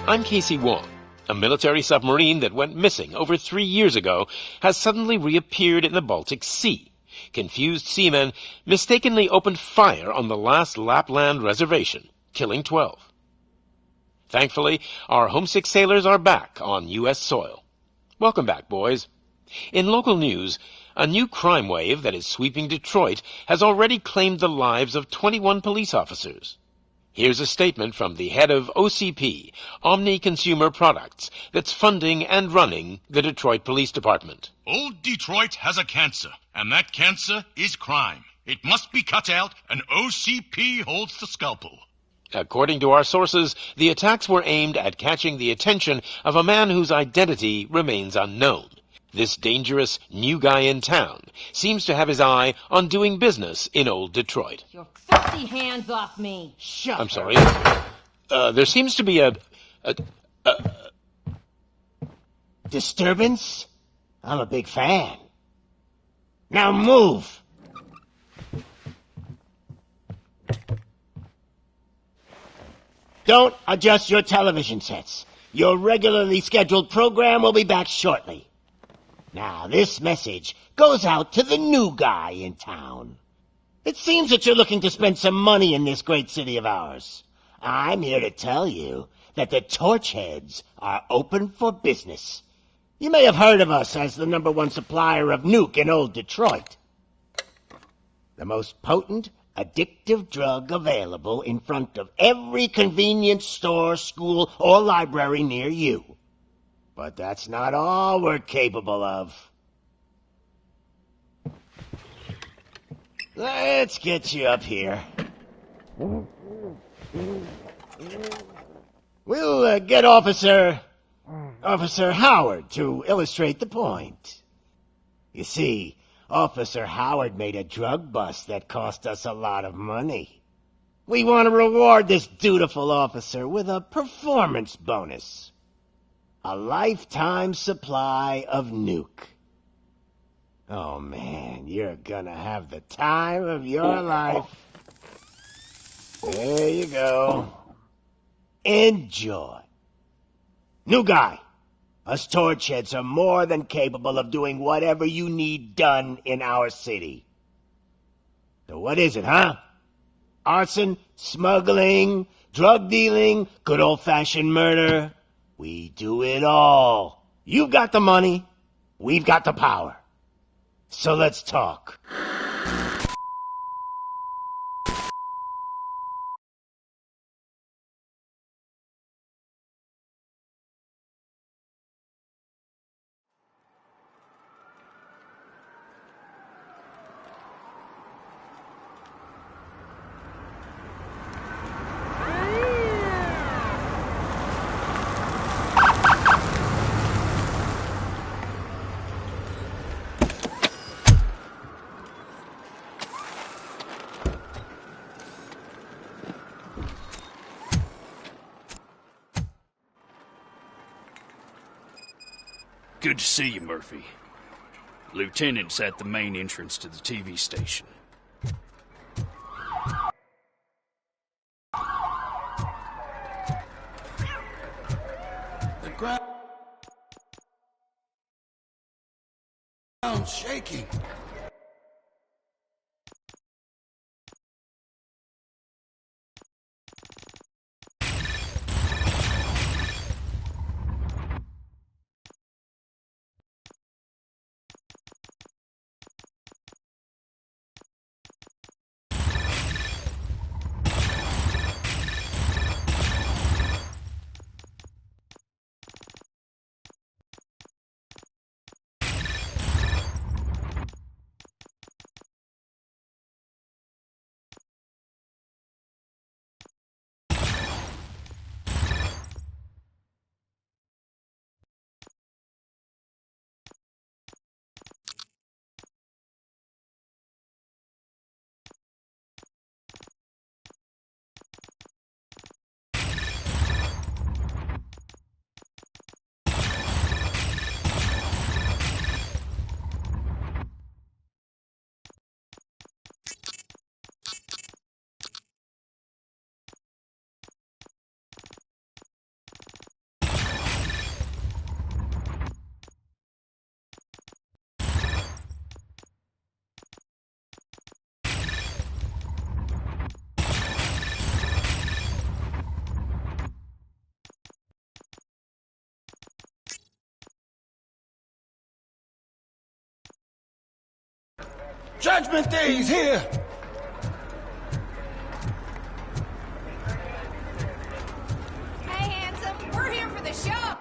I'm Casey Wong. A military submarine that went missing over 3 years ago has suddenly reappeared in the Baltic Sea. Confused seamen mistakenly opened fire on the last Lapland reservation, killing 12. Thankfully, our homesick sailors are back on U.S. soil. Welcome back, boys. In local news, a new crime wave that is sweeping Detroit has already claimed the lives of 21 police officers. Here's a statement from the head of OCP, Omni Consumer Products, that's funding and running the Detroit Police Department. Old Detroit has a cancer, and that cancer is crime. It must be cut out, and OCP holds the scalpel. According to our sources, the attacks were aimed at catching the attention of a man whose identity remains unknown. This dangerous new guy in town seems to have his eye on doing business in old Detroit. Your filthy hands off me! Shut I'm up. sorry. There seems to be a Disturbance? I'm a big fan. Now move! Don't adjust your television sets. Your regularly scheduled program will be back shortly. Now, this message goes out to the new guy in town. It seems that you're looking to spend some money in this great city of ours. I'm here to tell you that the Torchheads are open for business. You may have heard of us as the #1 supplier of nuke in old Detroit. The most potent, addictive drug available in front of every convenience store, school, or library near you. But that's not all we're capable of. Let's get you up here. We'll get Officer Howard to illustrate the point. You see, Officer Howard made a drug bust that cost us a lot of money. We want to reward this dutiful officer with a performance bonus. A lifetime supply of nuke. Oh man, you're gonna have the time of your life. There you go. Enjoy. New guy, us Torchheads are more than capable of doing whatever you need done in our city. So what is it, huh? Arson, smuggling, drug dealing, good old-fashioned murder. We do it all. You've got the money, we've got the power. So let's talk. Good to see you, Murphy. Lieutenant's at the main entrance to the TV station. The ground's shaking. Judgment Day is here! Hey, handsome, we're here for the show!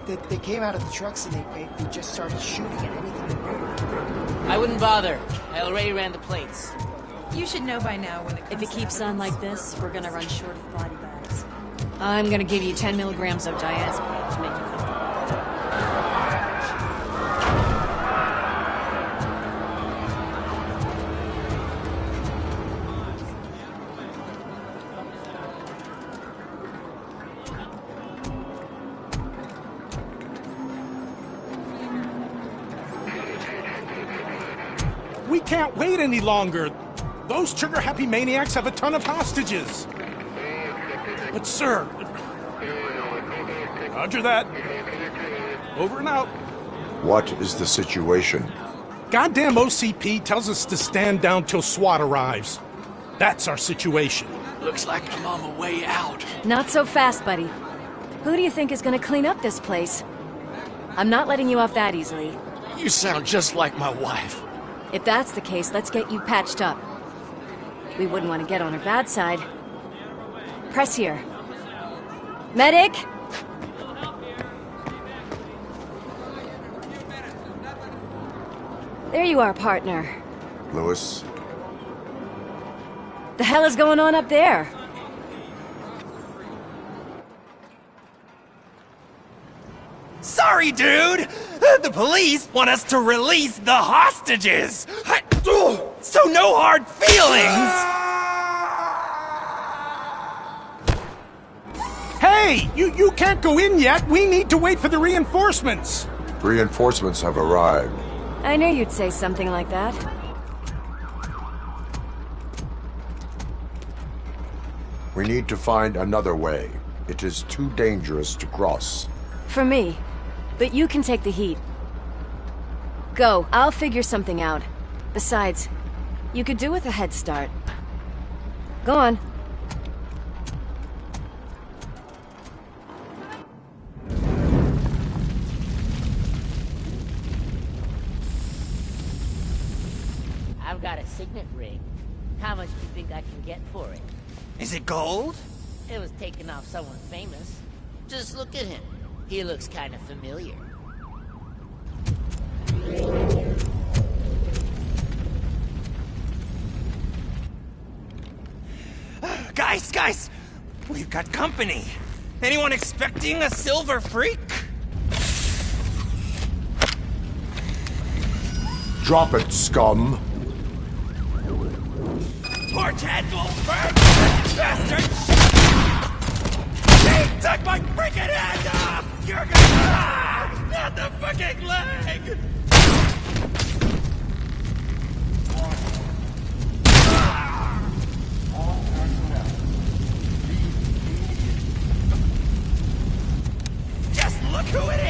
They came out of the trucks and they just started shooting at anything that moved. I wouldn't bother. I already ran the plates. You should know by now when it comes If it to keeps on evidence. like this, we're gonna run short of body bags. I'm gonna give you 10 milligrams of diazepam to make you comfortable. We can't wait any longer. Those trigger-happy maniacs have a ton of hostages. But, sir... Roger that. Over and out. What is the situation? Goddamn OCP tells us to stand down till SWAT arrives. That's our situation. Looks like I'm on my way out. Not so fast, buddy. Who do you think is gonna clean up this place? I'm not letting you off that easily. You sound just like my wife. If that's the case, let's get you patched up. We wouldn't want to get on her bad side. Press here. Medic! There you are, partner. Lewis? The hell is going on up there? Sorry, dude! The police want us to release the hostages! So no hard feelings! Hey! You can't go in yet! We need to wait for the reinforcements! Reinforcements have arrived. I knew you'd say something like that. We need to find another way. It is too dangerous to cross. For me. But you can take the heat. Go, I'll figure something out. Besides, you could do with a head start. Go on. I've got a signet ring. How much do you think I can get for it? Is it gold? It was taken off someone famous. Just look at him. He looks kind of familiar. Guys! We've got company. Anyone expecting a silver freak? Drop it, scum! Torch heads will burn, bastard! They took my freaking hand off! You're gonna... Not the fucking leg! Just look who it is!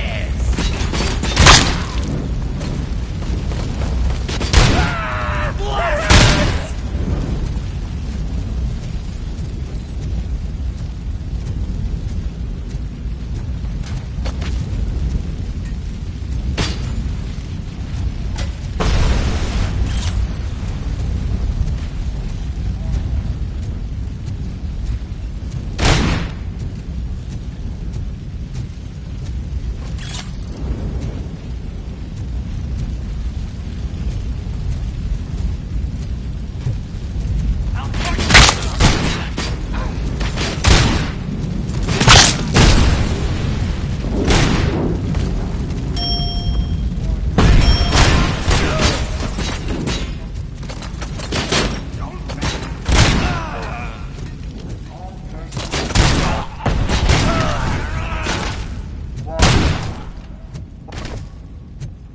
Blast it!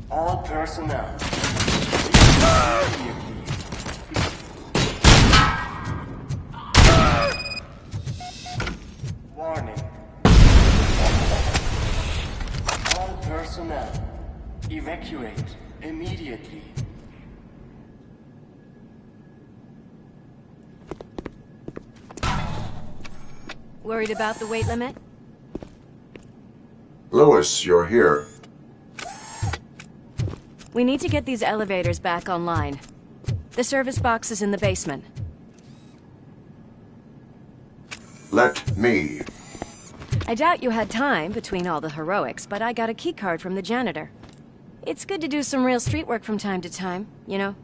All personnel. Warning. All personnel. Evacuate immediately. Worried about the weight limit? Lewis, you're here. We need to get these elevators back online. The service box is in the basement. Let me. I doubt you had time between all the heroics, but I got a keycard from the janitor. It's good to do some real street work from time to time, you know?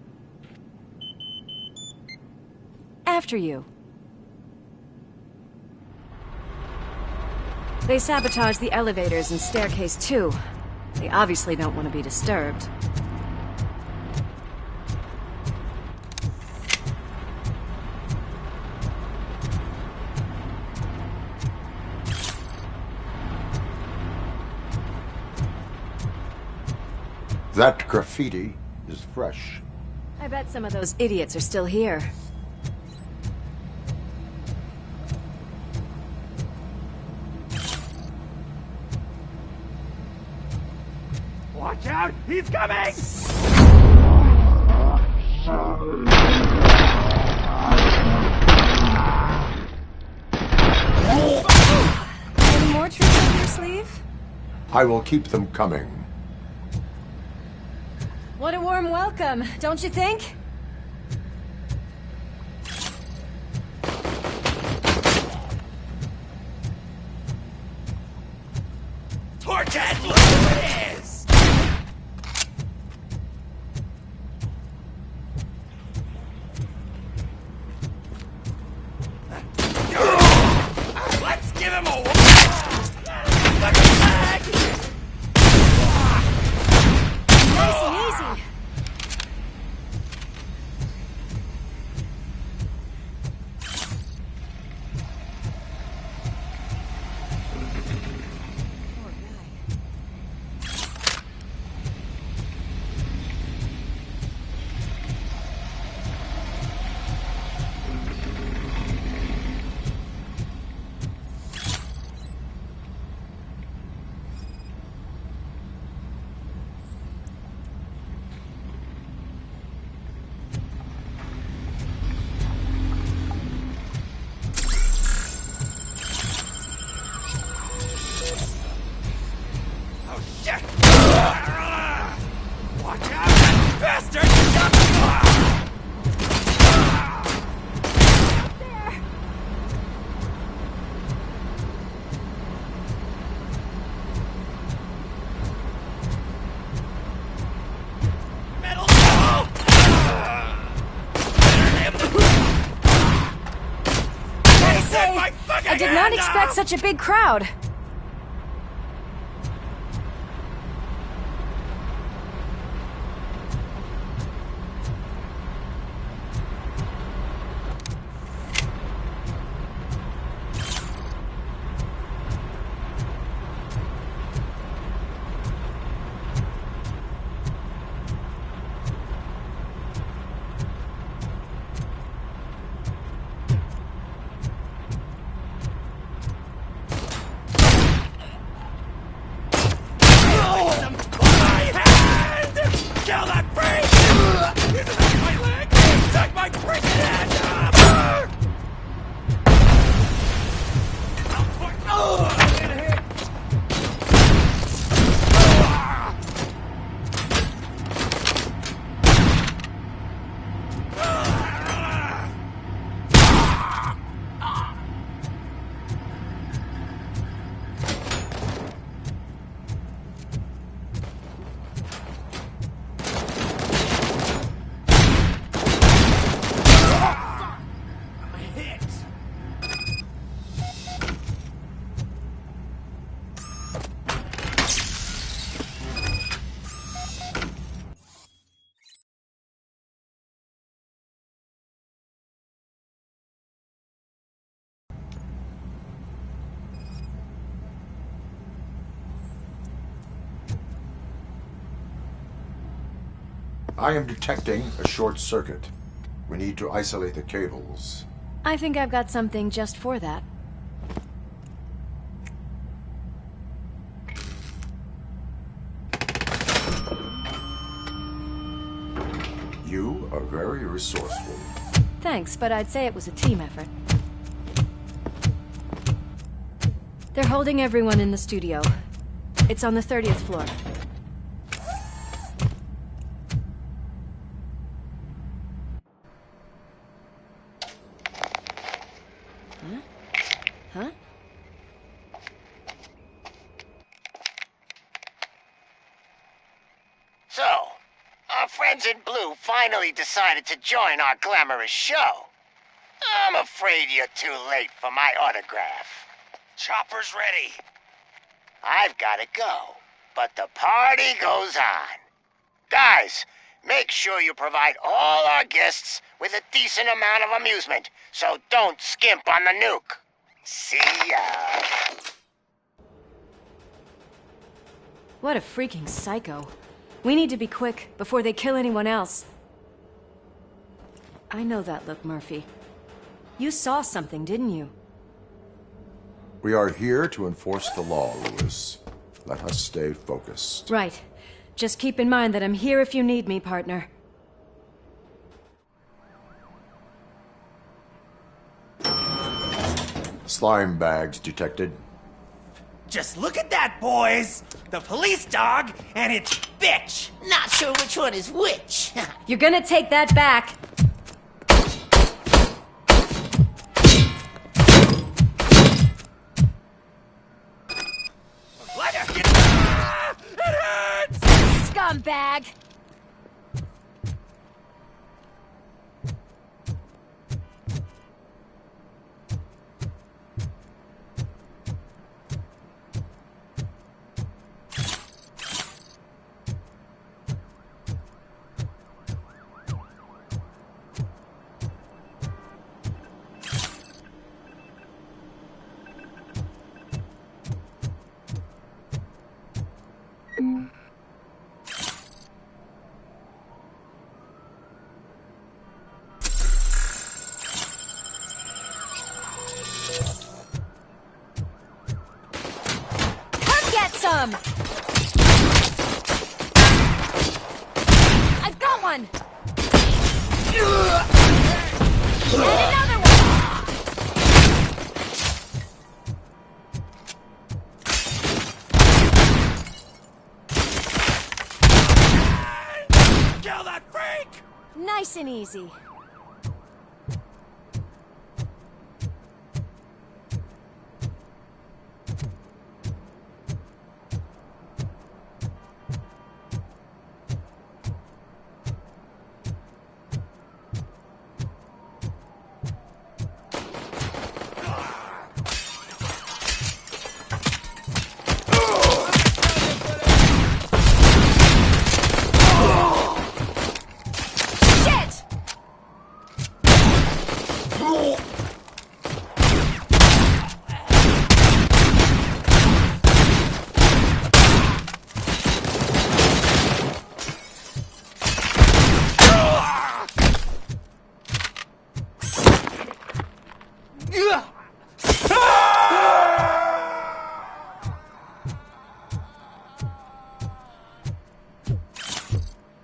After you. They sabotaged the elevators and staircase too. They obviously don't want to be disturbed. That graffiti is fresh. I bet some of those idiots are still here. Watch out! He's coming! Any more tricks up your sleeve? I will keep them coming. What a warm welcome, don't you think? Torches, look who it is! Let's give him a look at that! Nice and easy. I did not expect such a big crowd. I am detecting a short circuit. We need to isolate the cables. I think I've got something just for that. You are very resourceful. Thanks, but I'd say it was a team effort. They're holding everyone in the studio. It's on the 30th floor. So, our friends in blue finally decided to join our glamorous show. I'm afraid you're too late for my autograph. Chopper's ready. I've gotta go, but the party goes on. Guys, make sure you provide all our guests with a decent amount of amusement, so don't skimp on the nuke. See ya. What a freaking psycho. We need to be quick before they kill anyone else. I know that look, Murphy. You saw something, didn't you? We are here to enforce the law, Lewis. Let us stay focused. Right. Just keep in mind that I'm here if you need me, partner. Slime bags detected. Just look at that, boys! The police dog and its bitch! Not sure which one is which. You're gonna take that back. It hurts! Scumbag! Some! I've got one! And another one! Kill that freak! Nice and easy.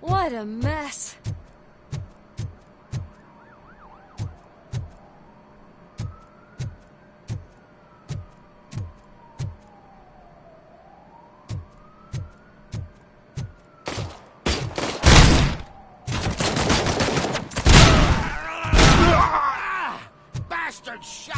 What a mess. Bastard shot!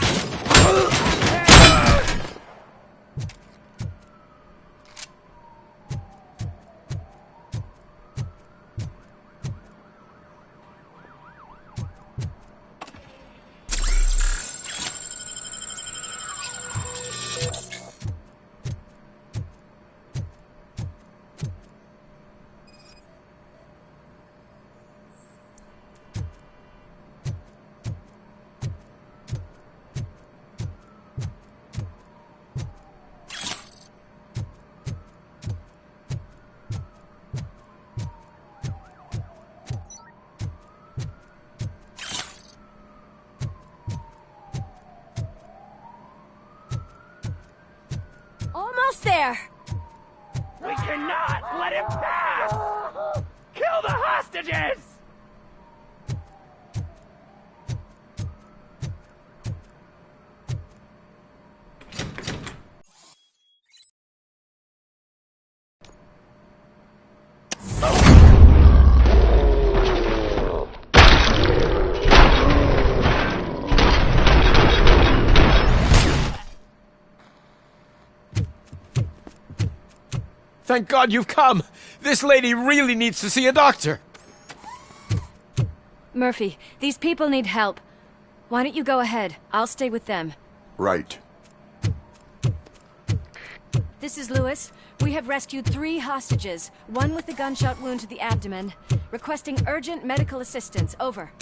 Almost there! We cannot let him pass! Kill the hostages! Thank God you've come. This lady really needs to see a doctor. Murphy, these people need help. Why don't you go ahead? I'll stay with them. Right. This is Lewis. We have rescued 3 hostages, one with a gunshot wound to the abdomen. Requesting urgent medical assistance. Over.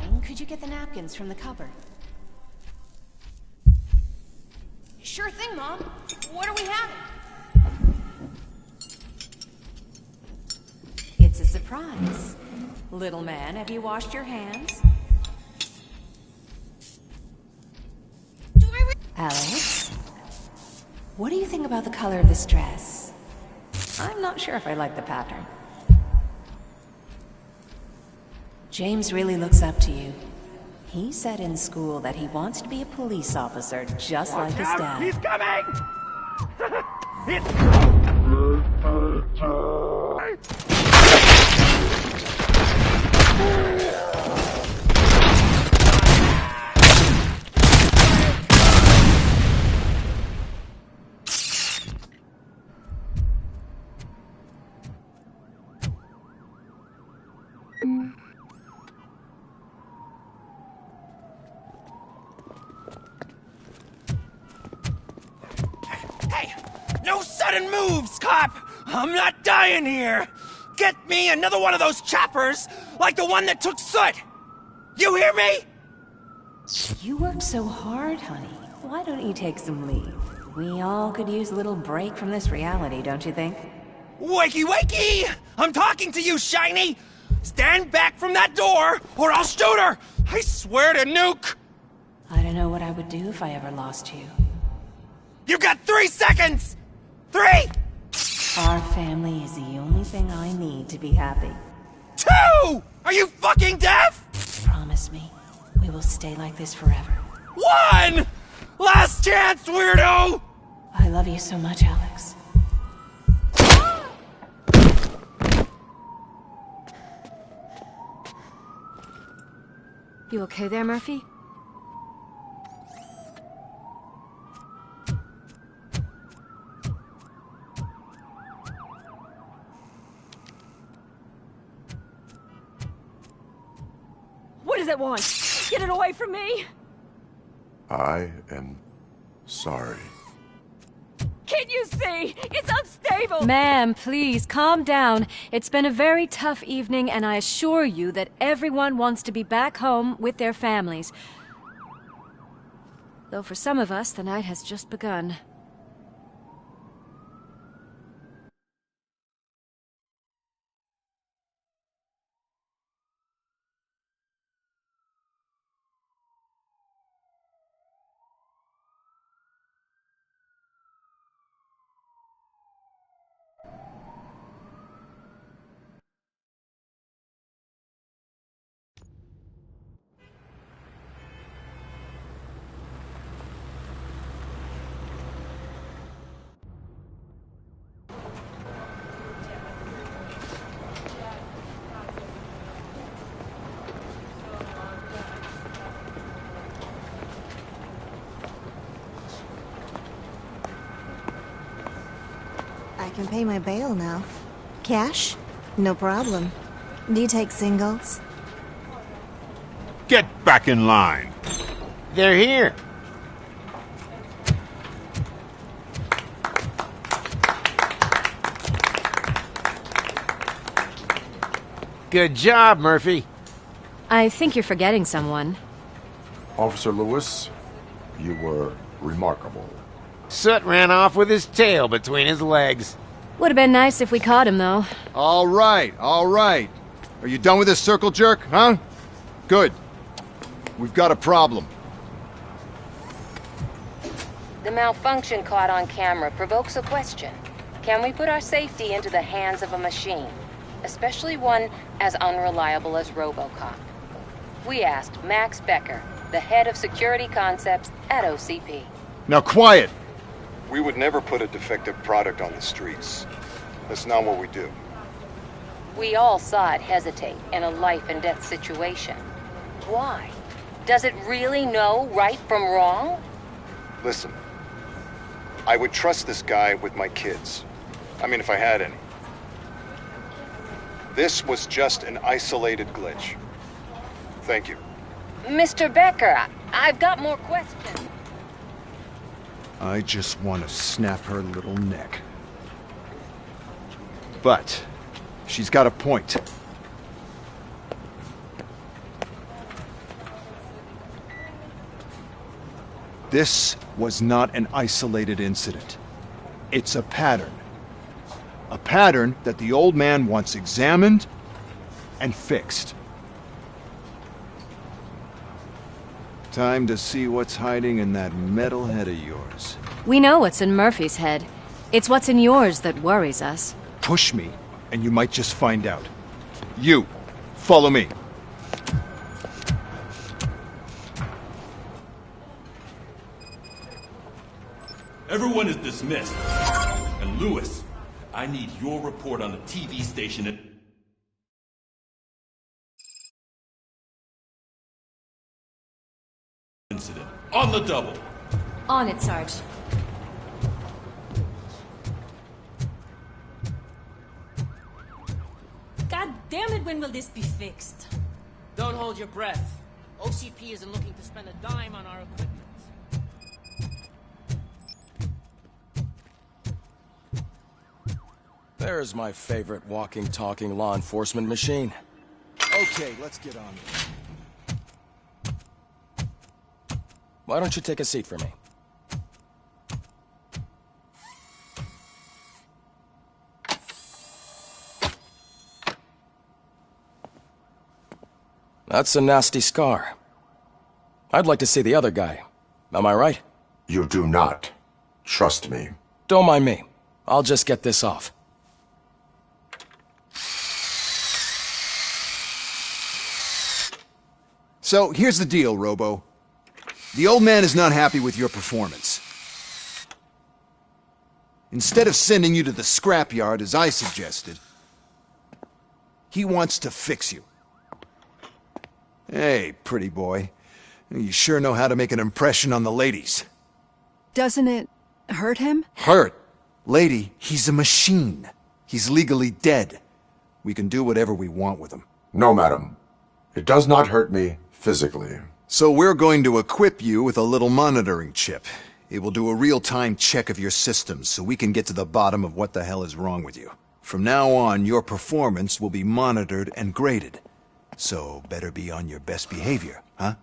darling, could you get the napkins from the cupboard? Sure thing, Mom. What are we having? It's a surprise. Little man, have you washed your hands? Alex? What do you think about the color of this dress? I'm not sure if I like the pattern. James really looks up to you. He said in school that he wants to be a police officer just like his dad. He's coming! Hey! No sudden moves, cop! I'm not dying here! Get me another one of those choppers, like the one that took Soot! You hear me? You worked so hard, honey. Why don't you take some leave? We all could use a little break from this reality, don't you think? Wakey, wakey! I'm talking to you, Shiny! Stand back from that door, or I'll shoot her! I swear to nuke! I don't know what I would do if I ever lost you. You got 3 seconds! 3! Our family is the only thing I need to be happy. 2! Are you fucking deaf? Promise me, we will stay like this forever. 1! Last chance, weirdo! I love you so much, Alex. You okay there, Murphy? What does it want? Get it away from me! I am sorry. Can't you see? It's unstable! Ma'am, please, calm down. It's been a very tough evening, and I assure you that everyone wants to be back home with their families. Though for some of us, the night has just begun. I can pay my bail now. Cash? No problem. Do you take singles? Get back in line. They're here. Good job, Murphy. I think you're forgetting someone. Officer Lewis, you were remarkable. Soot ran off with his tail between his legs. Would have been nice if we caught him, though. All right, all right. Are you done with this circle jerk, huh? Good. We've got a problem. The malfunction caught on camera provokes a question. Can we put our safety into the hands of a machine? Especially one as unreliable as Robo Cop. We asked Max Becker, the head of security concepts at OCP. Now quiet! We would never put a defective product on the streets. That's not what we do. We all saw it hesitate in a life-and-death situation. Why? Does it really know right from wrong? Listen, I would trust this guy with my kids. I mean, if I had any. This was just an isolated glitch. Thank you. Mr. Becker, I've got more questions. I just want to snap her little neck. But she's got a point. This was not an isolated incident. It's a pattern. A pattern that the old man wants examined and fixed. Time to see what's hiding in that metal head of yours. We know what's in Murphy's head. It's what's in yours that worries us. Push me, and you might just find out. You, follow me. Everyone is dismissed. And Lewis, I need your report on the TV station at... incident. On the double. On it, Sarge. God damn it, when will this be fixed? Don't hold your breath. OCP isn't looking to spend a dime on our equipment. There's my favorite walking, talking law enforcement machine. Okay, let's get on it. Why don't you take a seat for me? That's a nasty scar. I'd like to see the other guy. Am I right? You do not. Trust me. Don't mind me. I'll just get this off. So, here's the deal, Robo. The old man is not happy with your performance. Instead of sending you to the scrapyard, as I suggested, he wants to fix you. Hey, pretty boy. You sure know how to make an impression on the ladies. Doesn't it hurt him? Hurt? Lady, he's a machine. He's legally dead. We can do whatever we want with him. No, madam. It does not hurt me physically. So we're going to equip you with a little monitoring chip. It will do a real-time check of your systems so we can get to the bottom of what the hell is wrong with you. From now on, your performance will be monitored and graded. So better be on your best behavior, huh?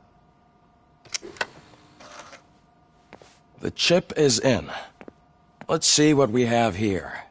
The chip is in. Let's see what we have here.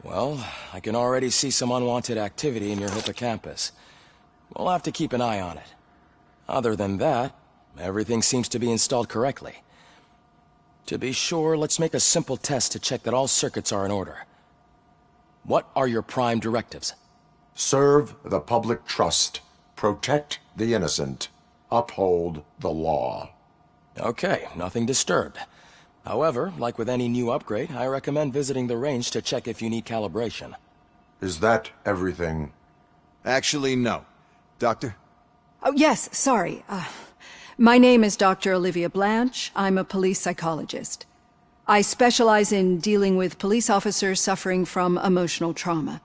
Well, I can already see some unwanted activity in your hippocampus. We'll have to keep an eye on it. Other than that, everything seems to be installed correctly. To be sure, let's make a simple test to check that all circuits are in order. What are your prime directives? Serve the public trust. Protect the innocent. Uphold the law. Okay, nothing disturbed. However, like with any new upgrade, I recommend visiting the range to check if you need calibration. Is that everything? Actually, no. Doctor? Oh, yes, sorry. My name is Dr. Olivia Blanche. I'm a police psychologist. I specialize in dealing with police officers suffering from emotional trauma.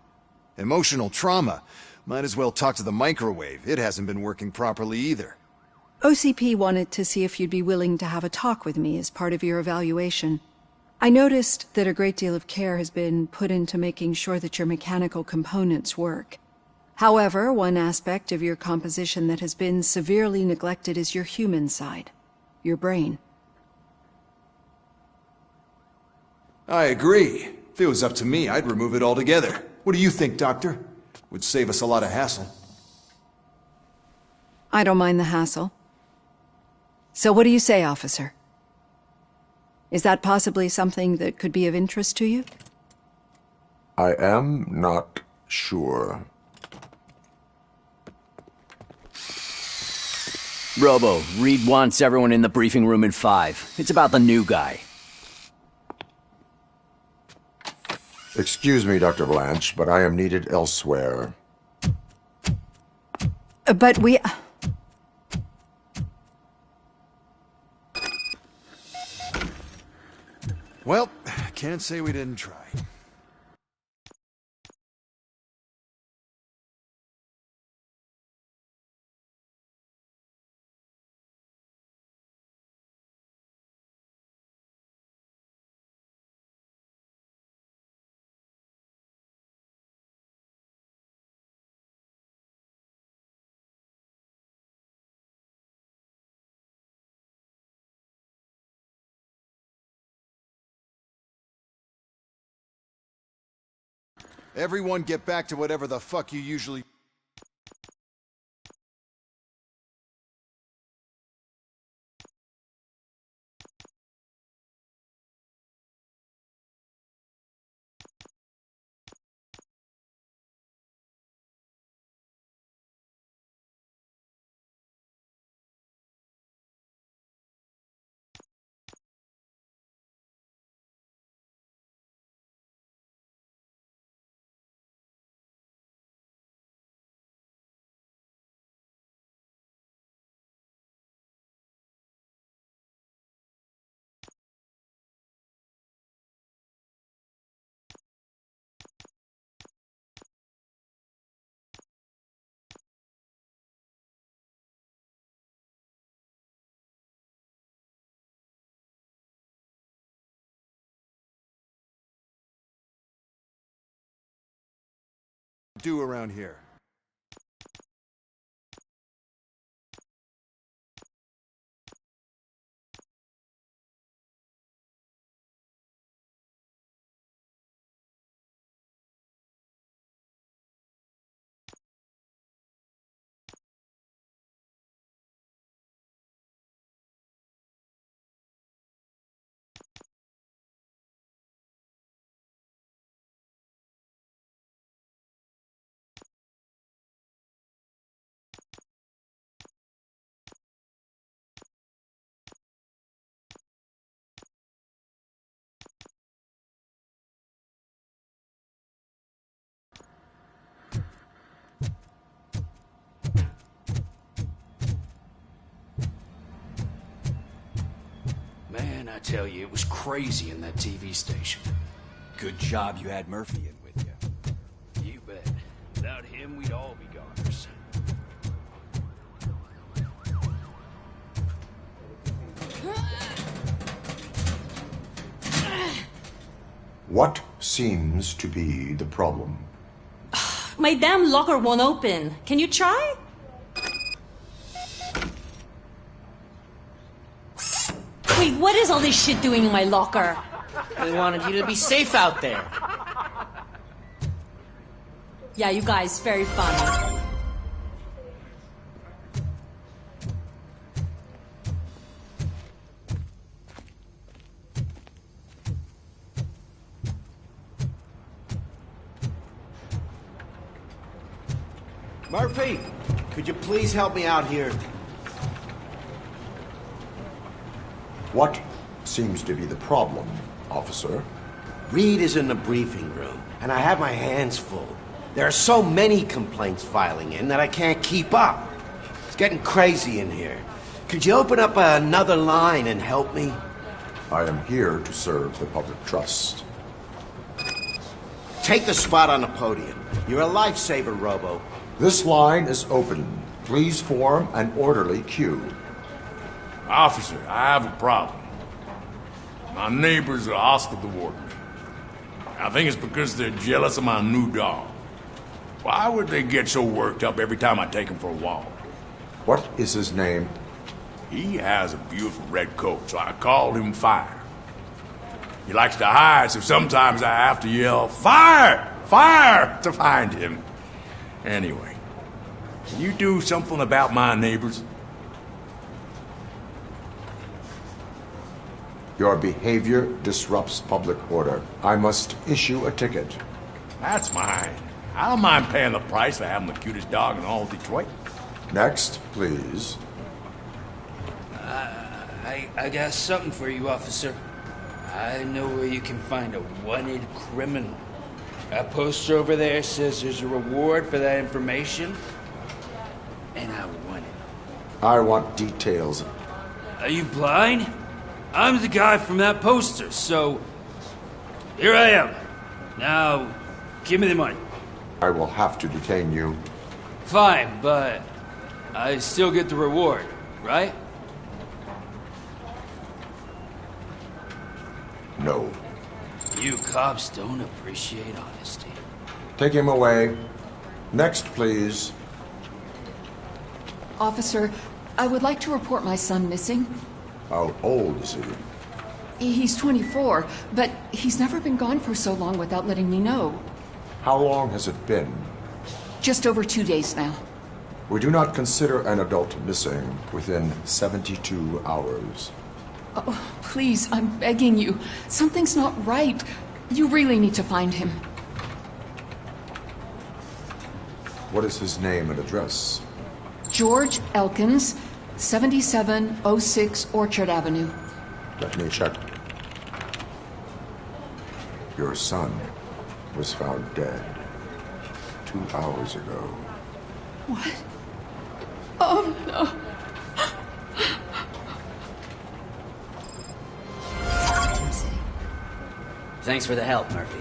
Emotional trauma? Might as well talk to the microwave. It hasn't been working properly either. OCP wanted to see if you'd be willing to have a talk with me as part of your evaluation. I noticed that a great deal of care has been put into making sure that your mechanical components work. However, one aspect of your composition that has been severely neglected is your human side, your brain. I agree. If it was up to me, I'd remove it altogether. What do you think, Doctor? Would save us a lot of hassle. I don't mind the hassle. So what do you say, officer? Is that possibly something that could be of interest to you? I am not sure. Robo, Reed wants everyone in the briefing room in 5. It's about the new guy. Excuse me, Dr. Blanche, but I am needed elsewhere. But we... Well, can't say we didn't try. Everyone get back to whatever the fuck you usually... do around here. Man, I tell you, it was crazy in that TV station. Good job you had Murphy in with you. You bet. Without him, we'd all be goners. What seems to be the problem? My damn locker won't open. Can you try? Wait, what is all this shit doing in my locker? We wanted you to be safe out there. Yeah, you guys, very fun. Murphy, could you please help me out here? What seems to be the problem, officer? Reed is in the briefing room, and I have my hands full. There are so many complaints filing in that I can't keep up. It's getting crazy in here. Could you open up another line and help me? I am here to serve the public trust. Take the spot on the podium. You're a lifesaver, Robo. This line is open. Please form an orderly queue. Officer, I have a problem. My neighbors are hostile toward me. I think it's because they're jealous of my new dog. Why would they get so worked up every time I take him for a walk? What is his name? He has a beautiful red coat, so I called him Fire. He likes to hide, so sometimes I have to yell, "Fire! Fire!" to find him. Anyway, can you do something about my neighbors? Your behavior disrupts public order. I must issue a ticket. That's mine. I don't mind paying the price for having the cutest dog in all of Detroit. Next, please. I got something for you, officer. I know where you can find a wanted criminal. That poster over there says there's a reward for that information, and I want it. I want details. Are you blind? I'm the guy from that poster, so here I am. Now, give me the money. I will have to detain you. Fine, but I still get the reward, right? No. You cops don't appreciate honesty. Take him away. Next, please. Officer, I would like to report my son missing. How old is he? He's 24, but he's never been gone for so long without letting me know. How long has it been? Just over 2 days now. We do not consider an adult missing within 72 hours. Oh, please, I'm begging you. Something's not right. You really need to find him. What is his name and address? George Elkins, 7706 Orchard Avenue. Let me check. Your son was found dead 2 hours ago. What? Oh, no. Thanks for the help, Murphy.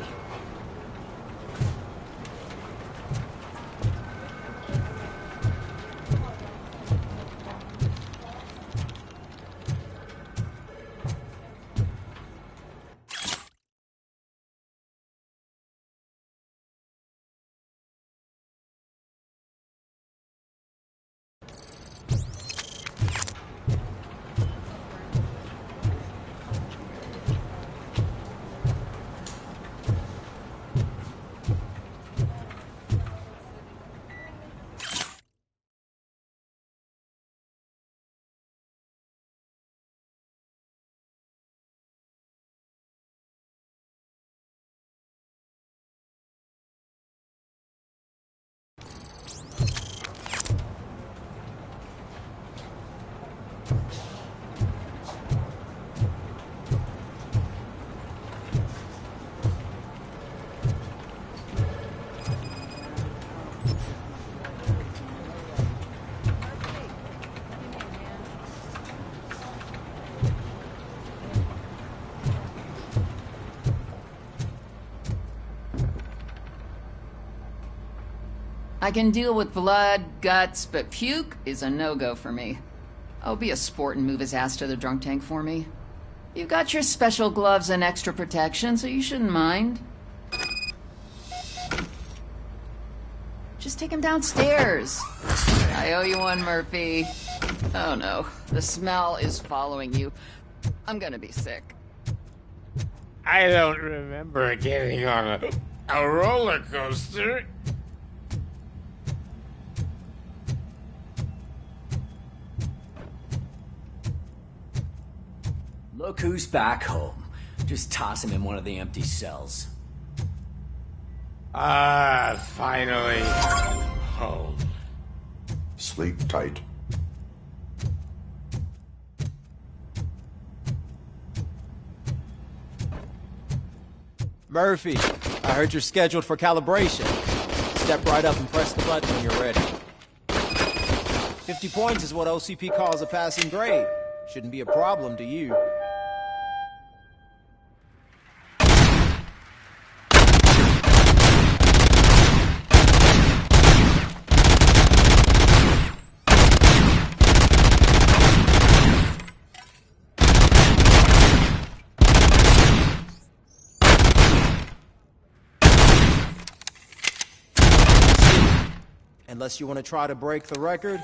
I can deal with blood, guts, but puke is a no-go for me. I'll be a sport and move his ass to the drunk tank for me. You got your special gloves and extra protection, so you shouldn't mind. Just take him downstairs. I owe you one, Murphy. Oh no, the smell is following you. I'm gonna be sick. I don't remember getting on a roller coaster. Look who's back home. Just toss him in one of the empty cells. Finally home. Sleep tight. Murphy, I heard you're scheduled for calibration. Step right up and press the button when you're ready. 50 points is what OCP calls a passing grade. Shouldn't be a problem to you. Unless you want to try to break the record.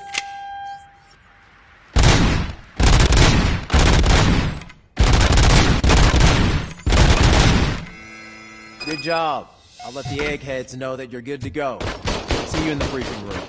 Good job. I'll let the eggheads know that you're good to go. See you in the briefing room.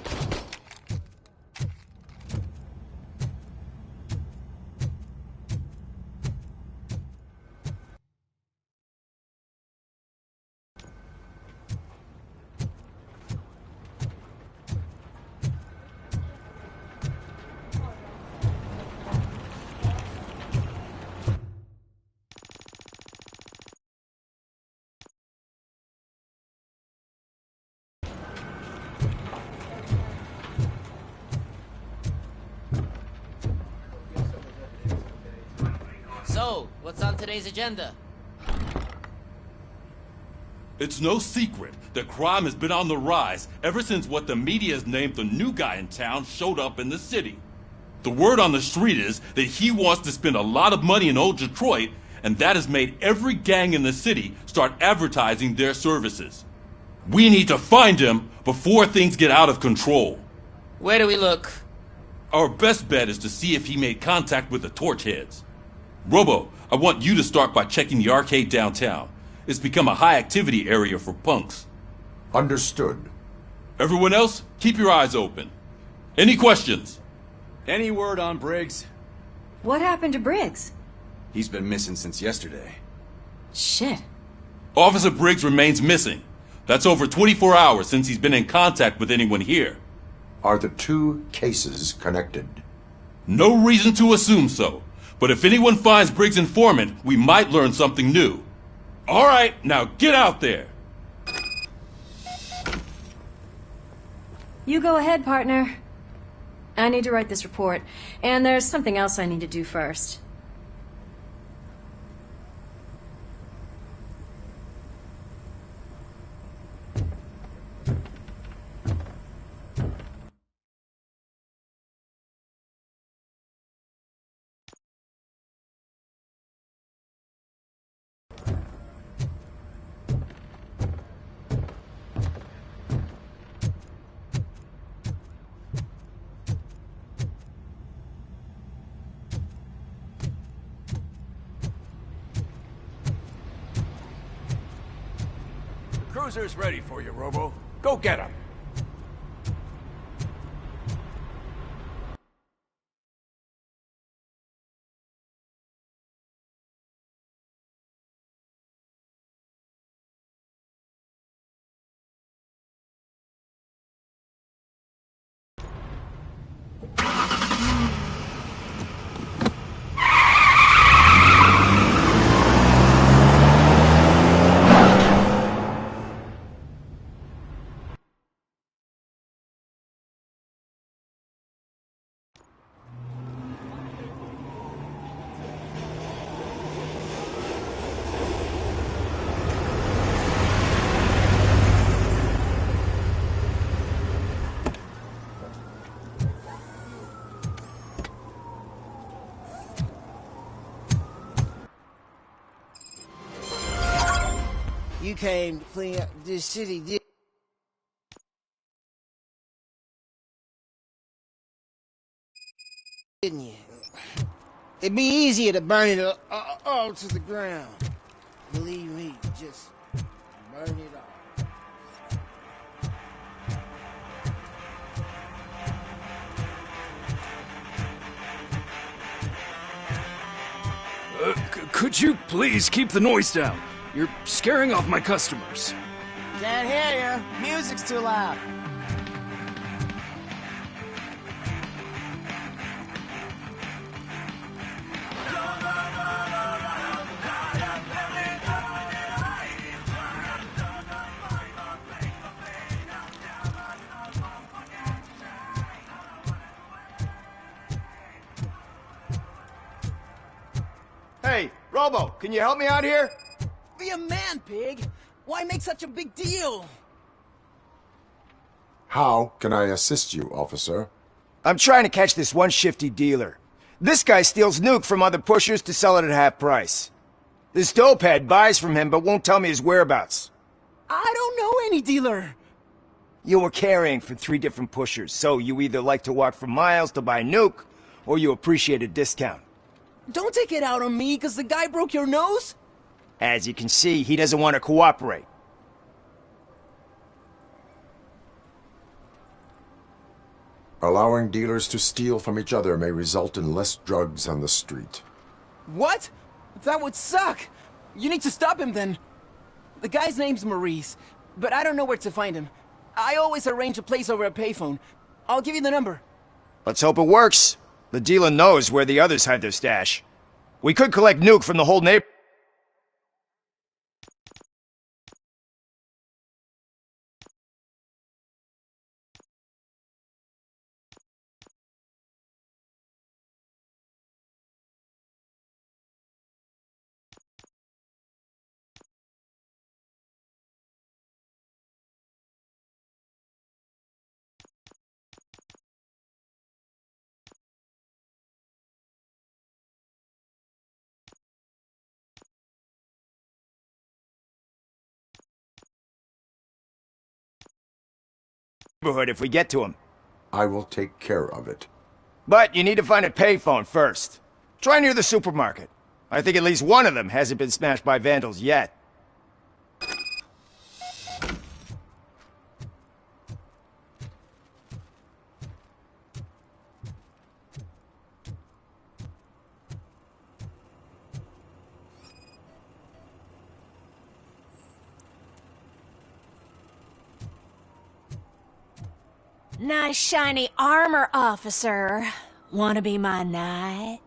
So, what's on today's agenda? It's no secret that crime has been on the rise ever since what the media has named the new guy in town showed up in the city. The word on the street is that he wants to spend a lot of money in old Detroit, and that has made every gang in the city start advertising their services. We need to find him before things get out of control. Where do we look? Our best bet is to see if he made contact with the Torchheads. Robo, I want you to start by checking the arcade downtown. It's become a high-activity area for punks. Understood. Everyone else, keep your eyes open. Any questions? Any word on Briggs? What happened to Briggs? He's been missing since yesterday. Shit. Officer Briggs remains missing. That's over 24 hours since he's been in contact with anyone here. Are the two cases connected? No reason to assume so. But if anyone finds Briggs' informant, we might learn something new. All right, now get out there. You go ahead, partner. I need to write this report, and there's something else I need to do first. Cruiser's ready for you, Robo. Go get him. You came to clean up this city, didn't you? It'd be easier to burn it all to the ground. Believe me, just burn it all. Could you please keep the noise down? You're scaring off my customers. Can't hear you. Music's too loud. Hey, Robo, can you help me out here? Be a man, Pig. Why make such a big deal? How can I assist you, officer? I'm trying to catch this one shifty dealer. This guy steals nuke from other pushers to sell it at half price. This dopehead buys from him but won't tell me his whereabouts. I don't know any dealer. You were carrying for 3 different pushers, so you either like to walk for miles to buy nuke, or you appreciate a discount. Don't take it out on me, because the guy broke your nose? As you can see, he doesn't want to cooperate. Allowing dealers to steal from each other may result in less drugs on the street. What? That would suck. You need to stop him then. The guy's name's Maurice, but I don't know where to find him. I always arrange a place over a payphone. I'll give you the number. Let's hope it works. The dealer knows where the others hide their stash. We could collect nuke from the whole neighborhood. If we get to him. I will take care of it. But you need to find a payphone first. Try near the supermarket. I think at least one of them hasn't been smashed by vandals yet. Nice shiny armor, officer. Wanna be my knight?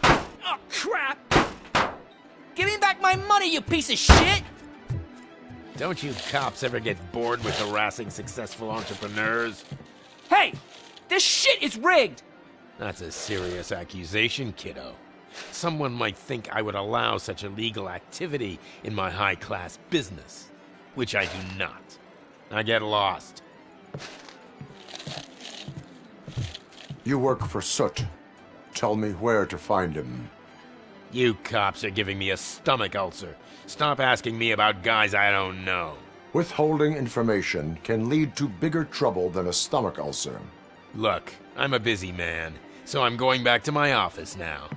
Oh, crap! Give me back my money, you piece of shit! Don't you cops ever get bored with harassing successful entrepreneurs? Hey! This shit is rigged! That's a serious accusation, kiddo. Someone might think I would allow such illegal activity in my high-class business, which I do not. I get lost. You work for Soot. Tell me where to find him. You cops are giving me a stomach ulcer. Stop asking me about guys I don't know. Withholding information can lead to bigger trouble than a stomach ulcer. Look, I'm a busy man, so I'm going back to my office now.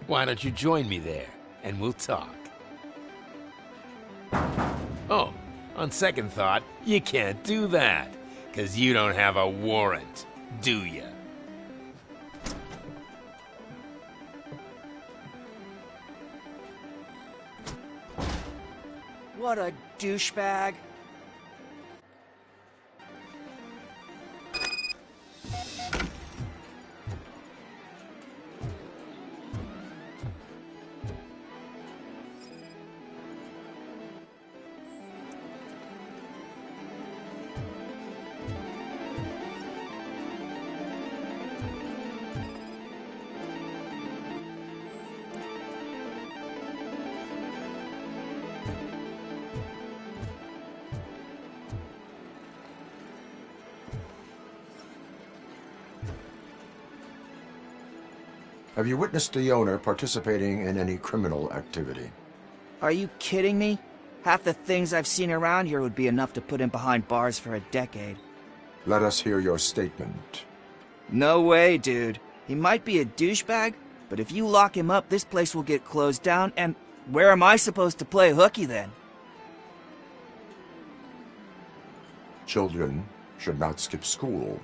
Why don't you join me there, and we'll talk. Oh, on second thought, you can't do that, 'cause you don't have a warrant, do ya? What a douchebag. Have you witnessed the owner participating in any criminal activity? Are you kidding me? Half the things I've seen around here would be enough to put him behind bars for a decade. Let us hear your statement. No way, dude. He might be a douchebag, but if you lock him up, this place will get closed down, and where am I supposed to play hooky then? Children should not skip school.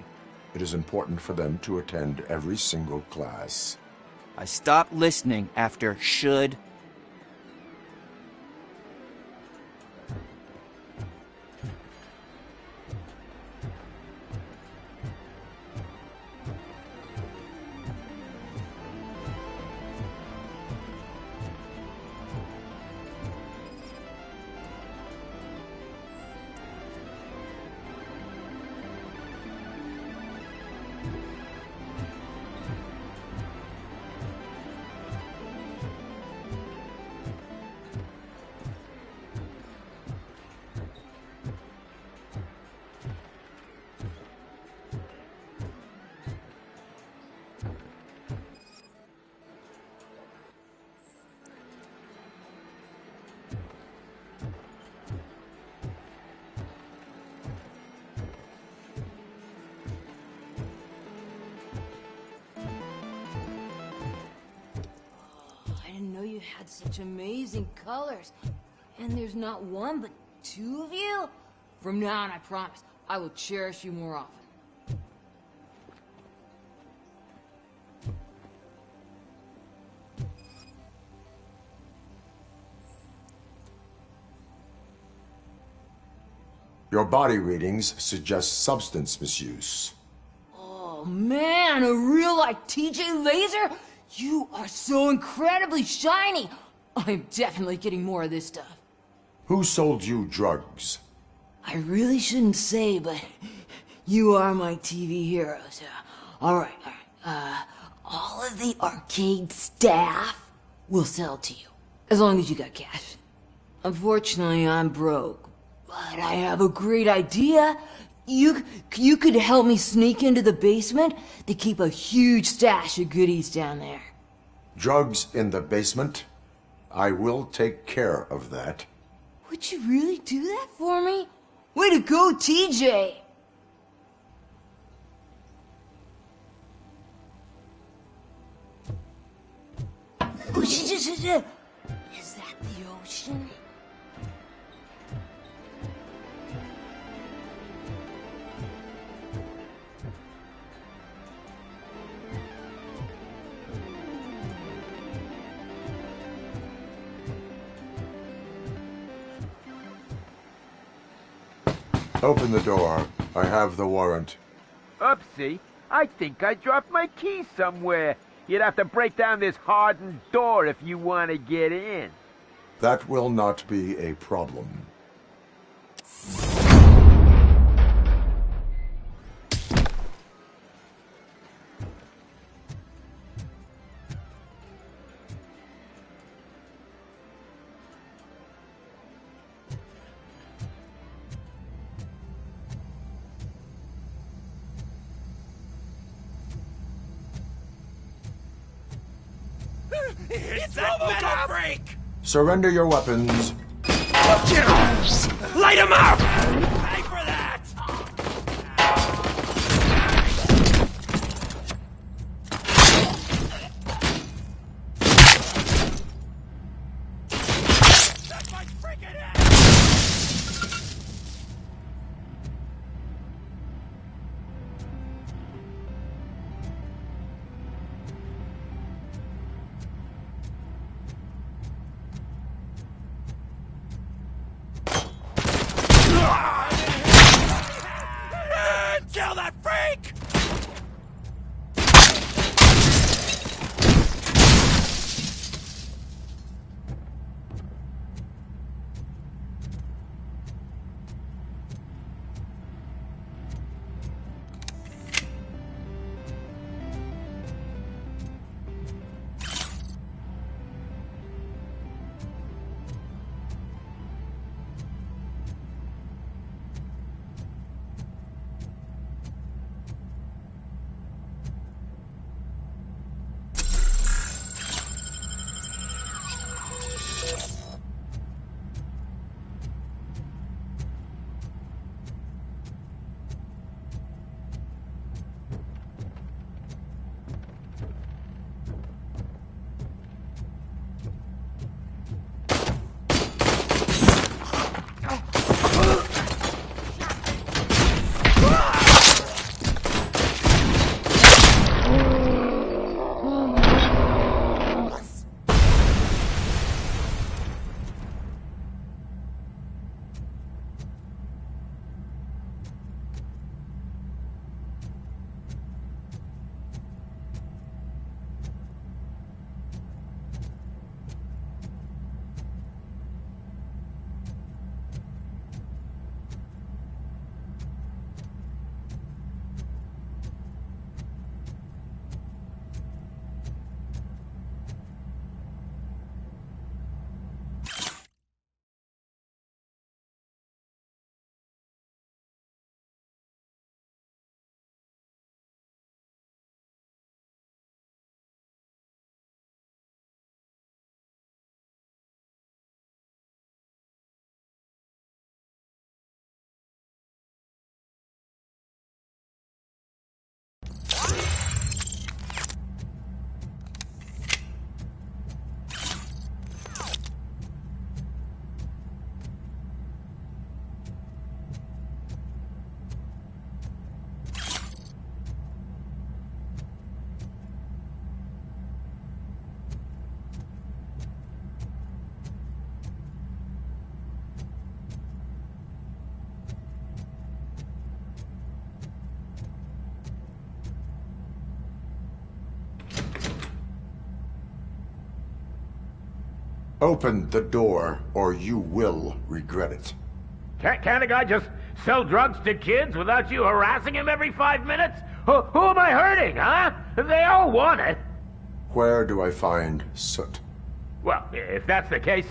It is important for them to attend every single class. I stopped listening after should. you had such amazing colors. And there's not one, but two of you? From now on, I promise, I will cherish you more often. Your body readings suggest substance misuse. Oh man, a real like TJ Laser? You are so incredibly shiny! I'm definitely getting more of this stuff. Who sold you drugs? I really shouldn't say, but you are my TV heroes. Alright. All of the arcade staff will sell to you, as long as you got cash. Unfortunately, I'm broke, but I have a great idea. You could help me sneak into the basement to keep a huge stash of goodies down there. Drugs in the basement? I will take care of that. Would you really do that for me? Way to go, TJ! Is that the ocean? Open the door. I have the warrant. Oopsie. I think I dropped my key somewhere. You'd have to break down this hardened door if you want to get in. That will not be a problem. It's that Robo Cop freak! Surrender your weapons. Light him up! Pay for that! That's my freaking ass! Kill that freak! Open the door, or you will regret it. Can't a guy just sell drugs to kids without you harassing him every 5 minutes? Who am I hurting, huh? They all want it. Where do I find Soot? Well, if that's the case...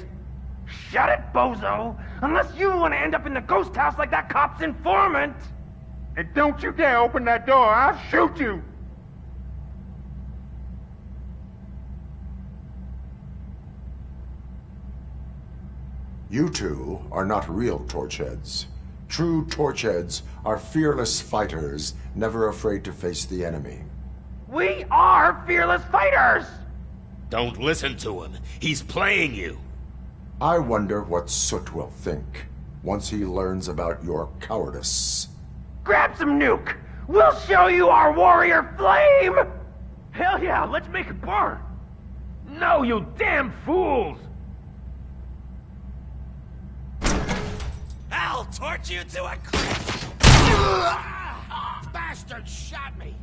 Shut it, bozo! Unless you want to end up in the ghost house like that cop's informant! And don't you dare open that door, I'll shoot you! You two are not real torchheads. True torchheads are fearless fighters, never afraid to face the enemy. We are fearless fighters! Don't listen to him. He's playing you. I wonder what Soot will think once he learns about your cowardice. Grab some nuke! We'll show you our warrior flame! Hell yeah, let's make it burn! No, you damn fools! I'll torch you to a crisp! Bastard shot me!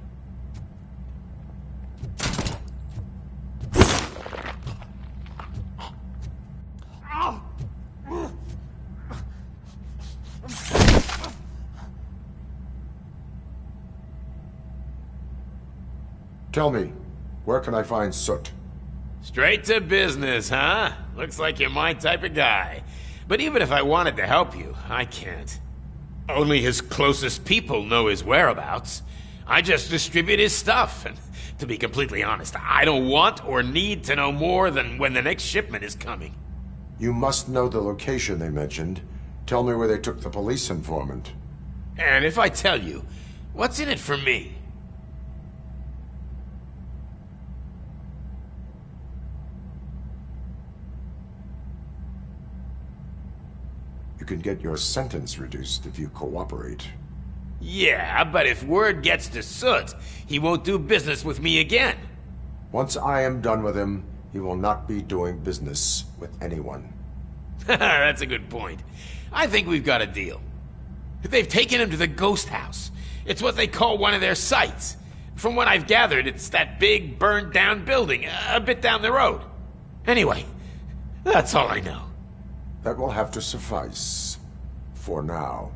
Tell me, where can I find Soot? Straight to business, huh? Looks like you're my type of guy. But even if I wanted to help you, I can't. Only his closest people know his whereabouts. I just distribute his stuff, and to be completely honest, I don't want or need to know more than when the next shipment is coming. You must know the location they mentioned. Tell me where they took the police informant. And if I tell you, what's in it for me? You can get your sentence reduced if you cooperate. Yeah, but if word gets to Soot, he won't do business with me again. Once I am done with him, he will not be doing business with anyone. That's a good point. I think we've got a deal. They've taken him to the ghost house. It's what they call one of their sites. From what I've gathered, it's that big, burned-down building, a bit down the road. Anyway, that's all I know. That will have to suffice. For now.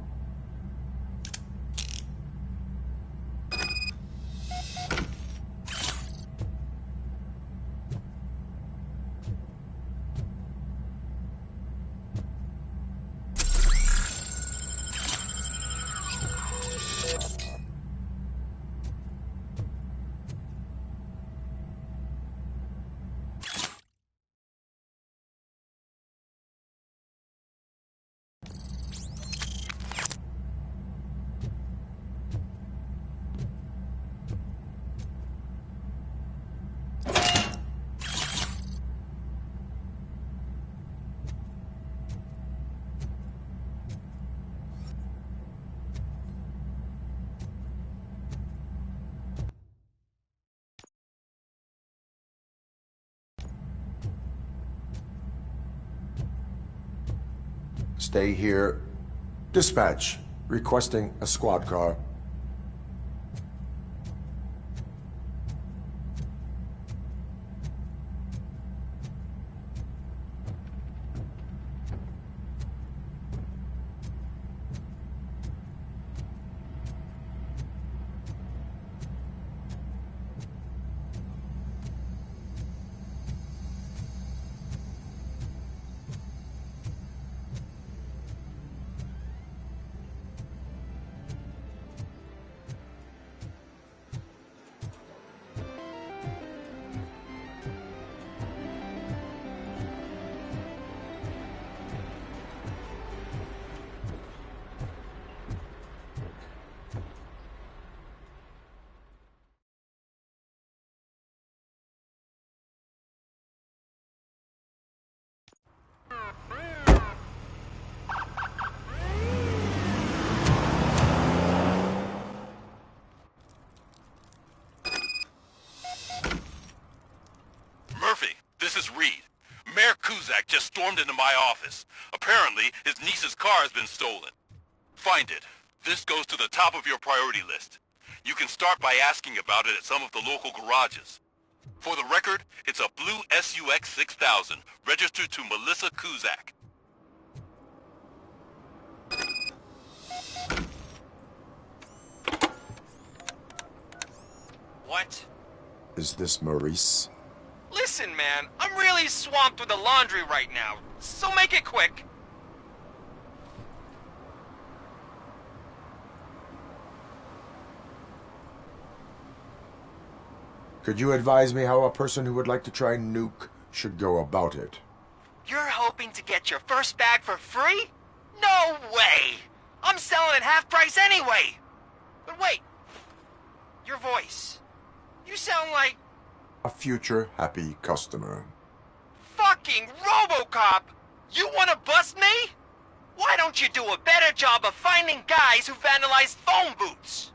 Stay here. Dispatch. Requesting a squad car. just stormed into my office. Apparently, his niece's car has been stolen. Find it. This goes to the top of your priority list. You can start by asking about it at some of the local garages. For the record, it's a blue SUX 6000, registered to Melissa Kuzak. What? Is this Maurice? Listen, man, I'm really swamped with the laundry right now, so make it quick. Could you advise me how a person who would like to try Nuke should go about it? You're hoping to get your first bag for free? No way! I'm selling at half price anyway! But wait, your voice. You sound like... A future happy customer. fucking Robo Cop! You wanna bust me? Why don't you do a better job of finding guys who vandalize phone booths?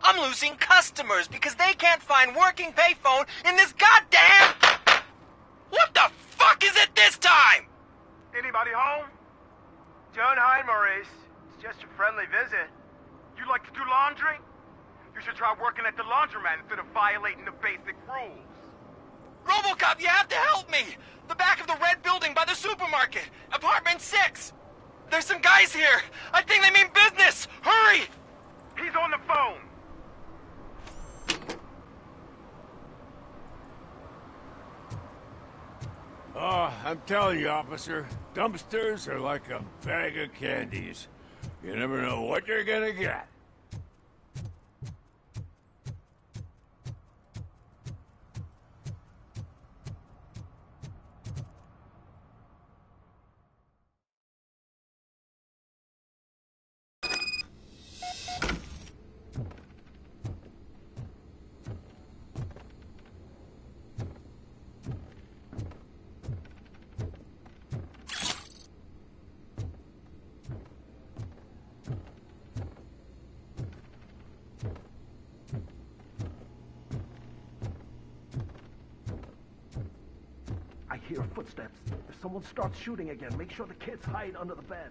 I'm losing customers because they can't find working payphone in this goddamn... What the fuck is it this time? Anybody home? Don't hide, Maurice. It's just a friendly visit. You like to do laundry? You should try working at the laundromat instead of violating the basic rules. RoboCop, you have to help me! The back of the red building by the supermarket, apartment 6. There's some guys here. I think they mean business. Hurry! He's on the phone. Oh, I'm telling you, officer, dumpsters are like a bag of candies. You never know what you're gonna get. I hear footsteps. If someone starts shooting again, make sure the kids hide under the bed.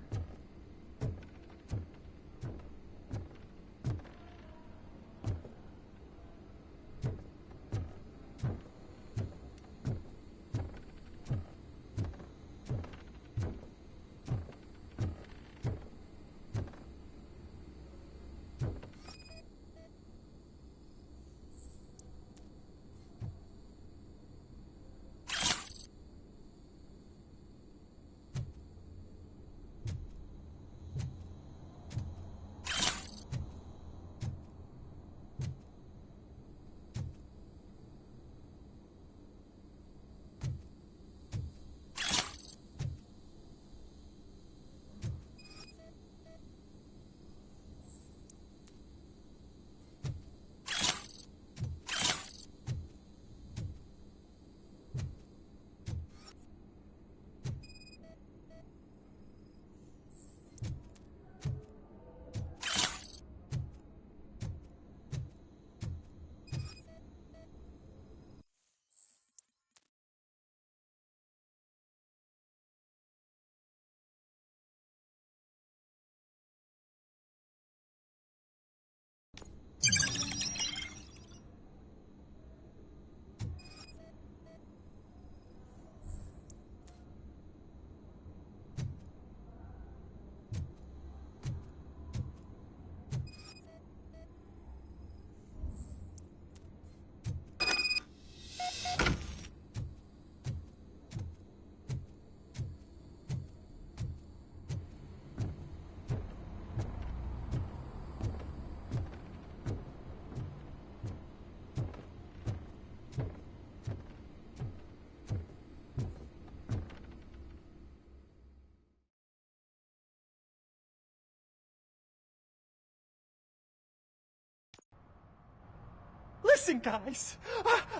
Listen, guys.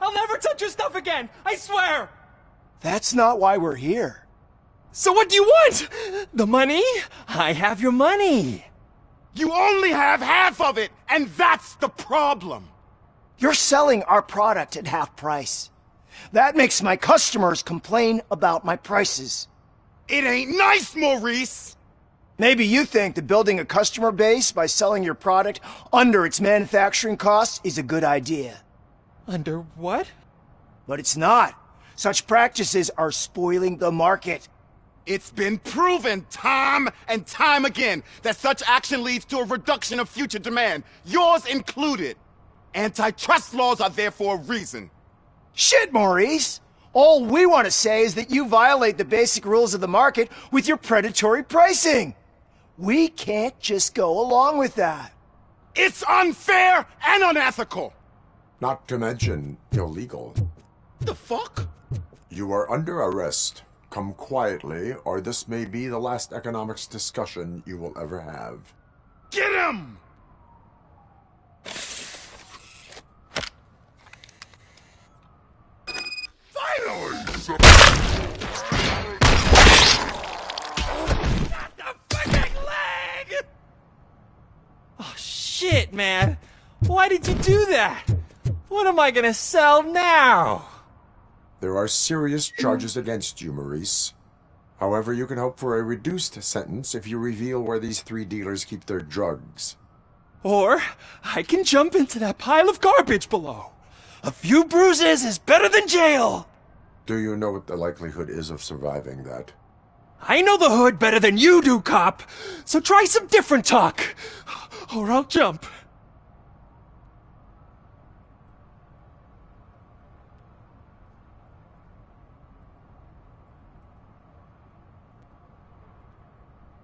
I'll never touch your stuff again. I swear. That's not why we're here. So what do you want? The money? I have your money. You only have half of it, and that's the problem. You're selling our product at half price. That makes my customers complain about my prices. It ain't nice, Maurice! Maybe you think that building a customer base by selling your product under its manufacturing costs is a good idea. Under what? But it's not. Such practices are spoiling the market. It's been proven time and time again that such action leads to a reduction of future demand, yours included. Antitrust laws are there for a reason. Shit, Maurice! All we want to say is that you violate the basic rules of the market with your predatory pricing. We can't just go along with that. It's unfair and unethical! Not to mention illegal. The fuck? You are under arrest. Come quietly, or this may be the last economics discussion you will ever have. Get him! Finally! Not the fucking leg! Oh, shit, man. Why did you do that? What am I gonna sell now? There are serious charges against you, Maurice. However, you can hope for a reduced sentence if you reveal where these 3 dealers keep their drugs. Or I can jump into that pile of garbage below. A few bruises is better than jail. Do you know what the likelihood is of surviving that? I know the hood better than you do, cop. So try some different talk, or I'll jump.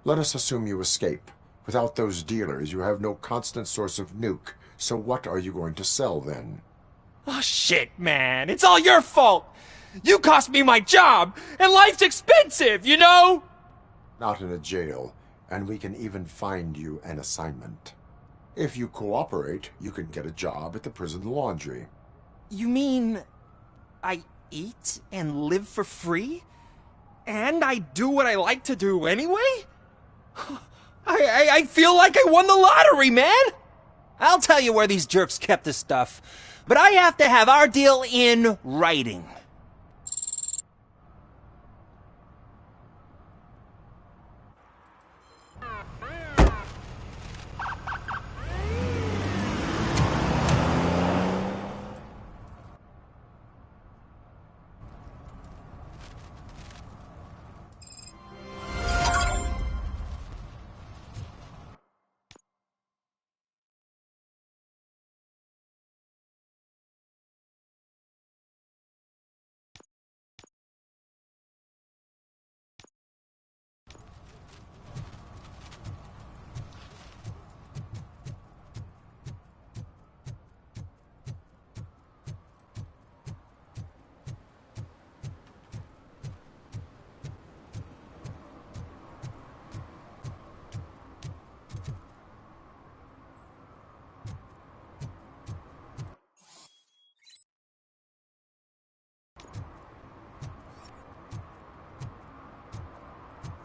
Let us assume you escape. Without those dealers, you have no constant source of nuke. So what are you going to sell then? Oh shit, man. It's all your fault. You cost me my job, and life's expensive, you know? Not in a jail, and we can even find you an assignment. If you cooperate, you can get a job at the prison laundry. You mean I eat and live for free? And I do what I like to do anyway? I feel like I won the lottery, man! I'll tell you where these jerks kept this stuff, but I have to have our deal in writing.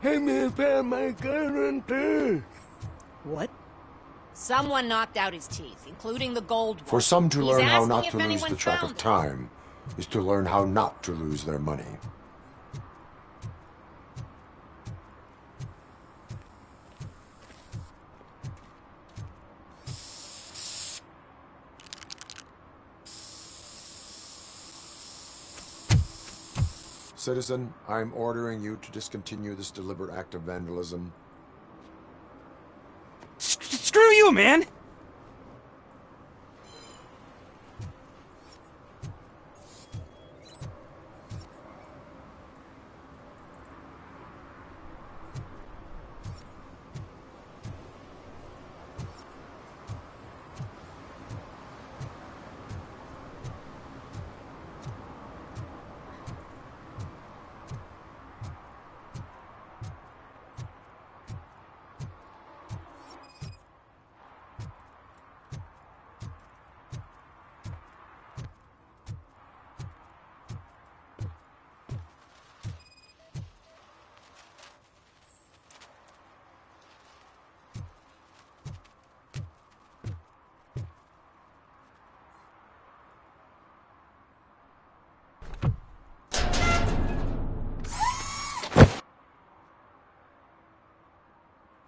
Hey, me found my gun too. What? Someone knocked out his teeth, including the gold one. For some to He's learn how asking not if to lose anyone the track found of it. time is to learn how not to lose their money. Citizen, I'm ordering you to discontinue this deliberate act of vandalism. Screw you, man!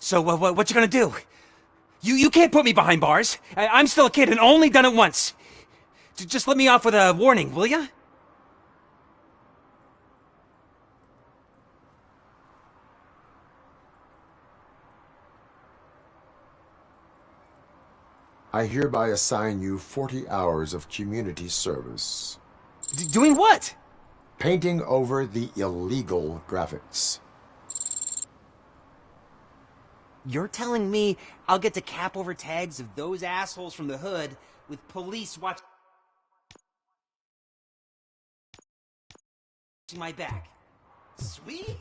So, what you gonna do? You can't put me behind bars. I'm still a kid and only done it once. Just let me off with a warning, will ya? I hereby assign you 40 hours of community service. Doing what? Painting over the illegal graphics. You're telling me I'll get to cap over tags of those assholes from the hood with police watching my back? Sweet!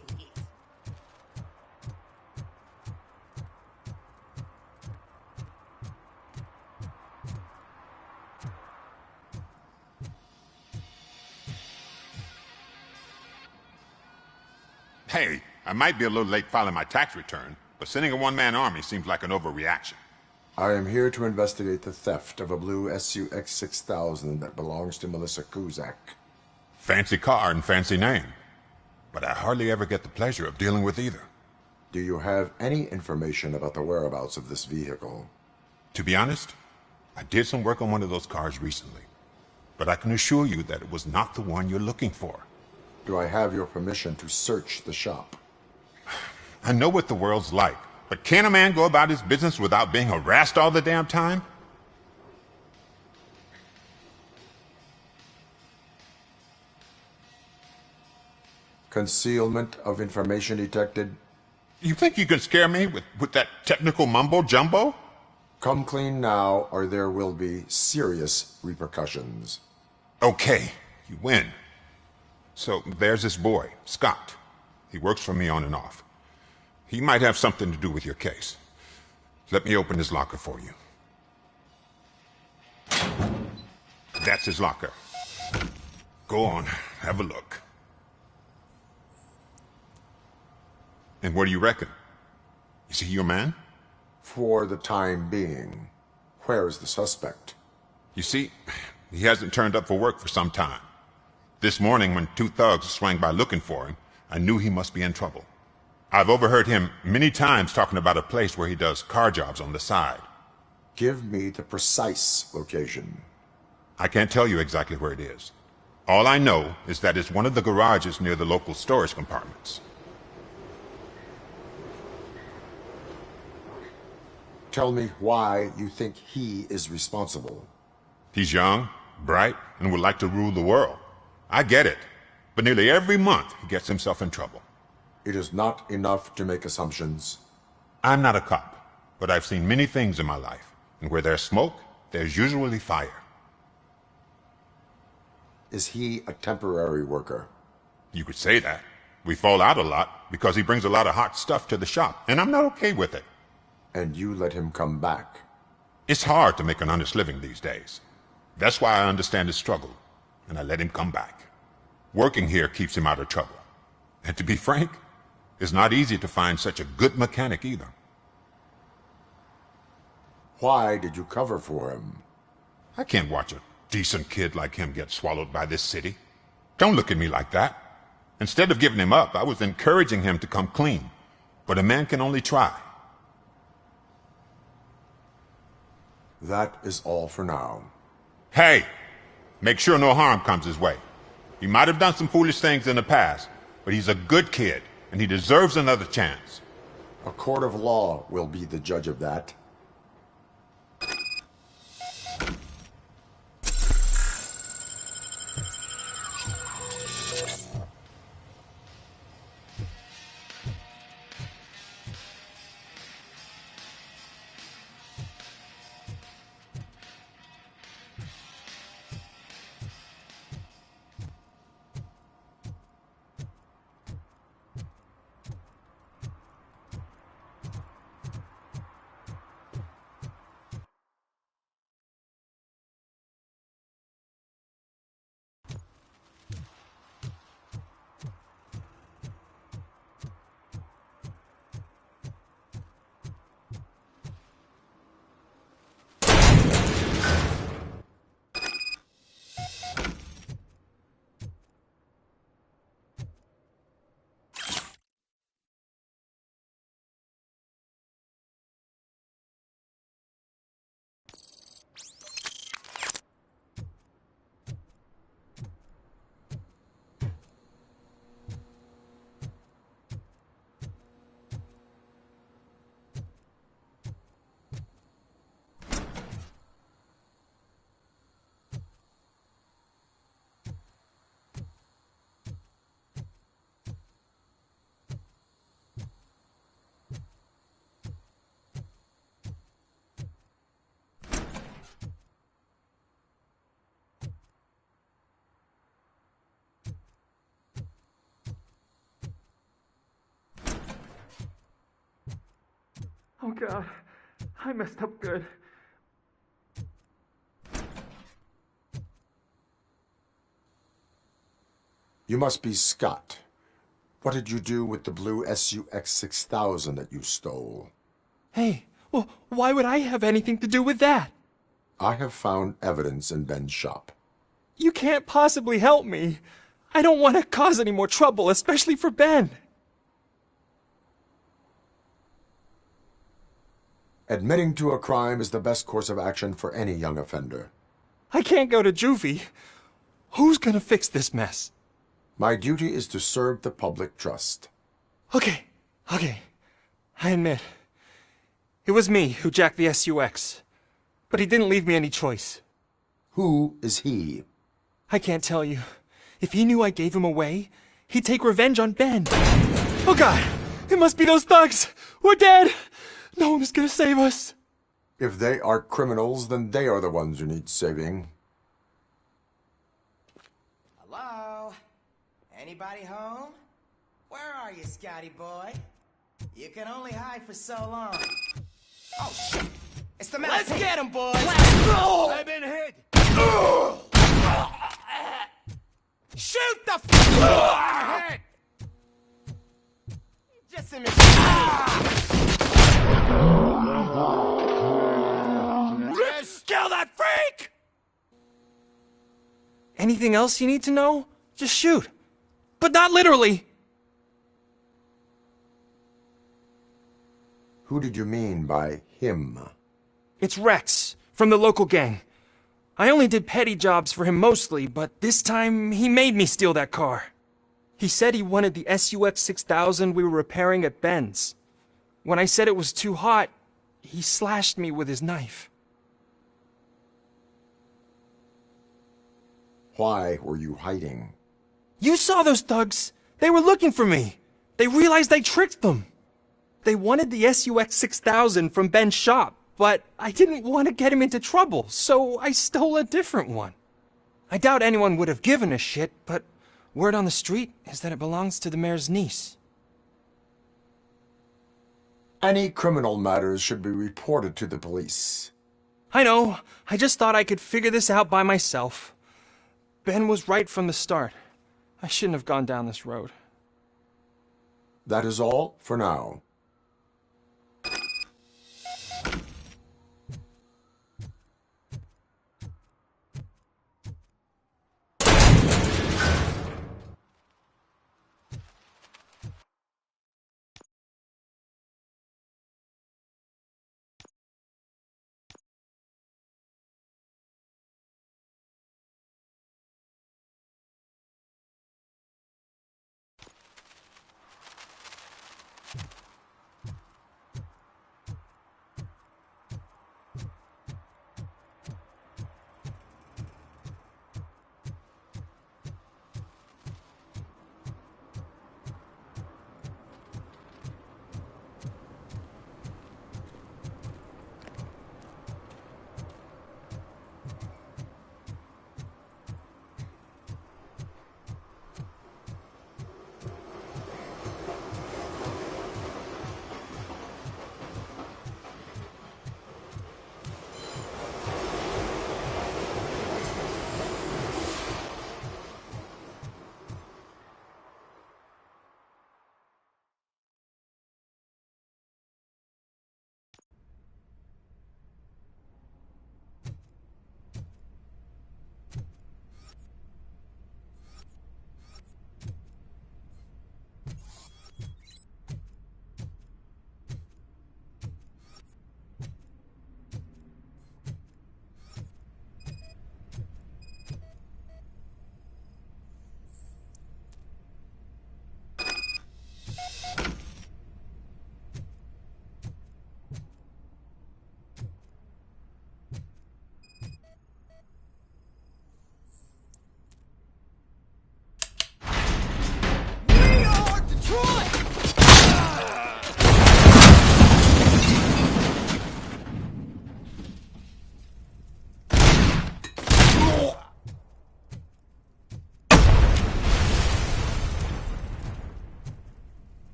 Hey, I might be a little late filing my tax return, but sending a one-man army seems like an overreaction. I am here to investigate the theft of a blue SUX 6000 that belongs to Melissa Kuzak. Fancy car and fancy name, but I hardly ever get the pleasure of dealing with either. Do you have any information about the whereabouts of this vehicle? To be honest, I did some work on one of those cars recently, but I can assure you that it was not the one you're looking for. Do I have your permission to search the shop? I know what the world's like, but can a man go about his business without being harassed all the damn time? Concealment of information detected. You think you can scare me with that technical mumbo-jumbo? Come clean now, or there will be serious repercussions. Okay, you win. So there's this boy, Scott. He works for me on and off. He might have something to do with your case. Let me open his locker for you. That's his locker. Go on, have a look. And what do you reckon? Is he your man? For the time being. Where is the suspect? You see, he hasn't turned up for work for some time. This morning, when two thugs swang by looking for him, I knew he must be in trouble. I've overheard him many times talking about a place where he does car jobs on the side. Give me the precise location. I can't tell you exactly where it is. All I know is that it's one of the garages near the local storage compartments. Tell me why you think he is responsible. He's young, bright, and would like to rule the world. I get it, but nearly every month he gets himself in trouble. It is not enough to make assumptions. I'm not a cop, but I've seen many things in my life, and where there's smoke, there's usually fire. Is he a temporary worker? You could say that. We fall out a lot because he brings a lot of hot stuff to the shop, and I'm not okay with it. And you let him come back? It's hard to make an honest living these days. That's why I understand his struggle, and I let him come back. Working here keeps him out of trouble. And to be frank, it's not easy to find such a good mechanic either. Why did you cover for him? I can't watch a decent kid like him get swallowed by this city. Don't look at me like that. Instead of giving him up, I was encouraging him to come clean. But a man can only try. That is all for now. Hey! Make sure no harm comes his way. He might have done some foolish things in the past, but he's a good kid, and he deserves another chance. A court of law will be the judge of that. Oh God, I messed up good. You must be Scott. What did you do with the blue SUX 6000 that you stole? Hey, well, why would I have anything to do with that? I have found evidence in Ben's shop. You can't possibly help me. I don't want to cause any more trouble, especially for Ben. Admitting to a crime is the best course of action for any young offender. I can't go to juvie. Who's gonna fix this mess? My duty is to serve the public trust. Okay. I admit. It was me who jacked the SUX. But he didn't leave me any choice. Who is he? I can't tell you. If he knew I gave him away, he'd take revenge on Ben. Oh God! It must be those thugs! We're dead! No one is gonna save us. If they are criminals, then they are the ones who need saving. Hello? Anybody home? Where are you, Scotty boy? You can only hide for so long. Oh, shit! It's the mouse. Let's get him, boys! Let's go! I've been hit! Shoot the f***! Just a minute. Just kill that freak! Anything else you need to know? Just shoot. But not literally. Who did you mean by him? It's Rex, from the local gang. I only did petty jobs for him mostly, but this time he made me steal that car. He said he wanted the SUX 6000 we were repairing at Ben's. When I said it was too hot, he slashed me with his knife. Why were you hiding? You saw those thugs! They were looking for me! They realized I tricked them! They wanted the SUX 6000 from Ben's shop, but I didn't want to get him into trouble, so I stole a different one. I doubt anyone would have given a shit, but word on the street is that it belongs to the mayor's niece. Any criminal matters should be reported to the police. I know. I just thought I could figure this out by myself. Ben was right from the start. I shouldn't have gone down this road. That is all for now.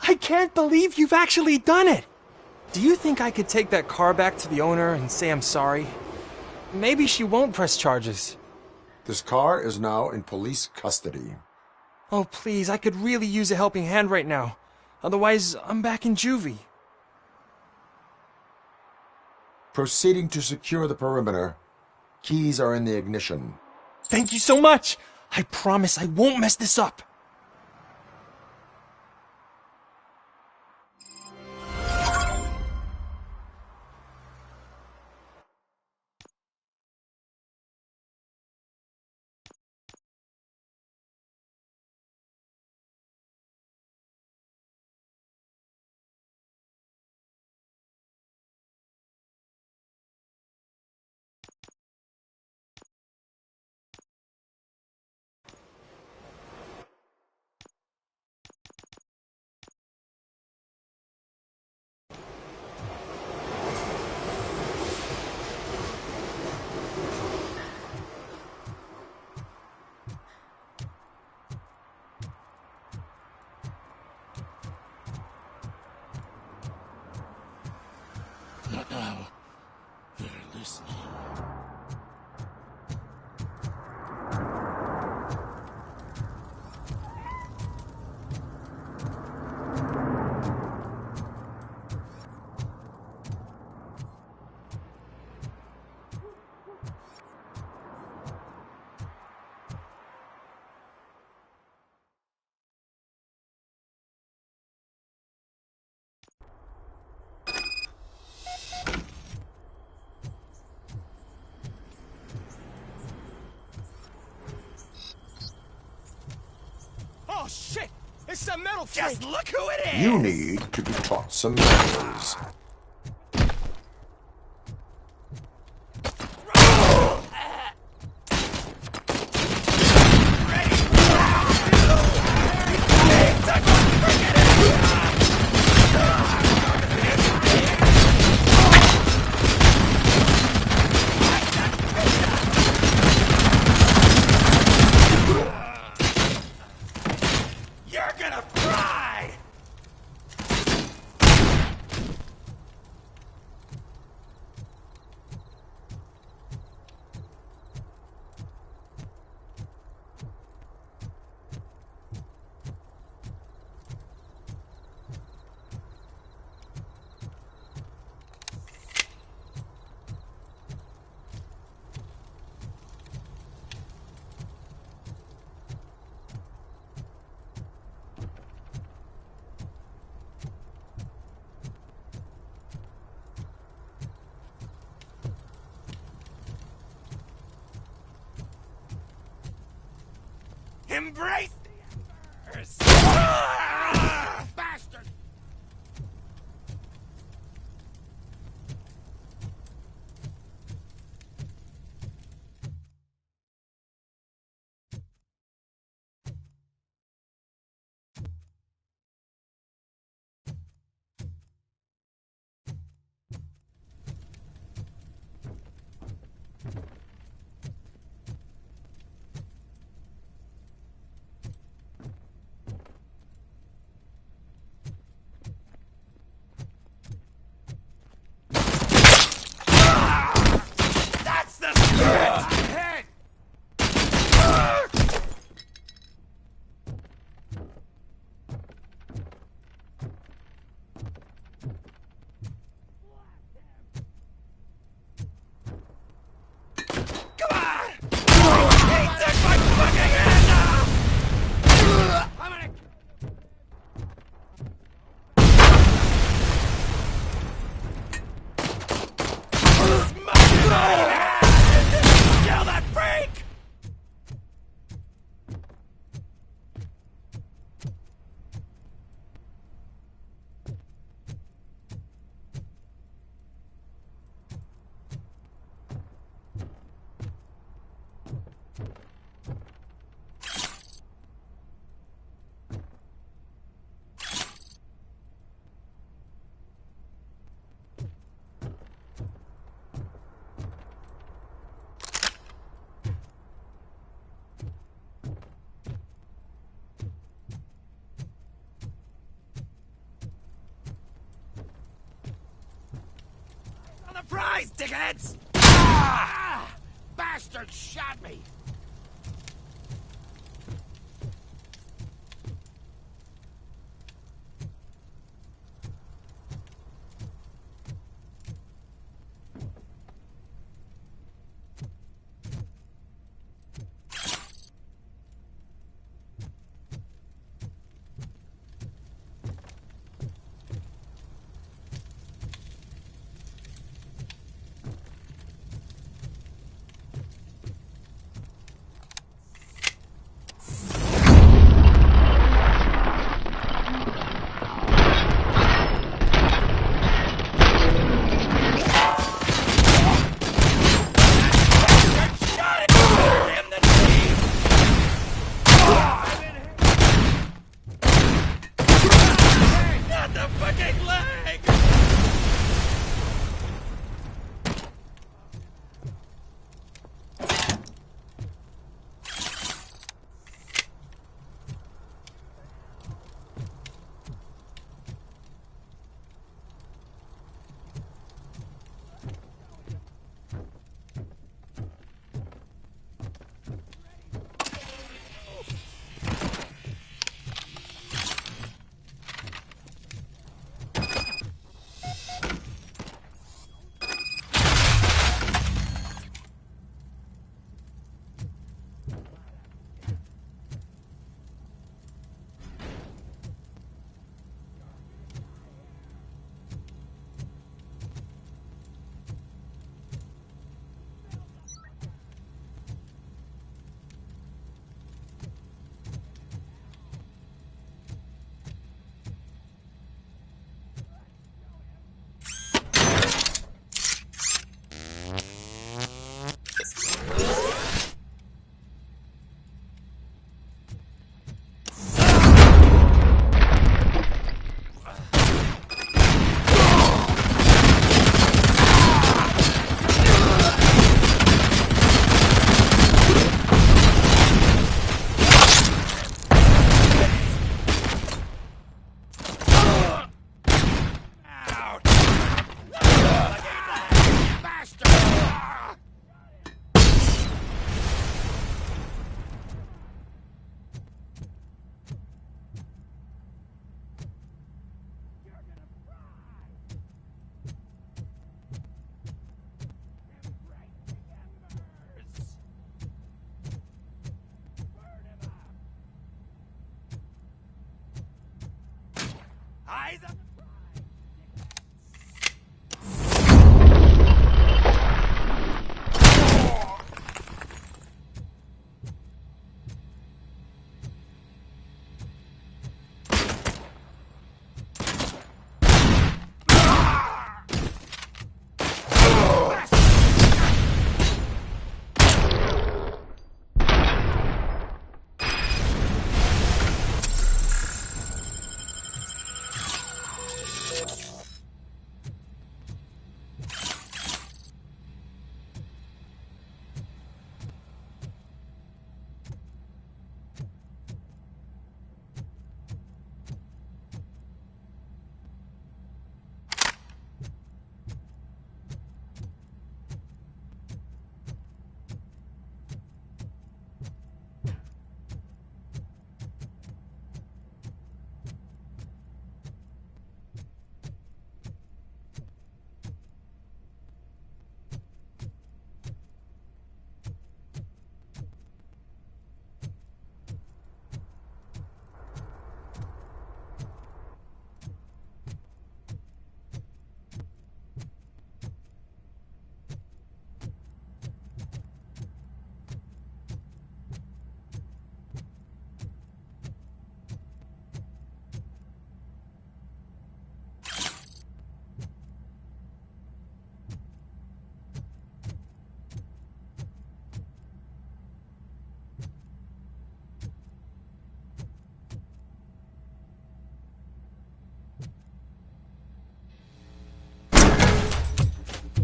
I can't believe you've actually done it! Do you think I could take that car back to the owner and say I'm sorry? Maybe she won't press charges. This car is now in police custody. Oh, please, I could really use a helping hand right now. Otherwise, I'm back in juvie. Proceeding to secure the perimeter. Keys are in the ignition. Thank you so much! I promise I won't mess this up. Now, they're listening. Oh, shit! It's some metal freak! Just look who it is! You need to be taught some manners. You're gonna fry! Embrace the embers! Bastard! fries, dickheads! Ah! Bastard shot me!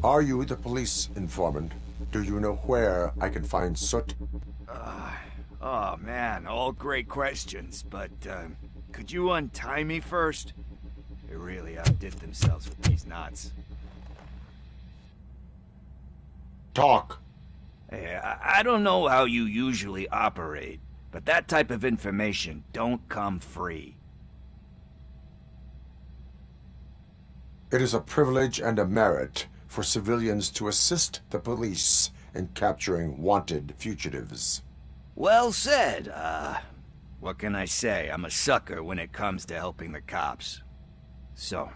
Are you the police informant? Do you know where I can find Soot? Oh man, all great questions, but could you untie me first? They really outdid themselves with these knots. Talk. Hey, I don't know how you usually operate, but that type of information don't come free. It is a privilege and a merit for civilians to assist the police in capturing wanted fugitives. Well said. What can I say? I'm a sucker when it comes to helping the cops. So,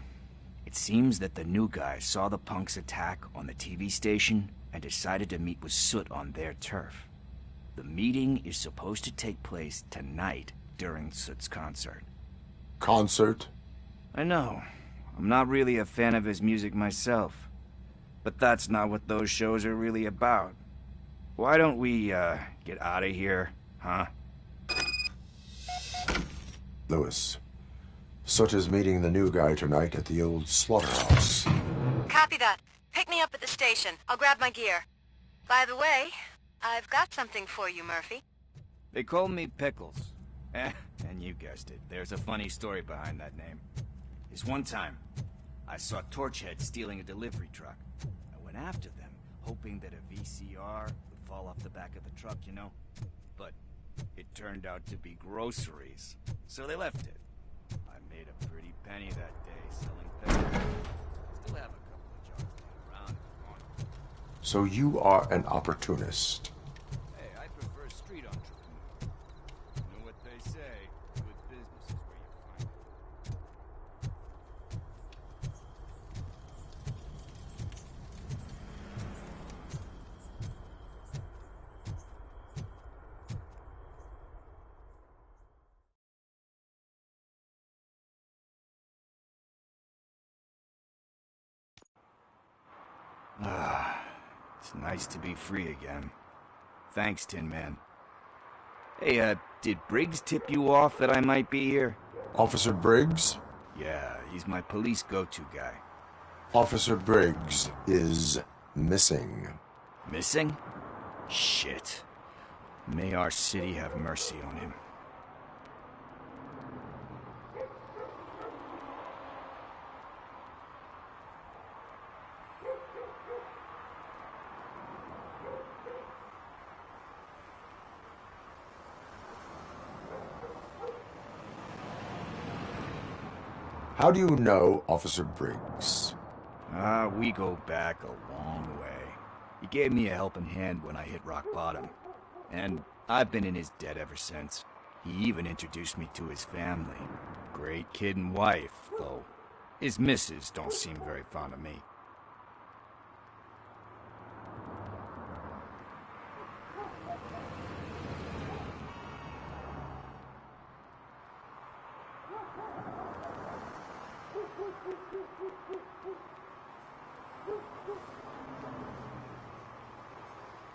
it seems that the new guy saw the punks' attack on the TV station and decided to meet with Soot on their turf. The meeting is supposed to take place tonight during Soot's concert. Concert? I know. I'm not really a fan of his music myself. But that's not what those shows are really about. Why don't we, get out of here, huh? Lewis, Soot is meeting the new guy tonight at the old slaughterhouse. Copy that. Pick me up at the station. I'll grab my gear. By the way, I've got something for you, Murphy. They call me Pickles. And you guessed it. There's a funny story behind that name. This one time, I saw Torchhead stealing a delivery truck. I went after them, hoping that a VCR would fall off the back of the truck, you know? But it turned out to be groceries, so they left it. I made a pretty penny that day selling peppers. Still have a couple of jars laying around if you want. So you are an opportunist. Hey, I prefer street entrepreneur. You know what they say, good business is where you find it. It's nice to be free again. Thanks, Tin Man. Hey, did Briggs tip you off that I might be here? Officer Briggs? Yeah, he's my police go-to guy. Officer Briggs is missing. Missing? Shit. May our city have mercy on him. How do you know Officer Briggs? We go back a long way. He gave me a helping hand when I hit rock bottom. And I've been in his debt ever since. He even introduced me to his family. Great kid and wife, though. His missus don't seem very fond of me.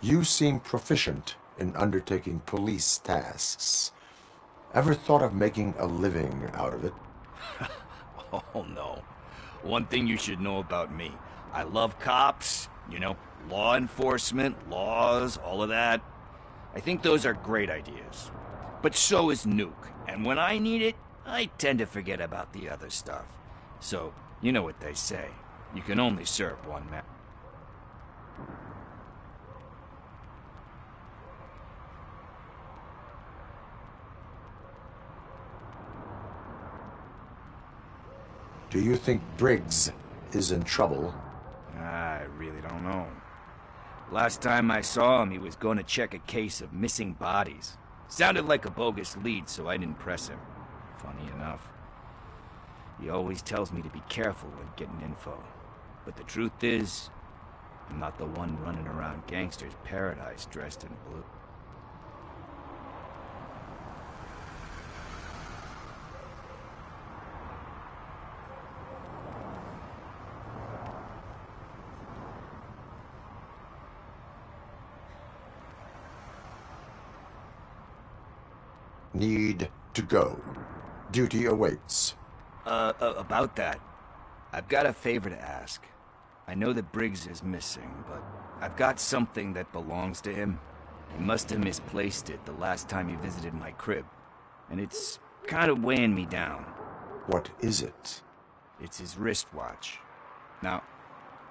You seem proficient in undertaking police tasks. Ever thought of making a living out of it? Oh no. One thing you should know about me. I love cops, you know, law enforcement, laws, all of that. I think those are great ideas. But so is Nuke. And when I need it, I tend to forget about the other stuff. So, you know what they say. You can only serve one man. Do you think Briggs is in trouble? I really don't know. Last time I saw him, he was going to check a case of missing bodies. Sounded like a bogus lead, so I didn't press him. Funny enough. He always tells me to be careful when getting info. But the truth is, I'm not the one running around gangster's paradise dressed in blue. Need to go. Duty awaits. About that, I've got a favor to ask. I know that Briggs is missing, but I've got something that belongs to him. He must have misplaced it the last time he visited my crib, and it's kind of weighing me down. What is it? It's his wristwatch. Now,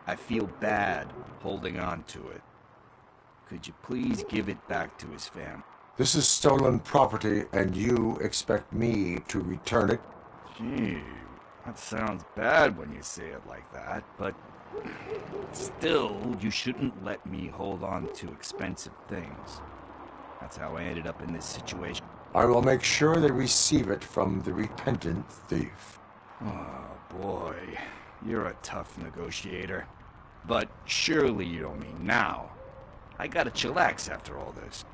I feel bad holding on to it, Could you please give it back to his family? This is stolen property, and you expect me to return it? Gee, that sounds bad when you say it like that, but still, you shouldn't let me hold on to expensive things. That's how I ended up in this situation. I will make sure they receive it from the repentant thief. Oh, boy. You're a tough negotiator. But surely you don't mean now. I gotta chillax after all this.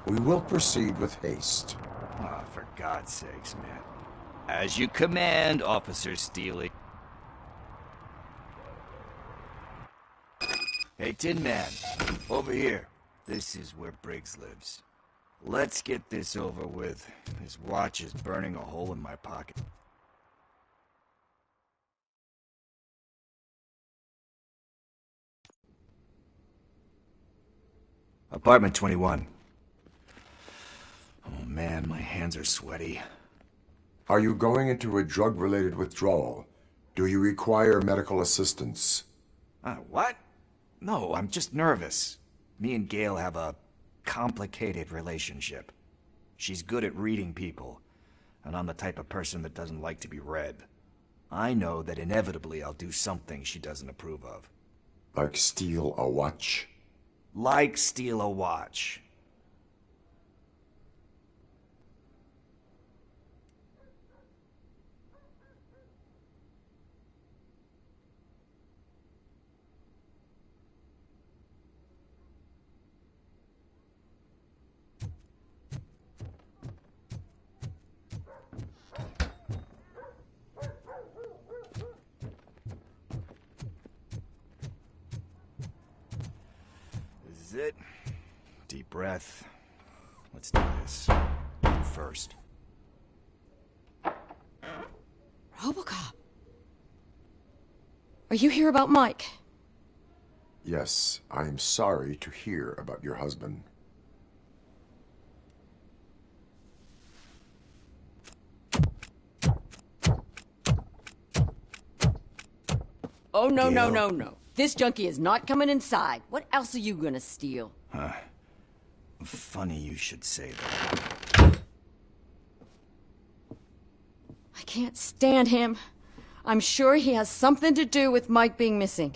We will proceed with haste. Oh, for God's sakes, man. As you command, Officer Steely. Hey, Tin Man, over here. This is where Briggs lives. Let's get this over with. His watch is burning a hole in my pocket. Apartment 21. Oh man, my hands are sweaty. Are you going into a drug-related withdrawal? Do you require medical assistance? What? No, I'm just nervous. Me and Gail have a complicated relationship. She's good at reading people, and I'm the type of person that doesn't like to be read. I know that inevitably I'll do something she doesn't approve of. Like steal a watch? Like steal a watch. This is it. Deep breath. Let's do this. You first. Robo Cop. Are you here about Mike? Yes, I am sorry to hear about your husband. Oh, no, no, Gail? no, no. This junkie is not coming inside. What else are you gonna steal? Huh. Funny you should say that. I can't stand him. I'm sure he has something to do with Mike being missing.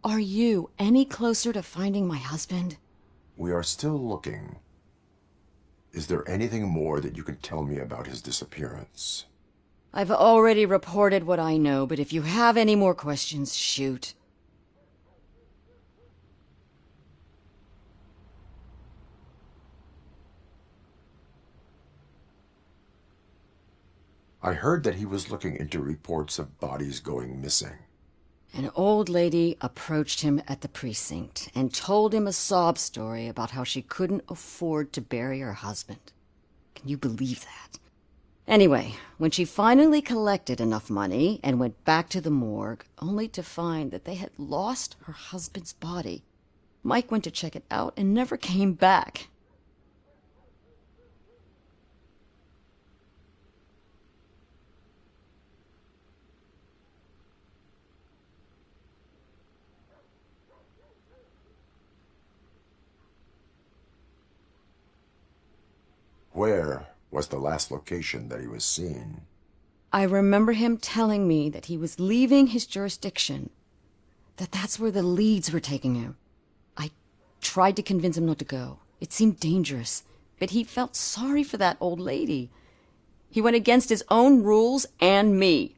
Are you any closer to finding my husband? We are still looking. Is there anything more that you can tell me about his disappearance? I've already reported what I know, but if you have any more questions, shoot. I heard that he was looking into reports of bodies going missing. An old lady approached him at the precinct and told him a sob story about how she couldn't afford to bury her husband. Can you believe that? Anyway, when she finally collected enough money and went back to the morgue, only to find that they had lost her husband's body, Mike went to check it out and never came back. Where was the last location that he was seen? I remember him telling me that he was leaving his jurisdiction, that that's where the leads were taking him. I tried to convince him not to go. It seemed dangerous, but he felt sorry for that old lady. He went against his own rules and me.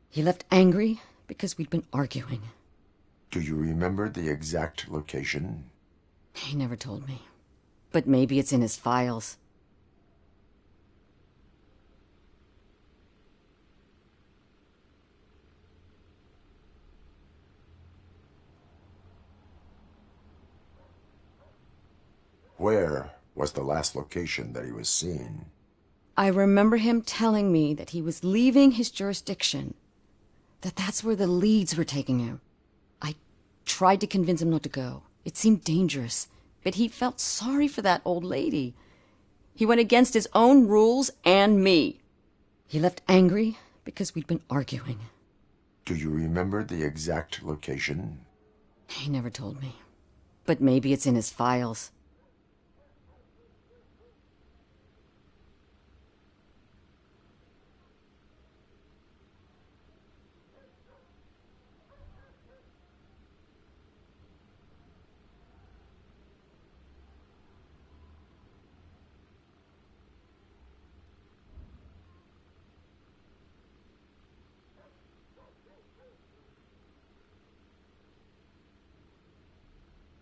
He left angry because we'd been arguing. Do you remember the exact location? He never told me. But maybe it's in his files. Where was the last location that he was seen? I remember him telling me that he was leaving his jurisdiction, that's where the leads were taking him. I tried to convince him not to go. It seemed dangerous, but he felt sorry for that old lady. He went against his own rules and me. He left angry because we'd been arguing. Do you remember the exact location? He never told me. But maybe it's in his files.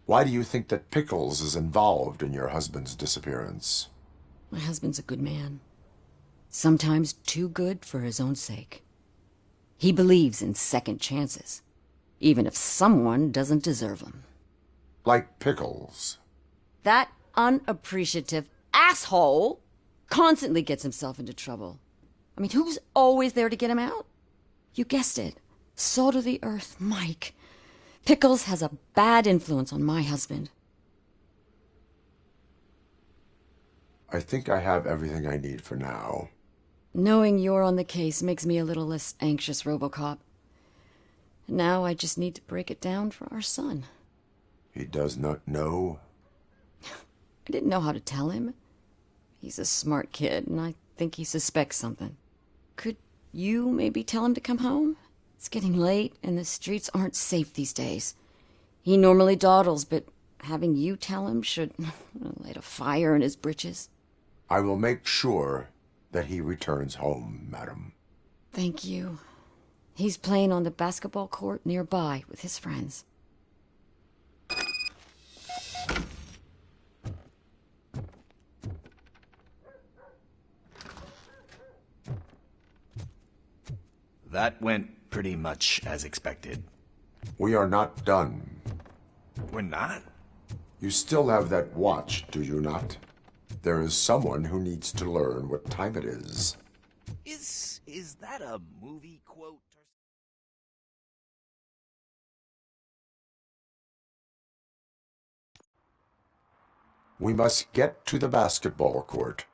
Why do you think that Pickles is involved in your husband's disappearance? My husband's a good man. Sometimes too good for his own sake. He believes in second chances, even if someone doesn't deserve them. Like Pickles. That unappreciative asshole constantly gets himself into trouble. I mean, who's always there to get him out? You guessed it. Salt of the earth, Mike. Pickles has a bad influence on my husband. I think I have everything I need for now. Knowing you're on the case makes me a little less anxious, Robo Cop. Now I just need to break it down for our son. He does not know? I didn't know how to tell him. He's a smart kid, and I think he suspects something. Could you maybe tell him to come home? It's getting late, and the streets aren't safe these days. He normally dawdles, but having you tell him should light a fire in his britches. I will make sure that he returns home, madam. Thank you. He's playing on the basketball court nearby with his friends. That went pretty much as expected. We are not done. We're not? You still have that watch, do you not? There is someone who needs to learn what time it is. Is that a movie quote? We must get to the basketball court.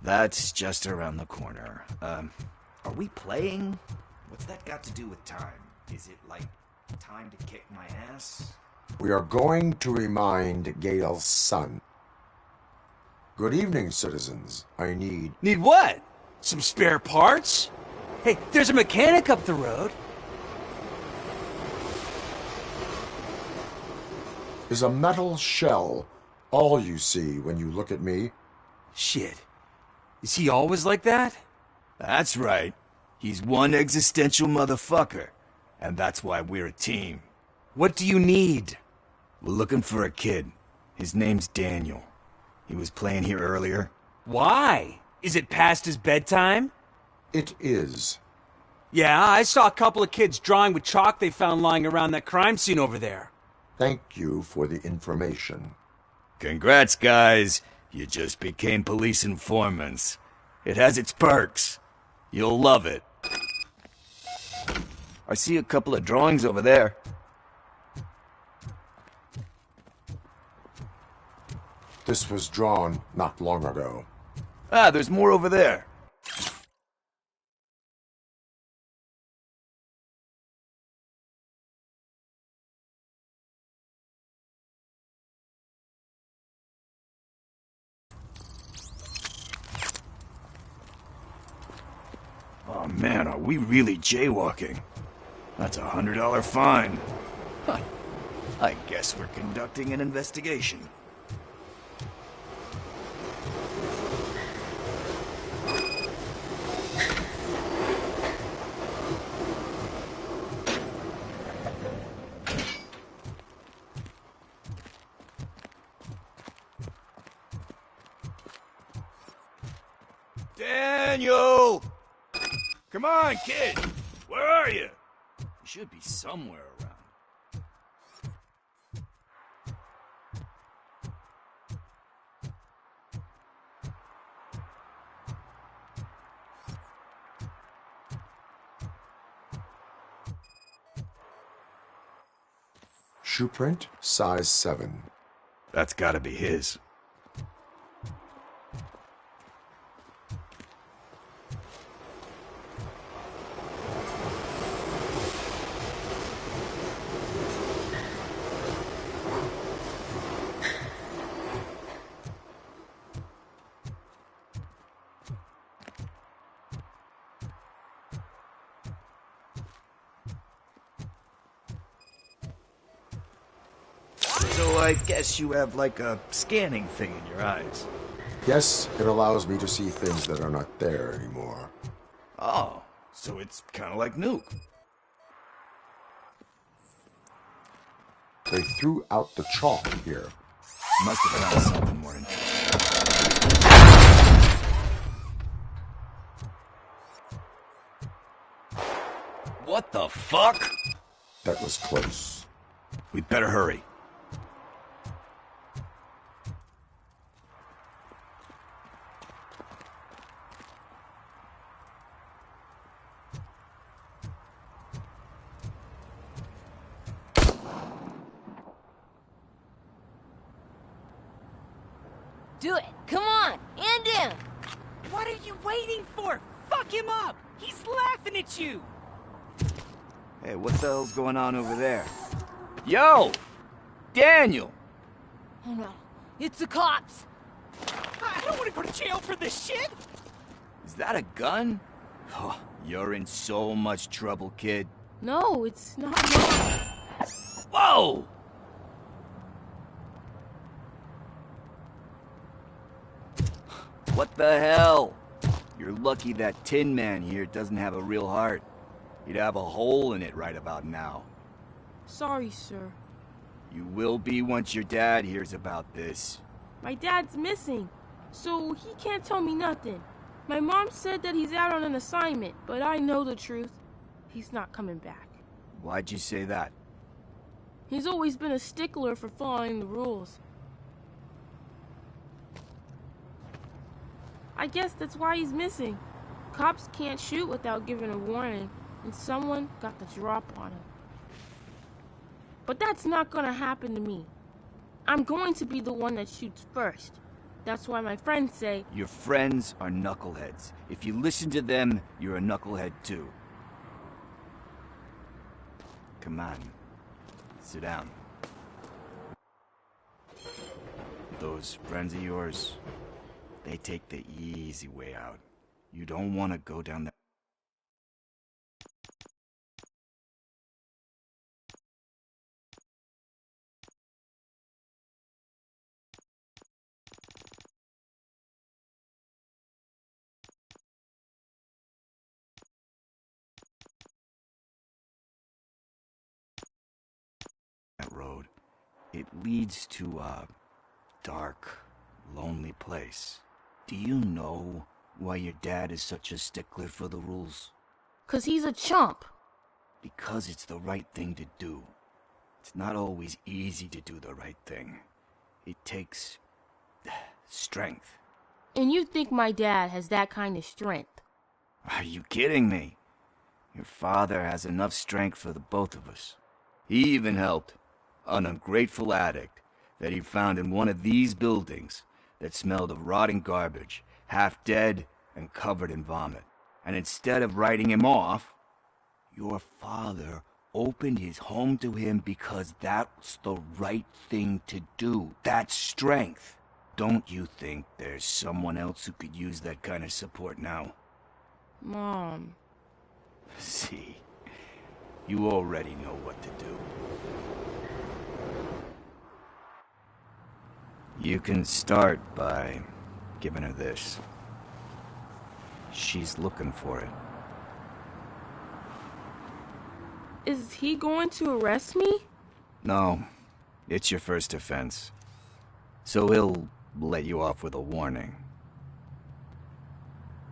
That's just around the corner. Are we playing? What's that got to do with time? Is it like time to kick my ass? We are going to remind Gale's son. Good evening, citizens. I need... Need what? Some spare parts? Hey, there's a mechanic up the road. Is a metal shell all you see when you look at me? Shit. Is he always like that? That's right. He's one existential motherfucker. And that's why we're a team. What do you need? We're looking for a kid. His name's Daniel. He was playing here earlier. Why? Is it past his bedtime? It is. Yeah, I saw a couple of kids drawing with chalk they found lying around that crime scene over there. Thank you for the information. Congrats, guys. You just became police informants. It has its perks. You'll love it. I see a couple of drawings over there. This was drawn not long ago. Ah, there's more over there. Oh man, are we really jaywalking? That's a $100 fine. I guess we're conducting an investigation. Daniel! Come on, kid! Where are you? You should be somewhere around. Shoe print, size 7. That's gotta be his. So I guess you have like a scanning thing in your eyes. Yes, it allows me to see things that are not there anymore. Oh, so it's kind of like Nuke. They threw out the chalk here. Must have found something more interesting. What the fuck? That was close. We'd better hurry. Do it. Come on. End him. What are you waiting for? Fuck him up. He's laughing at you. Hey, what the hell's going on over there? Yo! Daniel! Oh no. It's the cops. I don't want to go to jail for this shit. Is that a gun? Oh, you're in so much trouble, kid. No, it's not. Whoa! What the hell? You're lucky that Tin Man here doesn't have a real heart. He'd have a hole in it right about now. Sorry, sir. You will be once your dad hears about this. My dad's missing, so he can't tell me nothing. My mom said that he's out on an assignment, but I know the truth. He's not coming back. Why'd you say that? He's always been a stickler for following the rules. I guess that's why he's missing. Cops can't shoot without giving a warning, and someone got the drop on him. But that's not gonna happen to me. I'm going to be the one that shoots first. That's why my friends say... Your friends are knuckleheads. If you listen to them, you're a knucklehead too. Come on. Sit down. Those friends of yours, they take the easy way out. You don't want to go down that... road. It leads to a dark, lonely place. Do you know why your dad is such a stickler for the rules? 'Cause he's a chump. Because it's the right thing to do. It's not always easy to do the right thing. It takes strength. And you think my dad has that kind of strength? Are you kidding me? Your father has enough strength for the both of us. He even helped an ungrateful addict that he found in one of these buildings that smelled of rotting garbage, half dead and covered in vomit. And instead of writing him off, your father opened his home to him because that's the right thing to do. That's strength. Don't you think there's someone else who could use that kind of support now? Mom. See, you already know what to do. You can start by giving her this. She's looking for it. Is he going to arrest me? No, it's your first offense. So he'll let you off with a warning.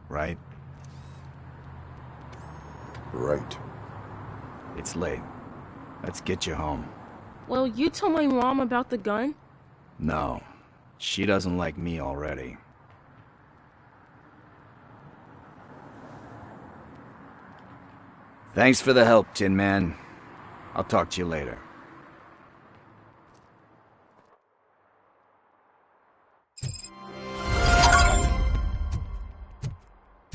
Right? Right. It's late. Let's get you home. Well, you told my mom about the gun? No. She doesn't like me already. Thanks for the help, Tin Man. I'll talk to you later.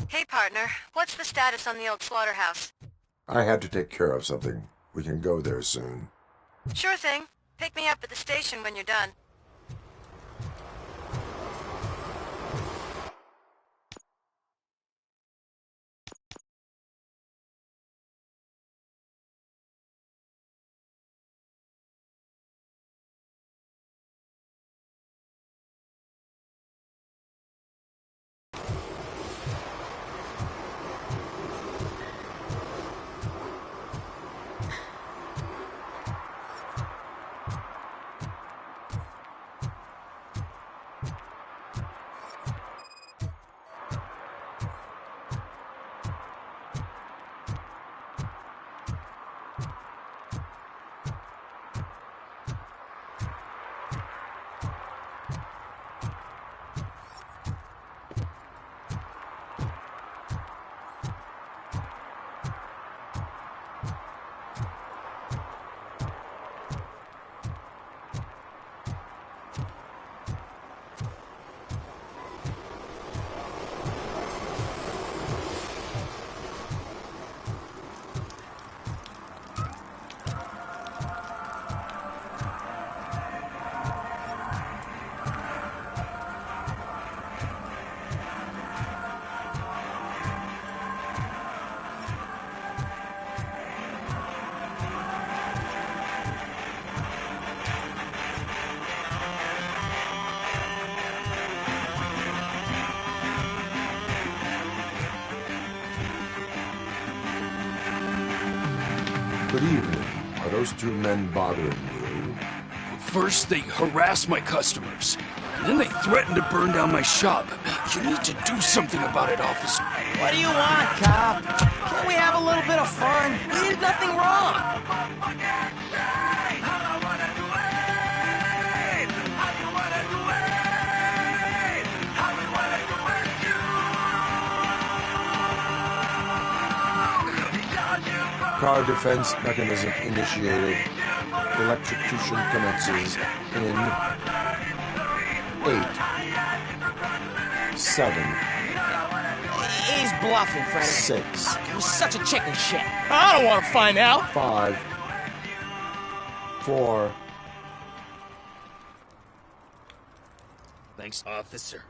Hey, partner. What's the status on the old slaughterhouse? I had to take care of something. We can go there soon. Sure thing. Pick me up at the station when you're done. Good evening. Are those two men bothering you? First, they harass my customers. Then they threaten to burn down my shop. You need to do something about it, officer. What do you want, cop? Can't we have a little bit of fun? We did nothing wrong. Car defense mechanism initiated. Electrocution commences in 8, 7, He's bluffing, Freddy. 6. You're such a chicken shit. I don't want to find out. 5, 4. Thanks, officer.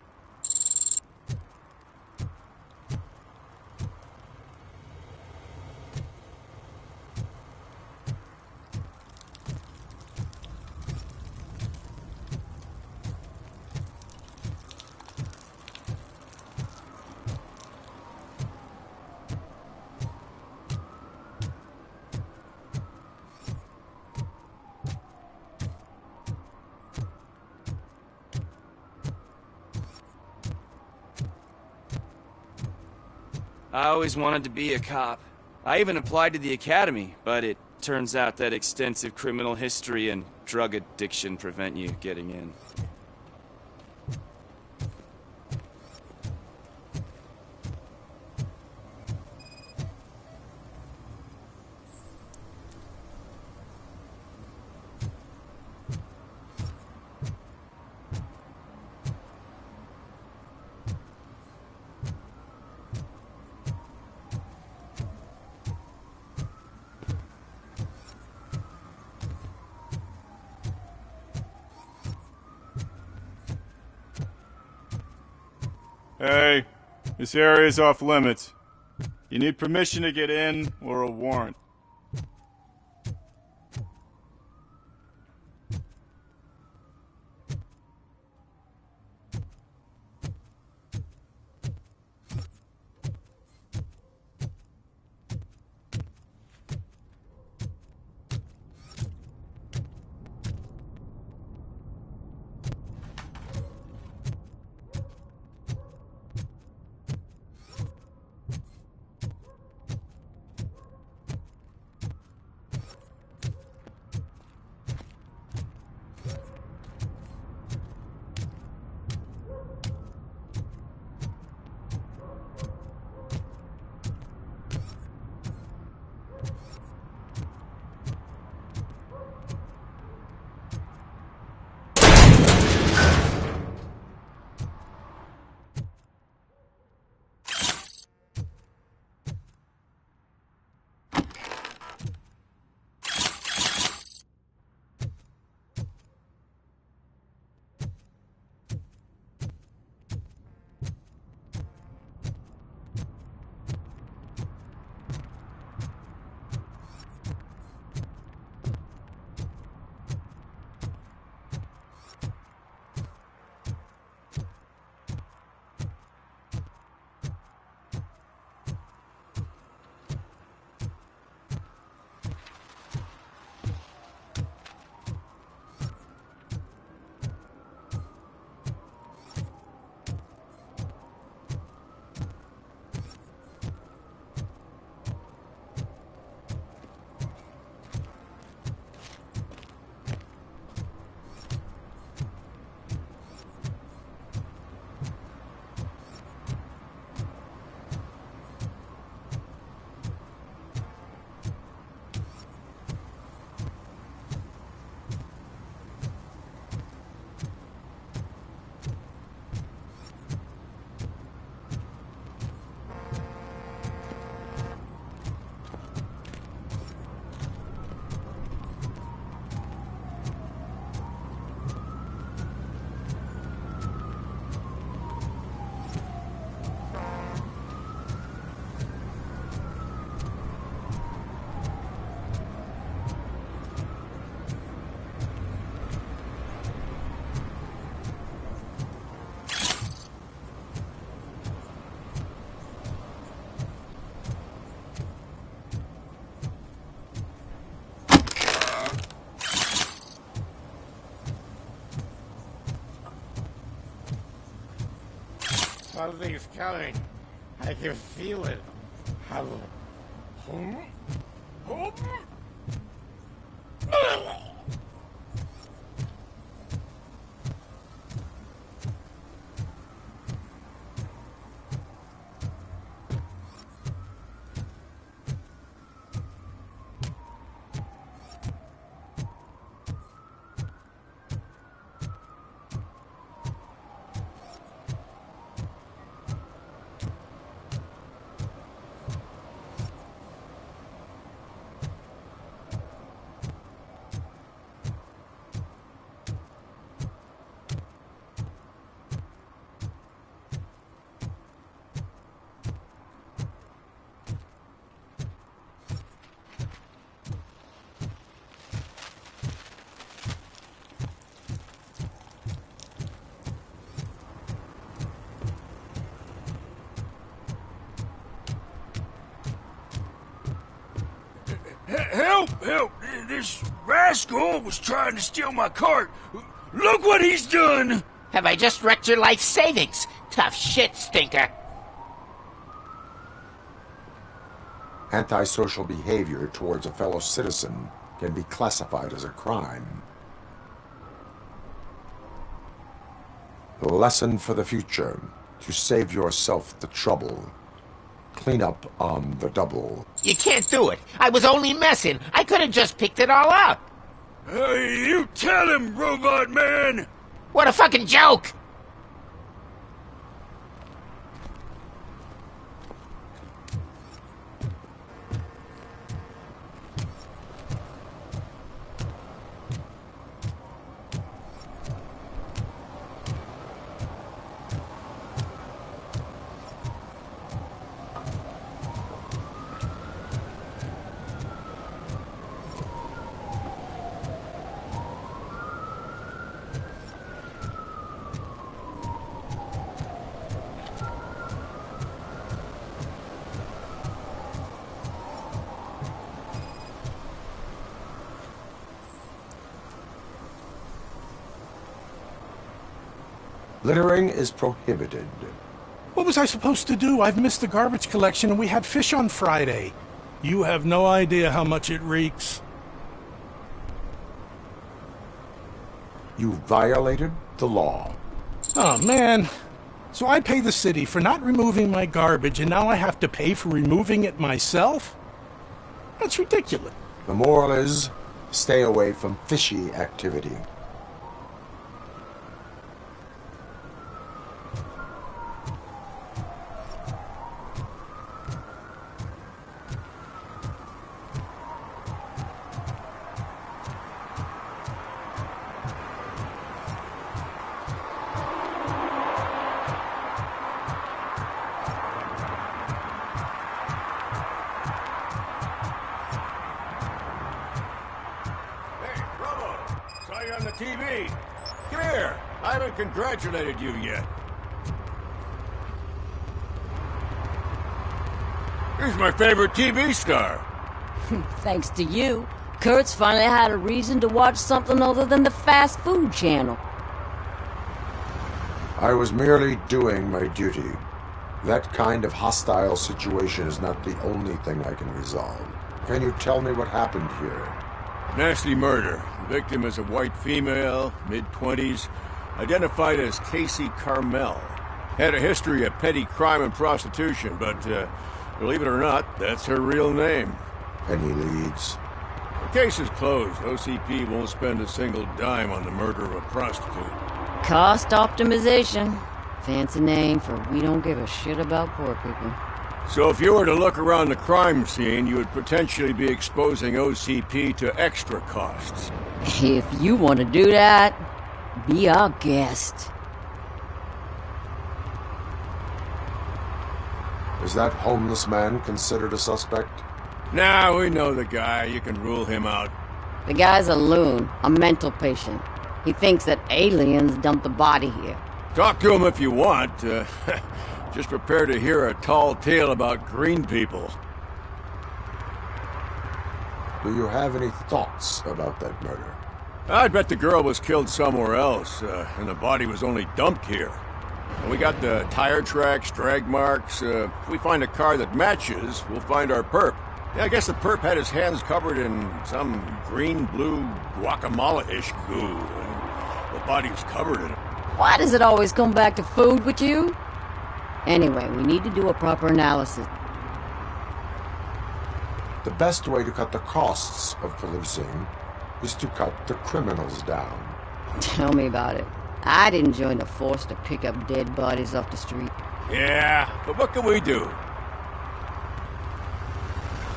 I always wanted to be a cop. I even applied to the academy, but it turns out that extensive criminal history and drug addiction prevent you getting in. Hey, this area is off limits. You need permission to get in or a warrant. Something's coming. I can feel it. Help! Help! This rascal was trying to steal my cart. Look what he's done! Have I just wrecked your life savings? Tough shit, stinker. Antisocial behavior towards a fellow citizen can be classified as a crime. The lesson for the future: to save yourself the trouble. Clean up on the double. You can't do it. I was only messing. I could have just picked it all up. You tell him, Robot Man! What a fucking joke! Littering is prohibited. What was I supposed to do? I've missed the garbage collection and we had fish on Friday. You have no idea how much it reeks. You violated the law. Oh, man. So I pay the city for not removing my garbage and now I have to pay for removing it myself? That's ridiculous. The moral is, stay away from fishy activity. On the TV. Come here. I haven't congratulated you yet. He's my favorite TV star. Thanks to you, Kurt's finally had a reason to watch something other than the fast food channel. I was merely doing my duty. That kind of hostile situation is not the only thing I can resolve. Can you tell me what happened here? Nasty murder. The victim is a white female, mid-20s, identified as Casey Carmel. Had a history of petty crime and prostitution, but believe it or not, that's her real name. Any leads? The case is closed. OCP won't spend a single dime on the murder of a prostitute. Cost optimization. Fancy name for we don't give a shit about poor people. So if you were to look around the crime scene, you would potentially be exposing OCP to extra costs. If you want to do that, be our guest. Is that homeless man considered a suspect? Nah, we know the guy. You can rule him out. The guy's a loon, a mental patient. He thinks that aliens dumped the body here. Talk to him if you want. Just prepare to hear a tall tale about green people. Do you have any thoughts about that murder? I'd bet the girl was killed somewhere else, and the body was only dumped here. We got the tire tracks, drag marks. If we find a car that matches, we'll find our perp. Yeah, I guess the perp had his hands covered in some green-blue guacamole-ish goo. The body's covered in it. Why does it always come back to food with you? Anyway, we need to do a proper analysis. The best way to cut the costs of policing is to cut the criminals down. Tell me about it. I didn't join the force to pick up dead bodies off the street. Yeah, but what can we do?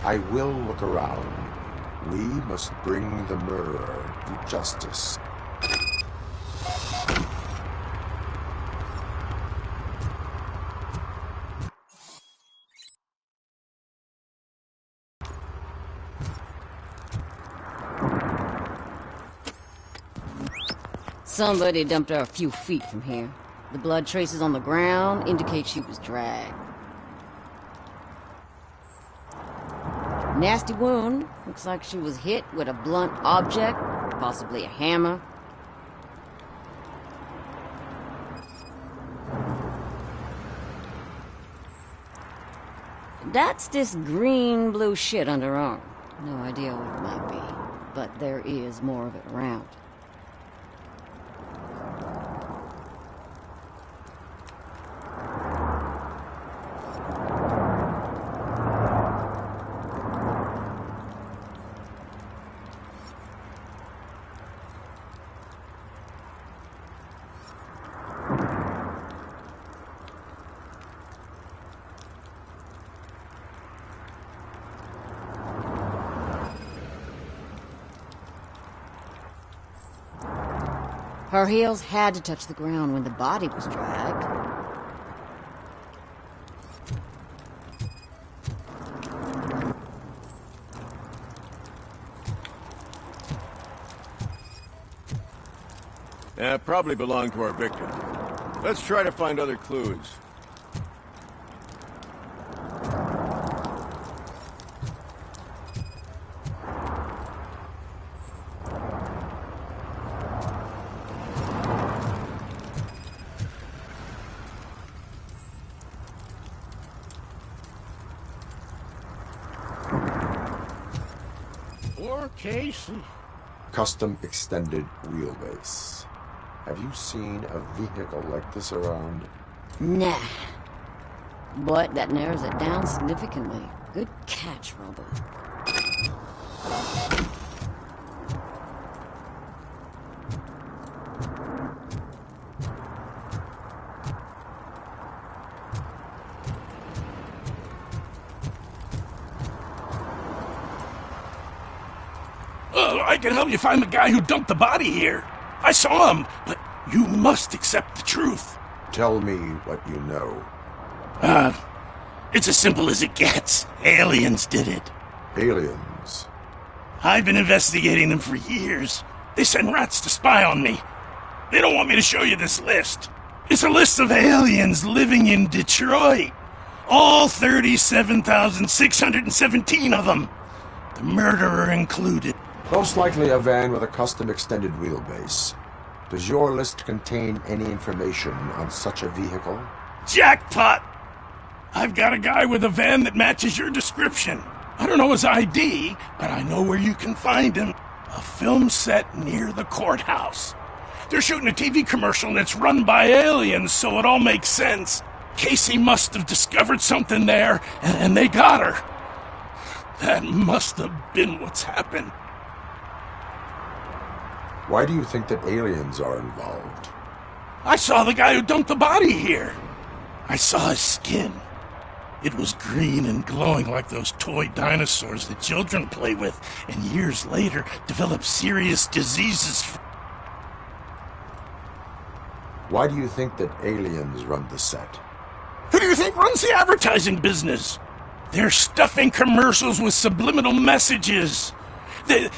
I will look around. We must bring the murderer to justice. Somebody dumped her a few feet from here. The blood traces on the ground indicate she was dragged. Nasty wound. Looks like she was hit with a blunt object, possibly a hammer. That's this green-blue shit under her arm. No idea what it might be, but there is more of it around. Her heels had to touch the ground when the body was dragged. Probably belonged to our victim. Let's try to find other clues. Casey. Custom extended wheelbase. Have you seen a vehicle like this around? Nah. But that narrows it down significantly. Good catch, Robo. I can help you find the guy who dumped the body here. I saw him, but you must accept the truth. Tell me what you know. It's as simple as it gets. Aliens did it. Aliens? I've been investigating them for years. They send rats to spy on me. They don't want me to show you this list. It's a list of aliens living in Detroit. All 37,617 of them. The murderer included. Most likely a van with a custom extended wheelbase. Does your list contain any information on such a vehicle? Jackpot! I've got a guy with a van that matches your description. I don't know his ID, but I know where you can find him. A film set near the courthouse. They're shooting a TV commercial and it's run by aliens, so it all makes sense. Casey must have discovered something there, and they got her. That must have been what's happened. Why do you think that aliens are involved? I saw the guy who dumped the body here. I saw his skin. It was green and glowing like those toy dinosaurs that children play with, and years later develop serious diseases. Why do you think that aliens run the set? Who do you think runs the advertising business? They're stuffing commercials with subliminal messages. They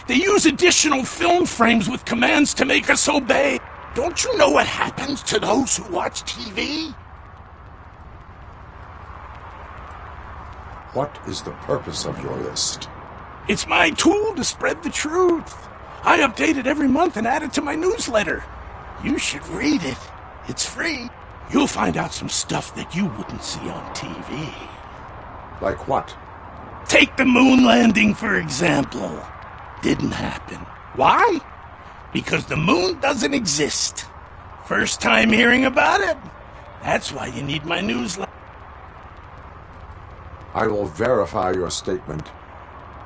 use additional film frames with commands to make us obey. Don't you know what happens to those who watch TV? What is the purpose of your list? It's my tool to spread the truth. I update it every month and add it to my newsletter. You should read it. It's free. you'll find out some stuff that you wouldn't see on TV. Like what? Take the moon landing, for example. Didn't happen. Why? Because the moon doesn't exist. First time hearing about it? That's why you need my newsletter. I will verify your statement.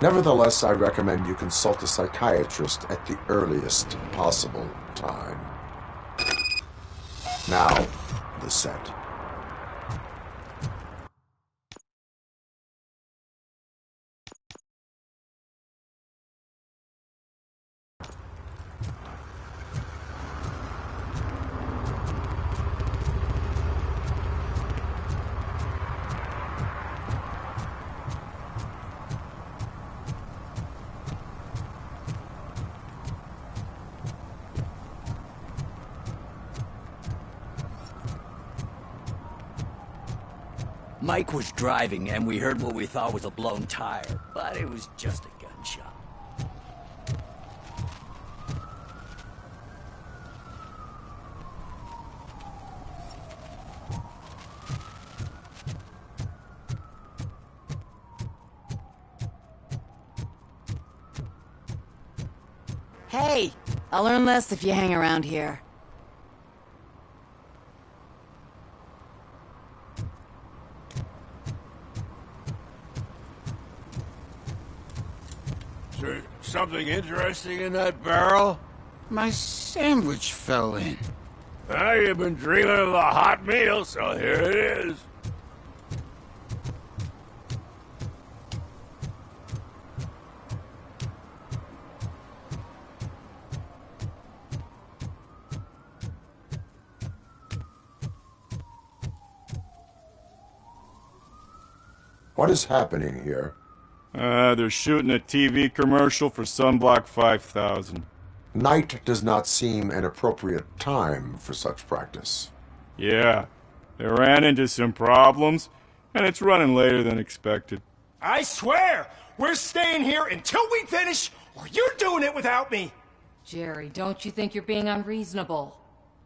Nevertheless, I recommend you consult a psychiatrist at the earliest possible time. Now, the set. Mike was driving, and we heard what we thought was a blown tire, but it was just a gunshot. Hey, I'll learn less if you hang around here. Is there something interesting in that barrel? My sandwich fell in. Ah, you've been dreaming of a hot meal, so here it is. What is happening here? They're shooting a TV commercial for Sunblock 5000. Night does not seem an appropriate time for such practice. Yeah, they ran into some problems, and it's running later than expected. I swear, we're staying here until we finish, or you're doing it without me. Jerry, don't you think you're being unreasonable?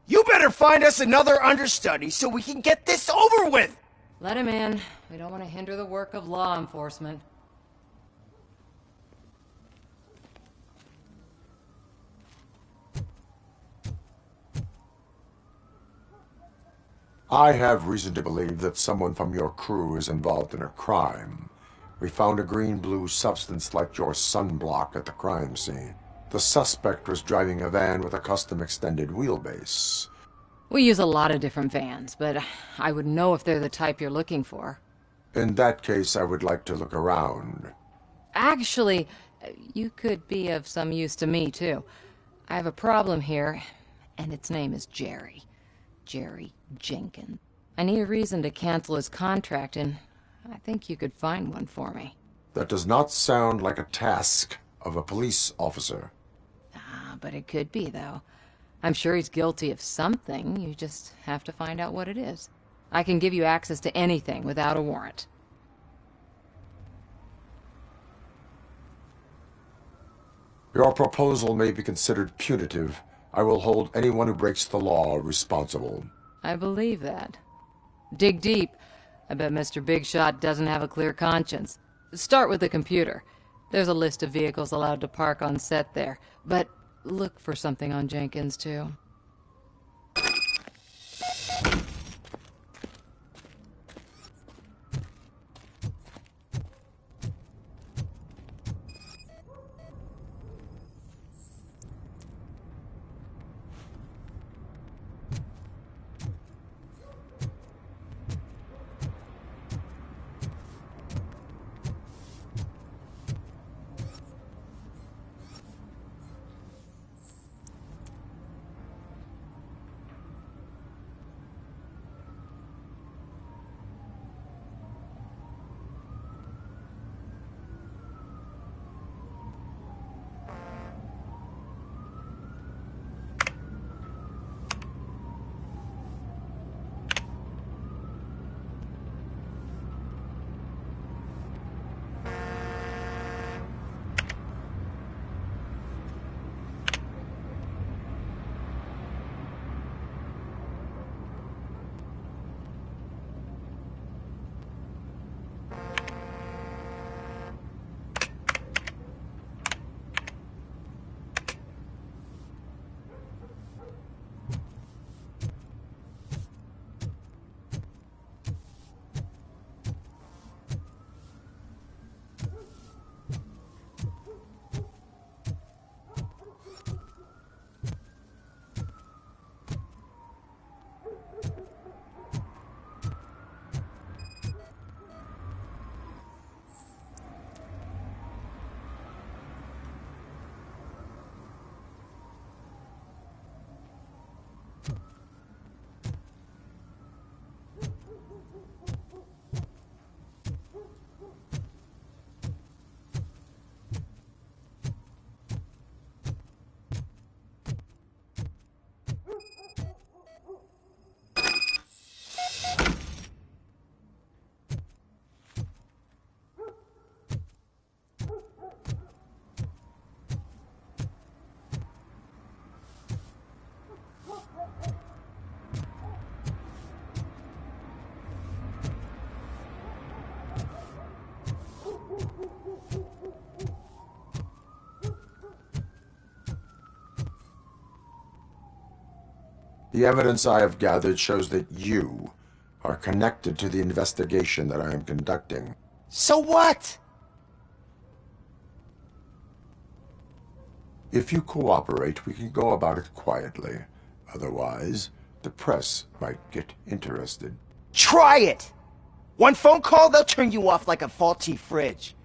You better find us another understudy so we can get this over with. Let him in. We don't want to hinder the work of law enforcement. I have reason to believe that someone from your crew is involved in a crime. We found a green-blue substance like your sunblock at the crime scene. The suspect was driving a van with a custom extended wheelbase. We use a lot of different vans, but I would know if they're the type you're looking for. In that case, I would like to look around. Actually, you could be of some use to me, too. I have a problem here, and its name is Jerry. Jerry Jenkins. I need a reason to cancel his contract, and I think you could find one for me. That does not sound like a task of a police officer. But it could be, though. I'm sure he's guilty of something. You just have to find out what it is. I can give you access to anything without a warrant. Your proposal may be considered punitive. I will hold anyone who breaks the law responsible. I believe that. Dig deep. I bet Mr. Big Shot doesn't have a clear conscience. Start with the computer. There's a list of vehicles allowed to park on set there, but look for something on Jenkins, too. The evidence I have gathered shows that you are connected to the investigation that I am conducting. So what? If you cooperate, we can go about it quietly. Otherwise, the press might get interested. Try it! One phone call, they'll turn you off like a faulty fridge.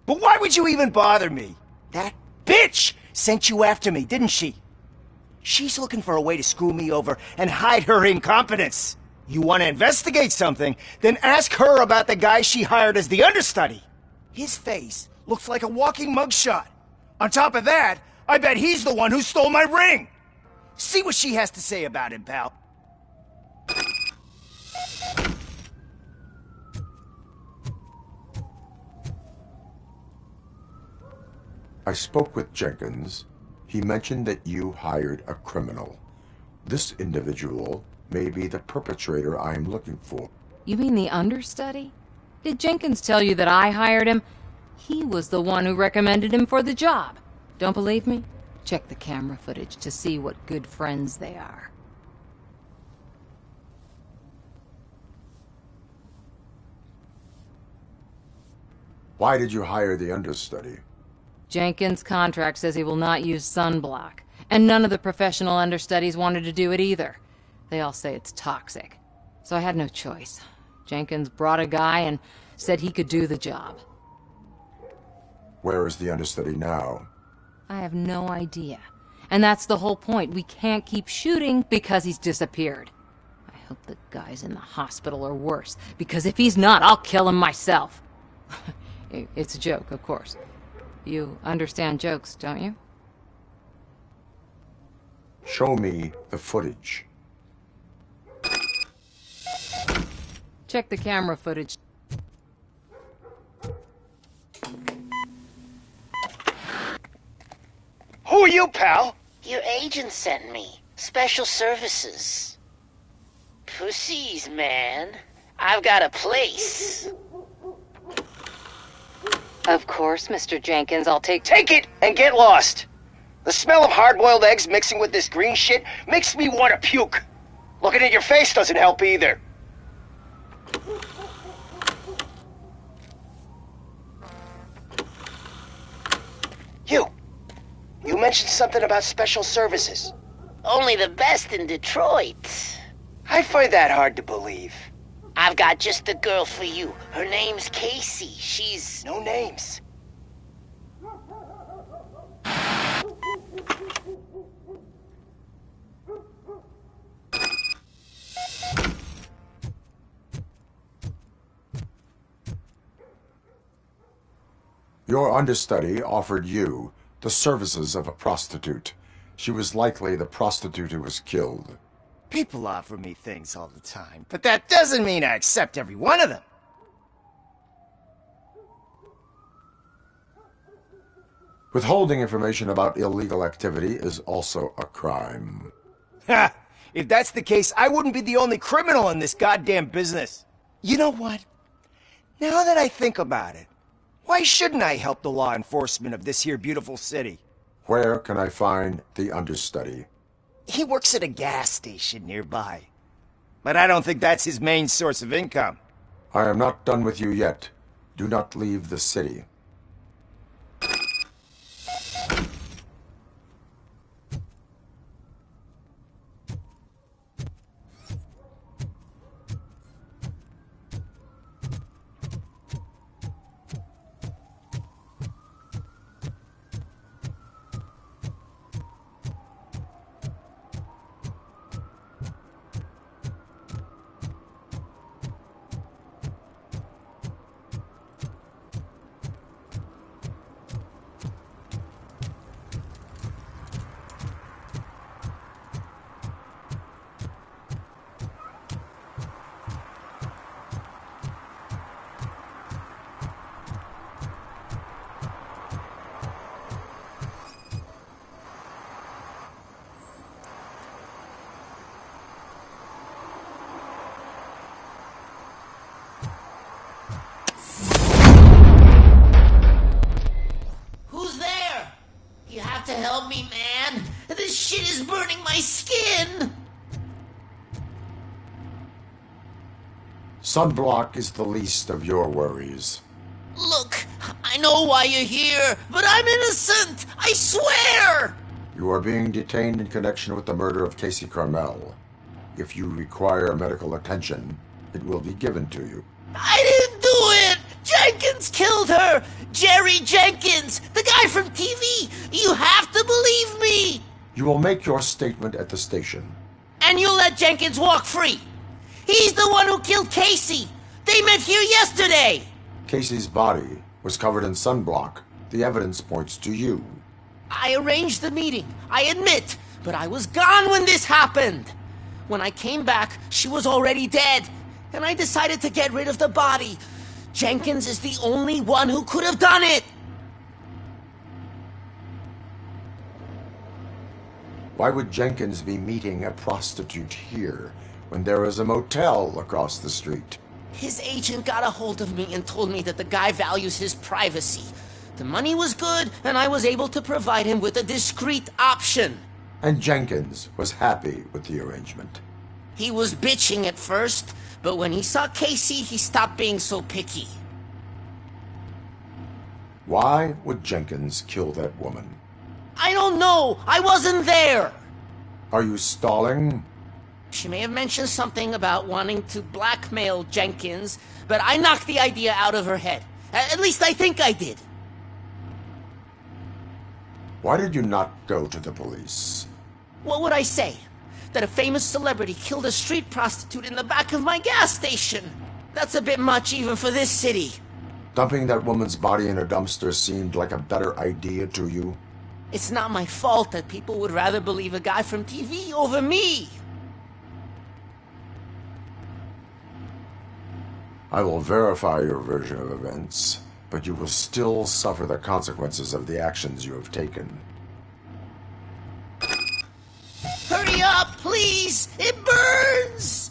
But why would you even bother me? That bitch sent you after me, didn't she? She's looking for a way to screw me over and hide her incompetence. You want to investigate something, then ask her about the guy she hired as the understudy. His face looks like a walking mugshot. On top of that, I bet he's the one who stole my ring. See what she has to say about him, pal. I spoke with Jenkins. He mentioned that you hired a criminal. This individual may be the perpetrator I am looking for. You mean the understudy? Did Jenkins tell you that I hired him? He was the one who recommended him for the job. Don't believe me? Check the camera footage to see what good friends they are. Why did you hire the understudy? Jenkins' contract says he will not use sunblock, and none of the professional understudies wanted to do it either. They all say it's toxic. So I had no choice. Jenkins brought a guy and said he could do the job. Where is the understudy now? I have no idea. And that's the whole point. We can't keep shooting because he's disappeared. I hope the guy's in the hospital or worse, because if he's not, I'll kill him myself. It's a joke, of course. You understand jokes, don't you? Show me the footage. Check the camera footage. Who are you, pal? Your agent sent me. Special services. Pussies, man. I've got a place. Of course, Mr. Jenkins, I'll take it and get lost. The smell of hard-boiled eggs mixing with this green shit makes me want to puke. Looking at your face doesn't help either. You mentioned something about special services. Only the best in Detroit. I find that hard to believe. I've got just the girl for you. Her name's Casey. She's... No names. Your understudy offered you the services of a prostitute. She was likely the prostitute who was killed. People offer me things all the time, but that doesn't mean I accept every one of them. Withholding information about illegal activity is also a crime. Ha! If that's the case, I wouldn't be the only criminal in this goddamn business. You know what? Now that I think about it, why shouldn't I help the law enforcement of this here beautiful city? Where can I find the understudy? He works at a gas station nearby. But I don't think that's his main source of income. I am not done with you yet. Do not leave the city. help me, man. This shit is burning my skin. Sunblock is the least of your worries. Look, I know why you're here, but I'm innocent. I swear. You are being detained in connection with the murder of Casey Carmel. If you require medical attention, it will be given to you. I didn't do it! Jenkins killed her! Jerry Jenkins! The guy from TV! You have to believe me! You will make your statement at the station. And you'll let Jenkins walk free! He's the one who killed Casey! They met here yesterday! Casey's body was covered in sunblock. The evidence points to you. I arranged the meeting, I admit, but I was gone when this happened! When I came back, she was already dead, and I decided to get rid of the body. Jenkins is the only one who could have done it! Why would Jenkins be meeting a prostitute here when there is a motel across the street? His agent got a hold of me and told me that the guy values his privacy. The money was good, and I was able to provide him with a discreet option. And Jenkins was happy with the arrangement. He was bitching at first, but when he saw Casey, he stopped being so picky. Why would Jenkins kill that woman? I don't know! I wasn't there! Are you stalling? She may have mentioned something about wanting to blackmail Jenkins, but I knocked the idea out of her head. At least I think I did. Why did you not go to the police? What would I say? That a famous celebrity killed a street prostitute in the back of my gas station? That's a bit much even for this city. Dumping that woman's body in a dumpster seemed like a better idea to you? It's not my fault that people would rather believe a guy from TV over me. I will verify your version of events, but you will still suffer the consequences of the actions you have taken. Hurry up, please! It burns!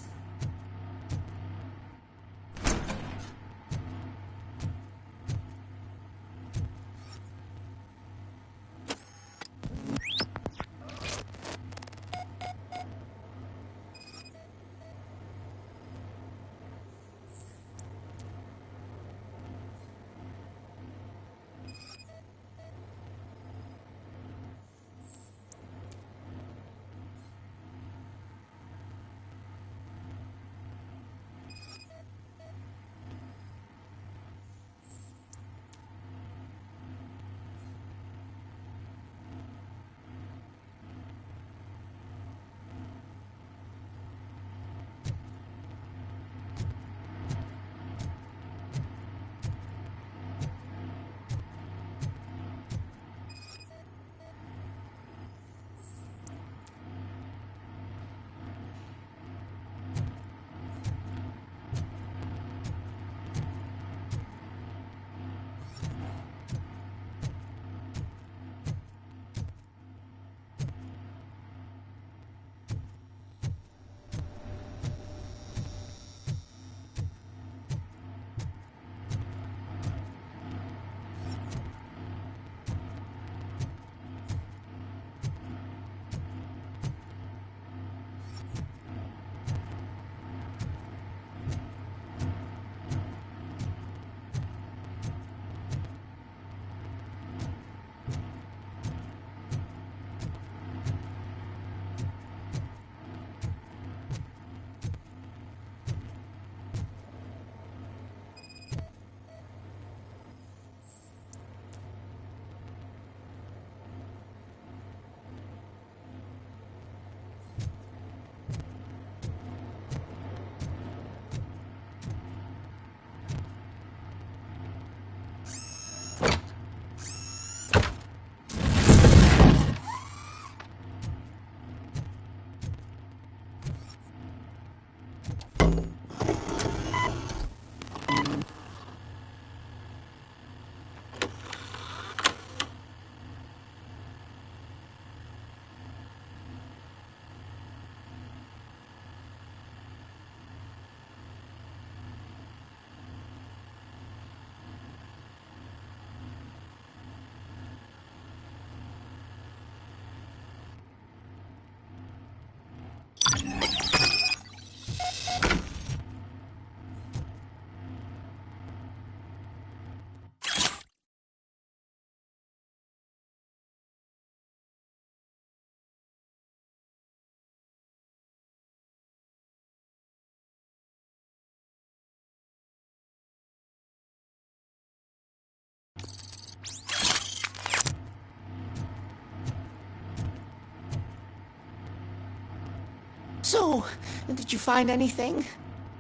So, did you find anything?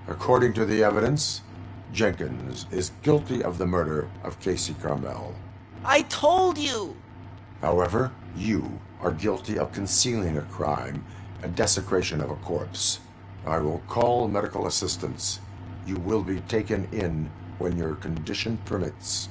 According to the evidence, Jenkins is guilty of the murder of Casey Carmel. I told you! However, you are guilty of concealing a crime and desecration of a corpse. I will call medical assistance. You will be taken in when your condition permits.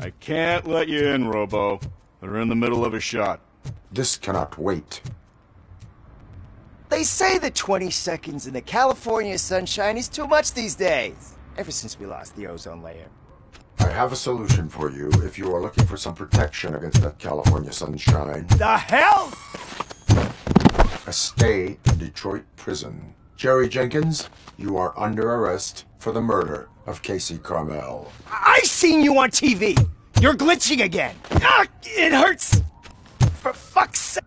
I can't let you in, Robo. They're in the middle of a shot. This cannot wait. They say that 20 seconds in the California sunshine is too much these days. Ever since we lost the ozone layer. I have a solution for you if you are looking for some protection against that California sunshine. The hell? A stay in Detroit prison. Jerry Jenkins, you are under arrest for the murder of Casey Carmel. I seen you on TV! You're glitching again! Ah, it hurts! For fuck's sake!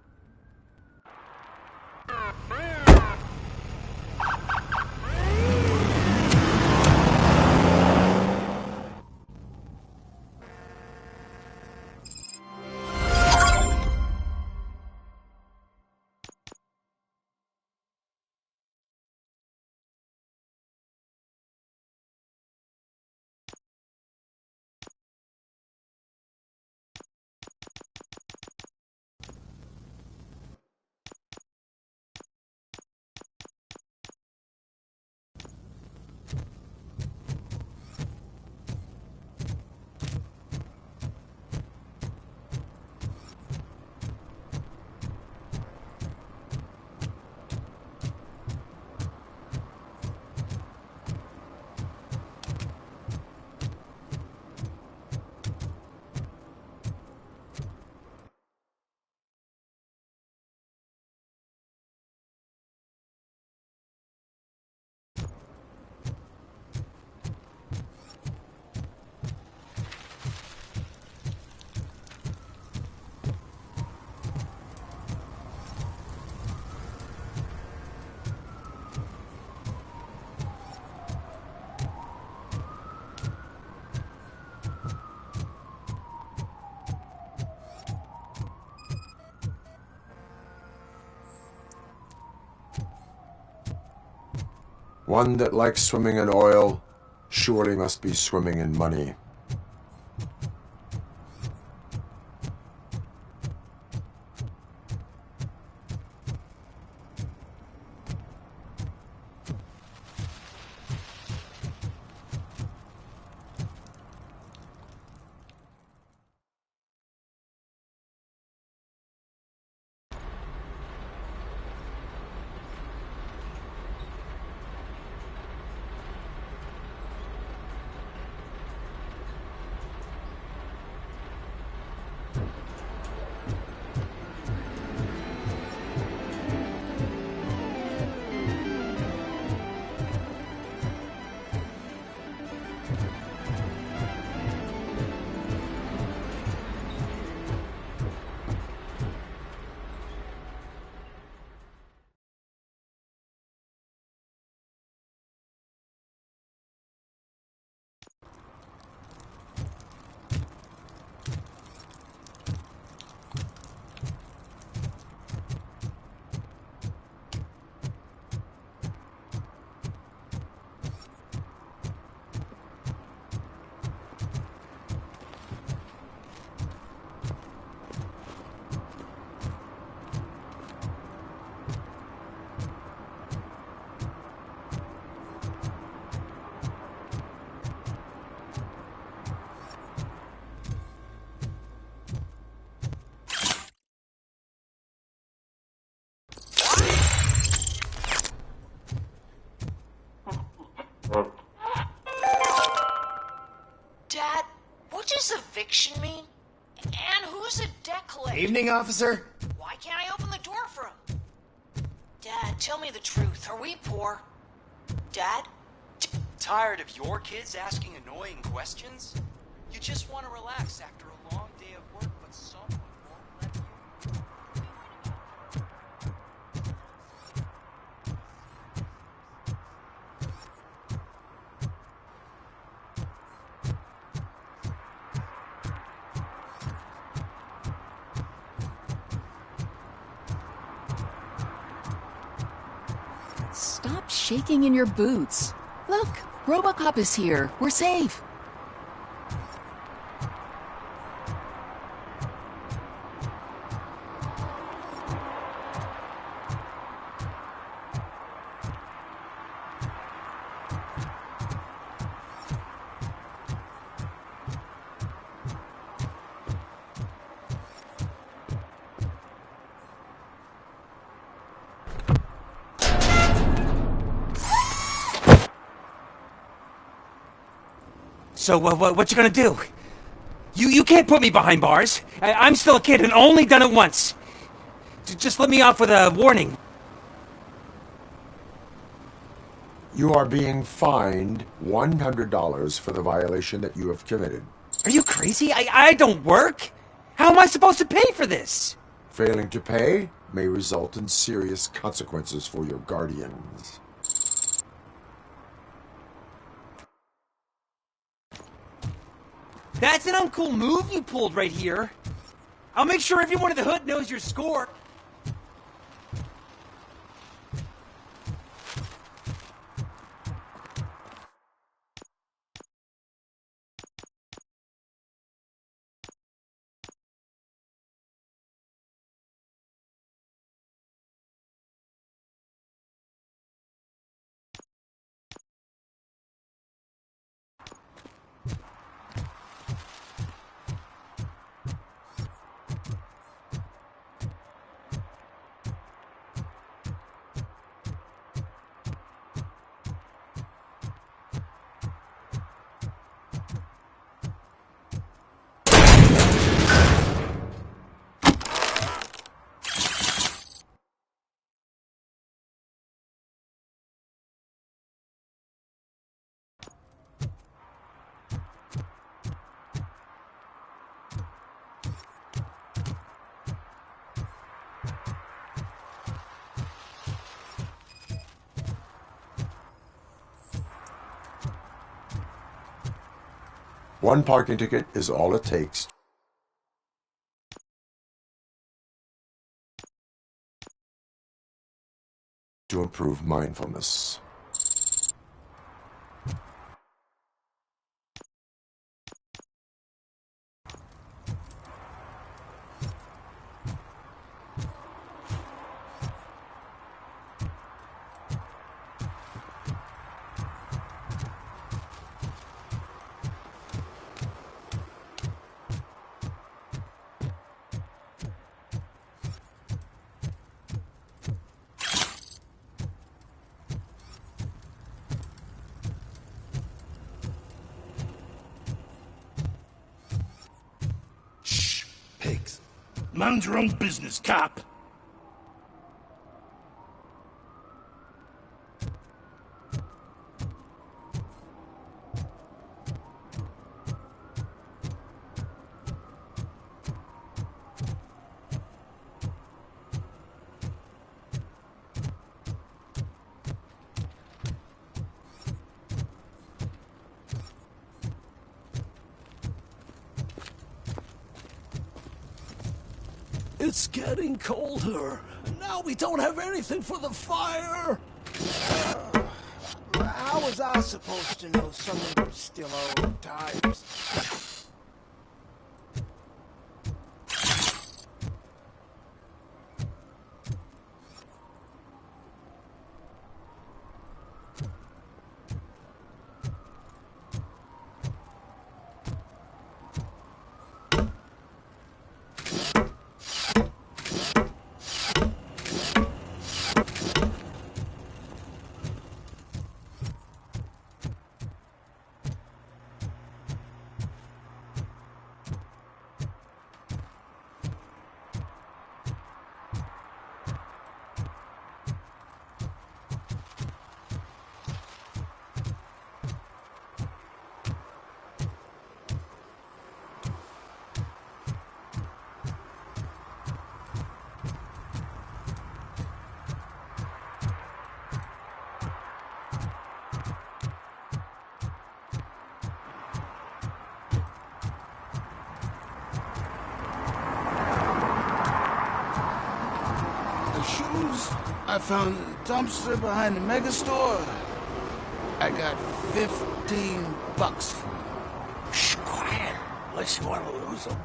One that likes swimming in oil surely must be swimming in money. Dad, what does eviction mean? And who's a debt collector? Evening, officer. Why can't I open the door for him? Dad, tell me the truth. Are we poor? Dad? Tired of your kids asking annoying questions? You just want to relax after a long day of work, but someone won't let you. Stop shaking in your boots. Look, Robo Cop is here. We're safe. So, what you gonna do? You can't put me behind bars. I'm still a kid and only done it once. Just let me off with a warning. You are being fined $100 for the violation that you have committed. Are you crazy? I don't work. How am I supposed to pay for this? Failing to pay may result in serious consequences for your guardians. That's an uncool move you pulled right here. I'll make sure everyone in the hood knows your score. One parking ticket is all it takes to improve mindfulness. Pigs. Mind your own business, cop. It's getting colder, and now we don't have anything for the fire. How was I supposed to know someone would steal our old tires? I found a dumpster behind the mega store. I got $15 for it. Shh, quiet. Unless you want to lose them.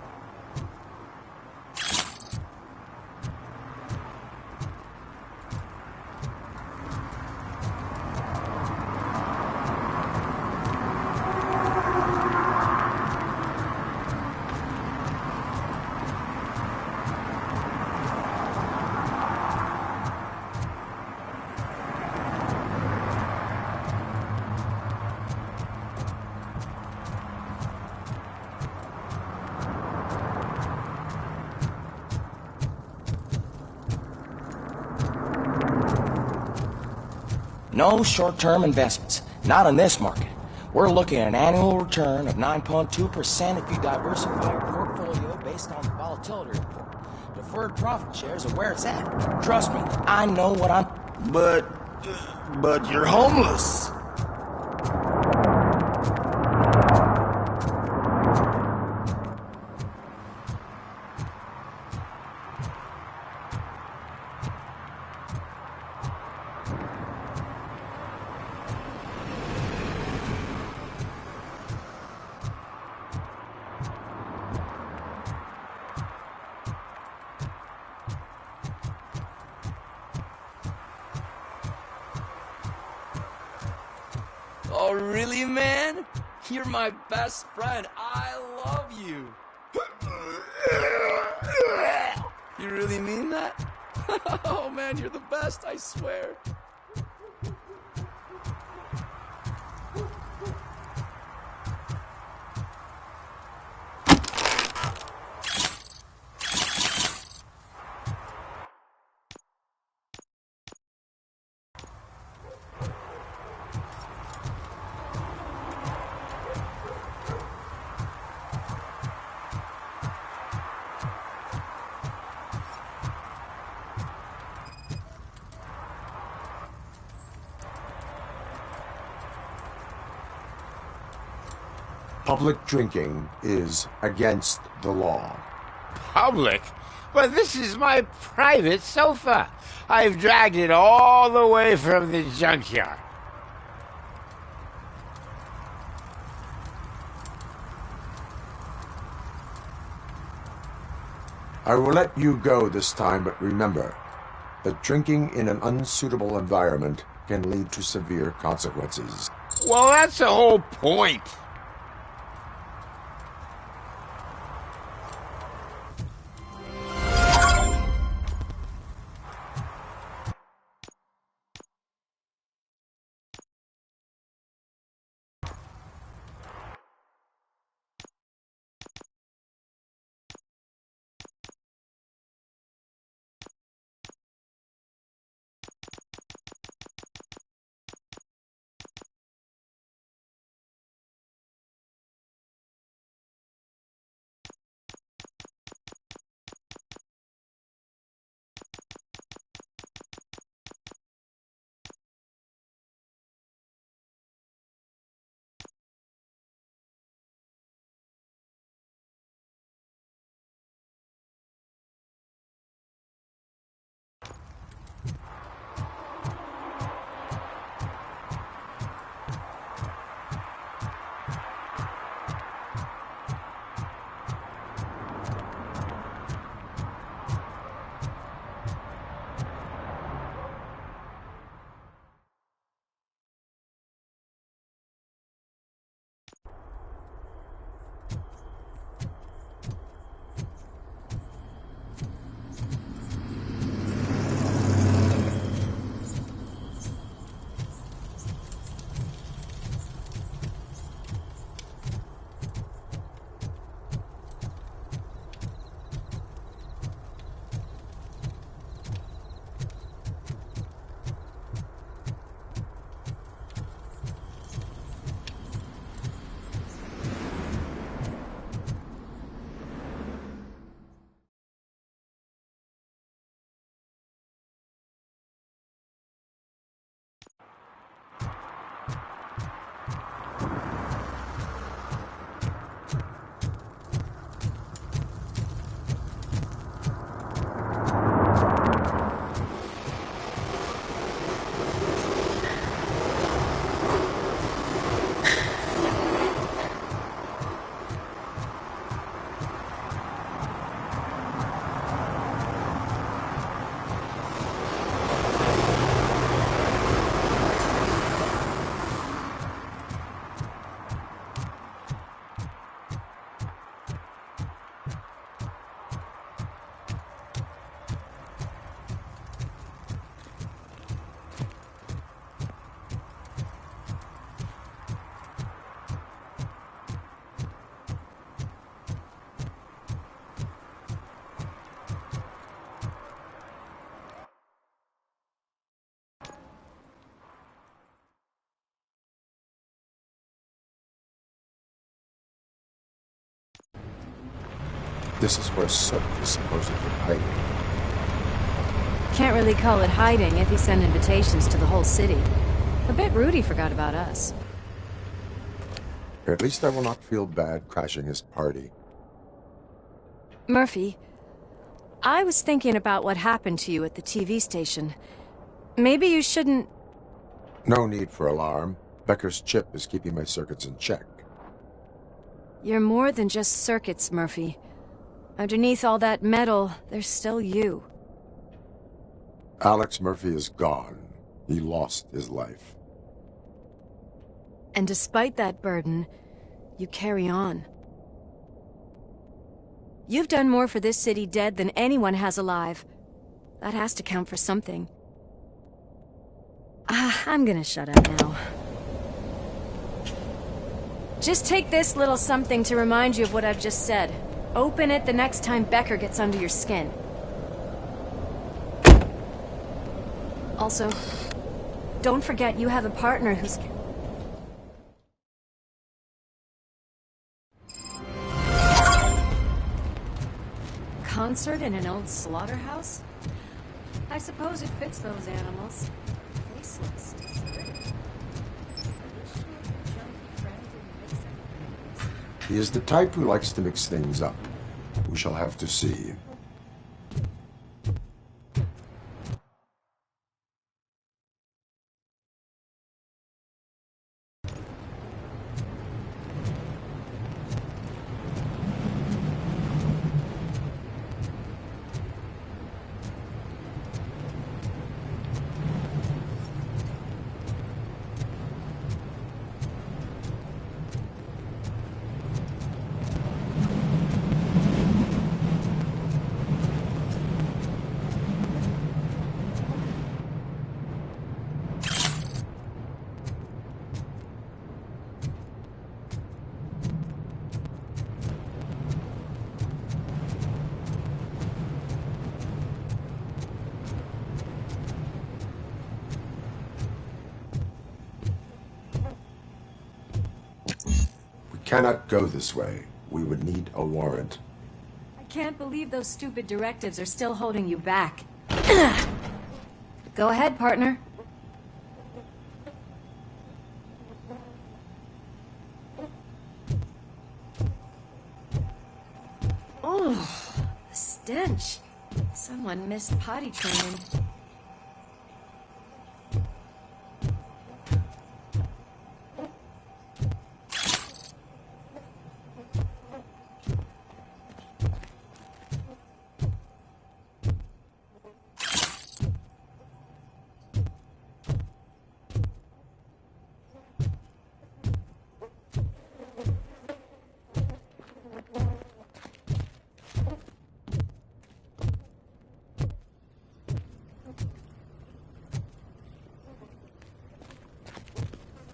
No short-term investments. Not in this market. We're looking at an annual return of 9.2% if you diversify your portfolio based on the volatility report. Deferred profit shares are where it's at. Trust me, I know what I'm... But you're homeless. Oh, really, man? You're my best friend. I love you. You really mean that? Oh, man, you're the best, I swear. Public drinking is against the law. Public? But this is my private sofa. I've dragged it all the way from the junkyard. I will let you go this time, but remember that drinking in an unsuitable environment can lead to severe consequences. Well, that's the whole point. This is where Soot is supposedly hiding. Can't really call it hiding if he sent invitations to the whole city. A bit rude he forgot about us. At least I will not feel bad crashing his party. Murphy, I was thinking about what happened to you at the TV station. Maybe you shouldn't... No need for alarm. Becker's chip is keeping my circuits in check. You're more than just circuits, Murphy. Underneath all that metal, there's still you. Alex Murphy is gone. He lost his life. And despite that burden, you carry on. You've done more for this city dead than anyone has alive. That has to count for something. I'm gonna shut up now. Just take this little something to remind you of what I've just said. Open it the next time Becker gets under your skin. Also, don't forget you have a partner who's... Concert in an old slaughterhouse? I suppose it fits those animals. Place looks deserted. He is the type who likes to mix things up. We shall have to see. Cannot go this way. We would need a warrant. I can't believe those stupid directives are still holding you back. Go ahead, partner. Oh, the stench. Someone missed potty training.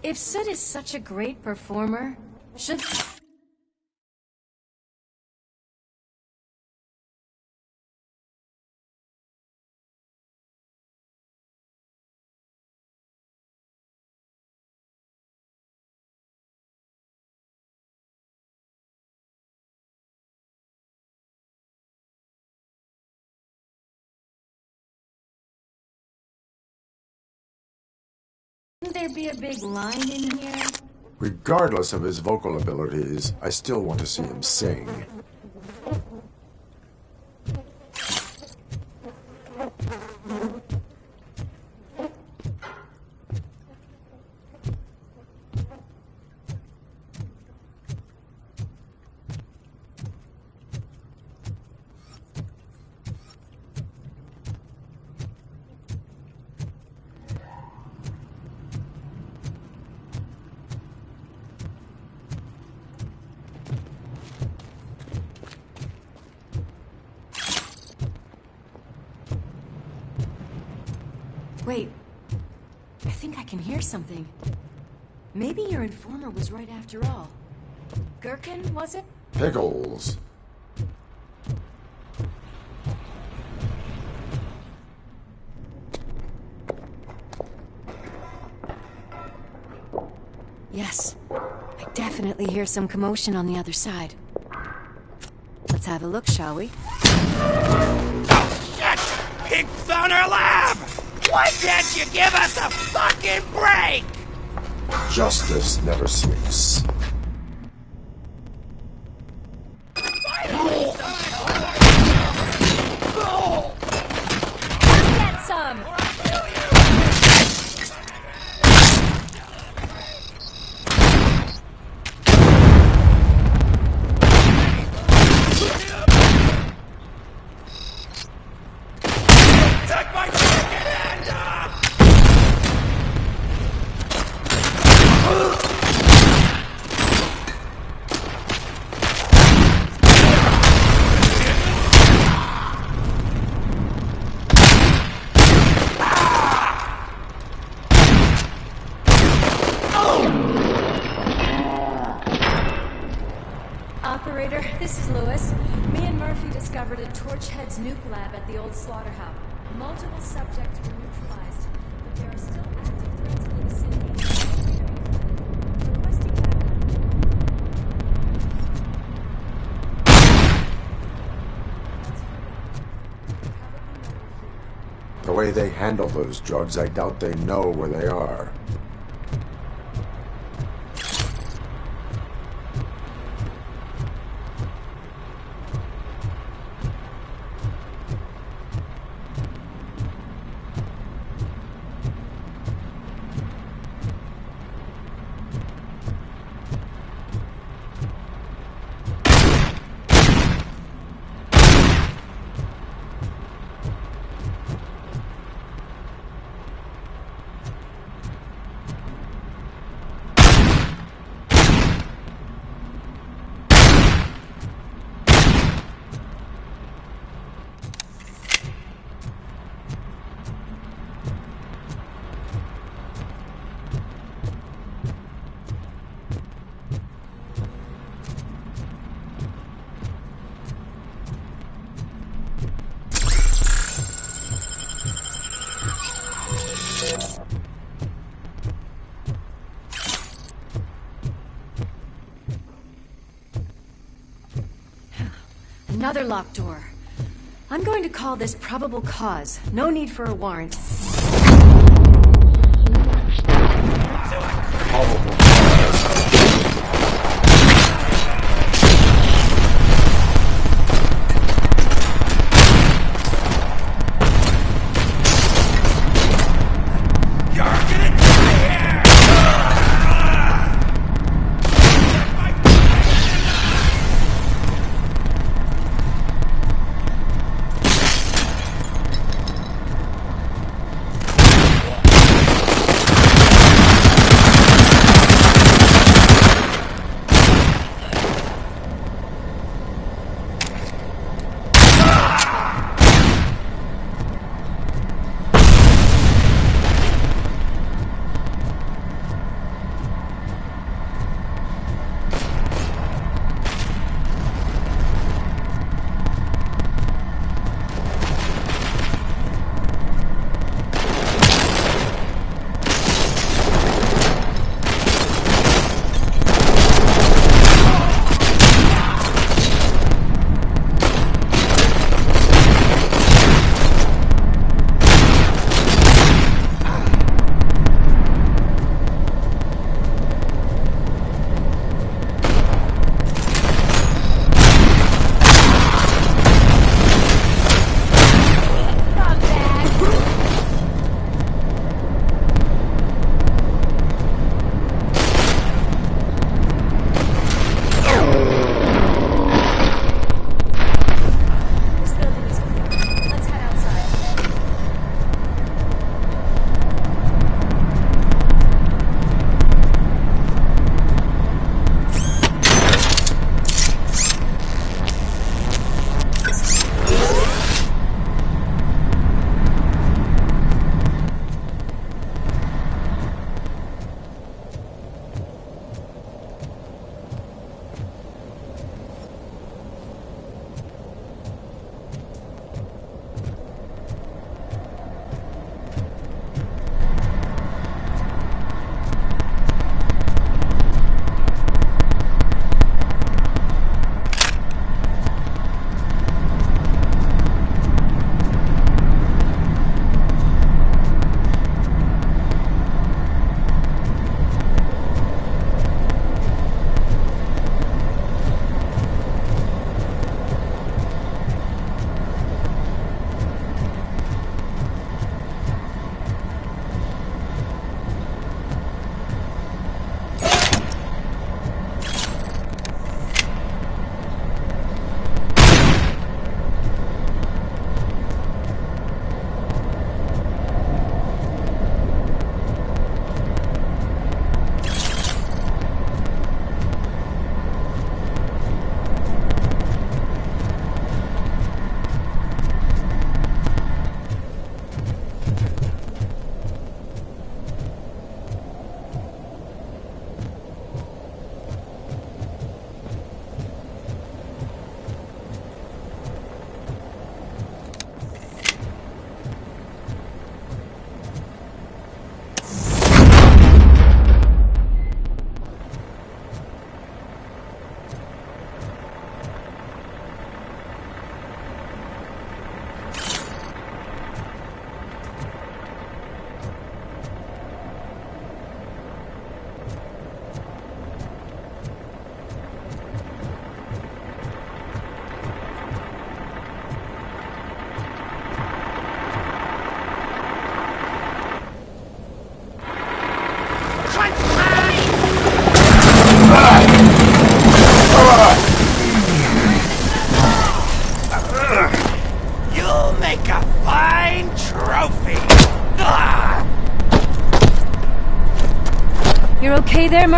If Soot is such a great performer, should... Shouldn't there be a big line in here? Regardless of his vocal abilities, I still want to see him sing. Wait, I think I can hear something. Maybe your informer was right after all. Gherkin, was it? Pickles. Yes, I definitely hear some commotion on the other side. Let's have a look, shall we? Oh, shit! Pig found our lab! Why can't you give us a fucking break? Justice never sleeps. Get some! Take my fucking hand off! Operator, this is Lewis. Me and Murphy discovered a Torchhead's nuke lab at the old slaughterhouse. Multiple subjects were neutralized, but there are still active threats in the vicinity. Requesting The way they handle those drugs, I doubt they know where they are. Another locked door. I'm going to call this probable cause. No need for a warrant.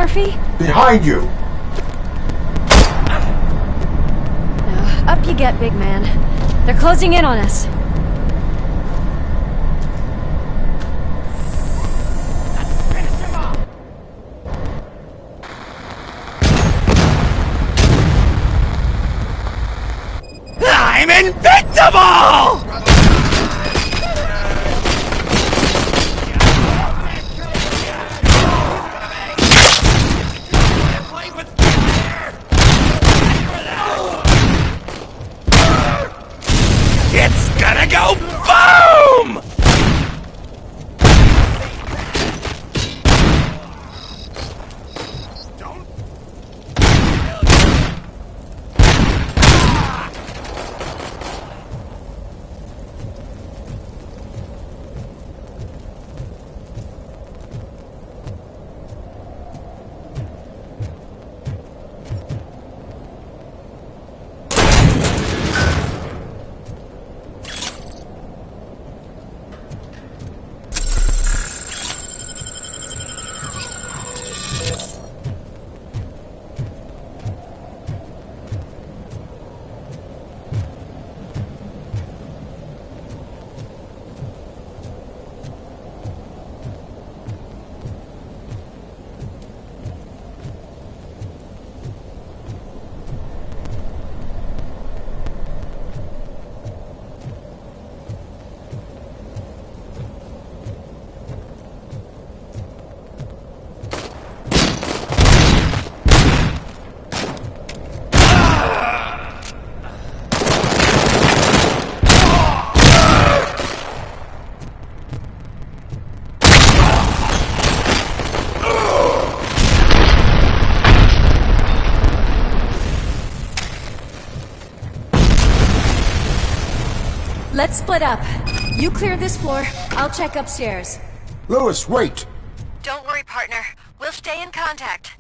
Murphy? Behind you! No, up you get, big man. They're closing in on us. I'm invincible! It's gonna go boom! Let's split up. You clear this floor, I'll check upstairs. Lewis, wait! Don't worry, partner. We'll stay in contact.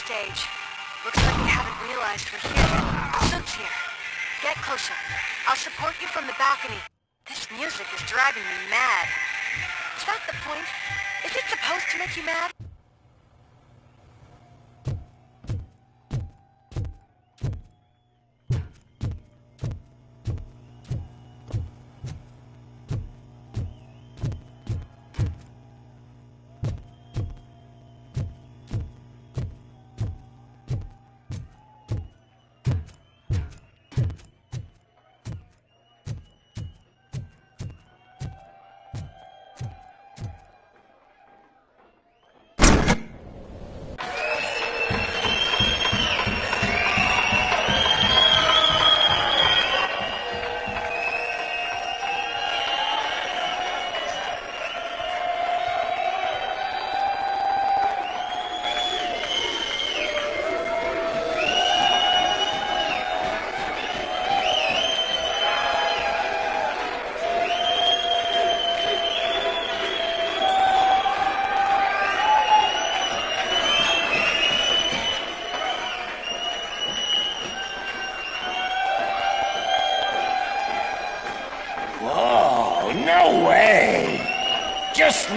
Stage. Looks like we haven't realized we're here yet. Soup's here. Get closer. I'll support you from the balcony. This music is driving me mad. Is that the point? Is it supposed to make you mad?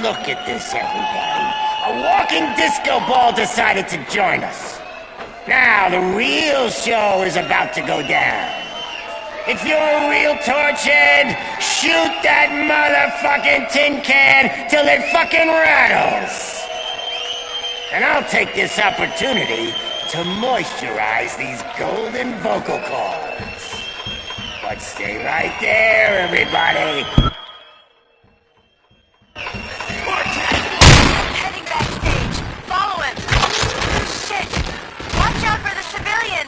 look at this, everybody. A walking disco ball decided to join us. Now, the real show is about to go down. If you're a real torchhead, shoot that motherfucking tin can till it fucking rattles. And I'll take this opportunity to moisturize these golden vocal cords. But stay right there, everybody. Heading backstage. Follow him. Shit. Watch out for the civilian.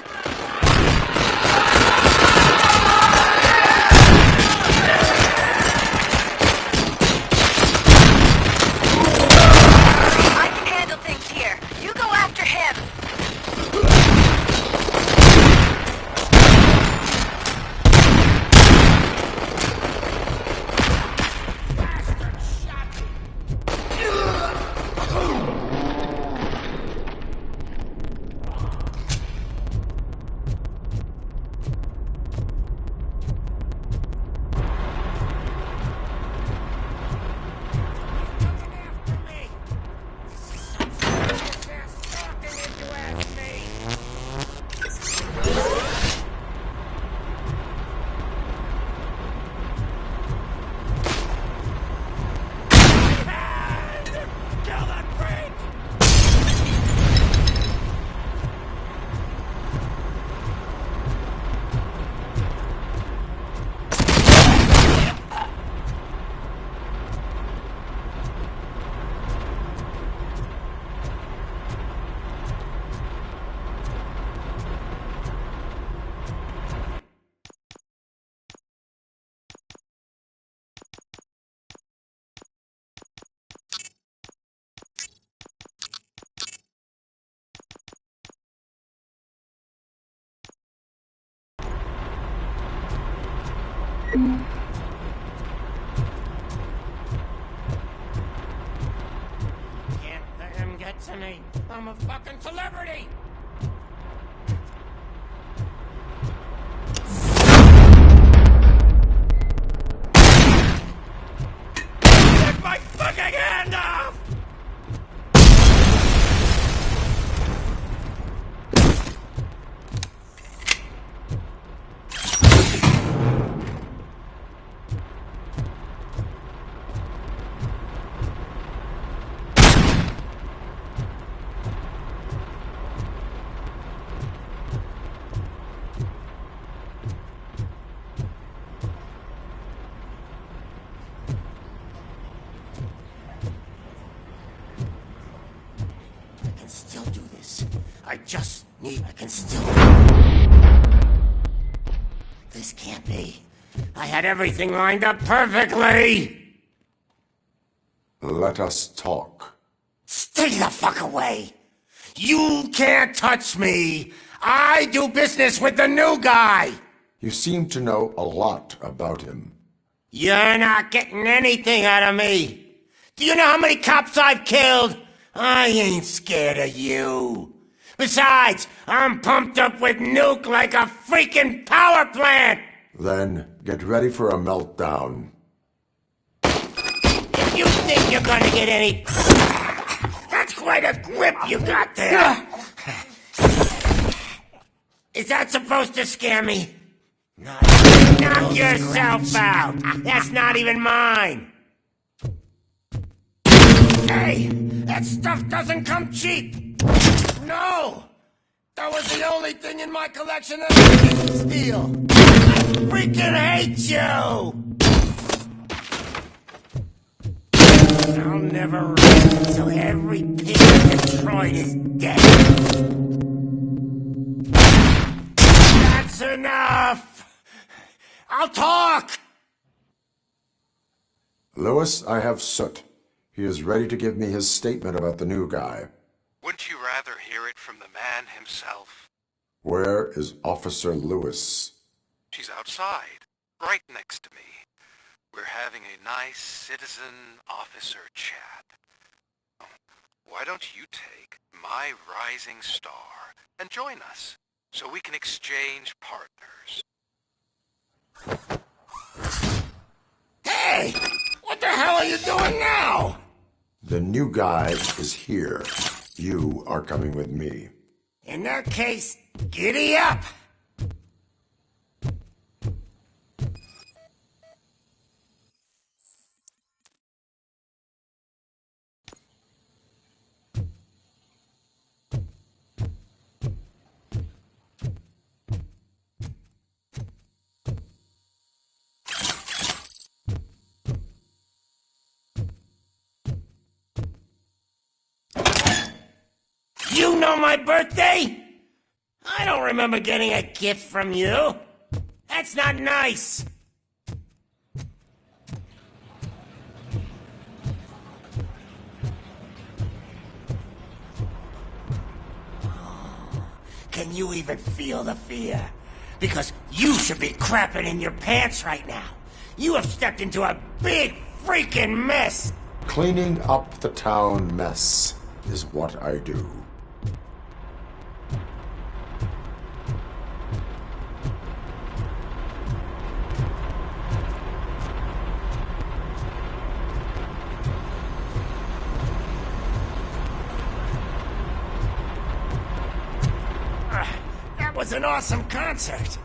I can handle things here. You go after him. Can't let him get to me. I'm a fucking celebrity. Take my fucking hand off! I can still... This can't be. I had everything lined up perfectly! Let us talk. Stay the fuck away! You can't touch me! I do business with the new guy! You seem to know a lot about him. You're not getting anything out of me! Do you know how many cops I've killed? I ain't scared of you. Besides, I'm pumped up with nuke like a freaking power plant! Then get ready for a meltdown. If you think you're gonna get any... That's quite a grip you got there! Is that supposed to scare me? Knock yourself out! That's not even mine! Hey! That stuff doesn't come cheap! No! That was the only thing in my collection that I didn't steal! I freaking hate you! I'll never rest until every pig in Detroit is dead. That's enough! I'll talk! Lewis, I have Soot. He is ready to give me his statement about the new guy. Wouldn't you rather hear it from the man himself? Where is Officer Lewis? She's outside, right next to me. We're having a nice citizen-officer chat. Why don't you take my rising star and join us, so we can exchange partners? Hey! What the hell are you doing now? The new guy is here. You are coming with me. In that case, giddy up! You know my birthday? I don't remember getting a gift from you. That's not nice. Can you even feel the fear? Because you should be crapping in your pants right now. You have stepped into a big freaking mess. Cleaning up the town mess is what I do. That was an awesome concert.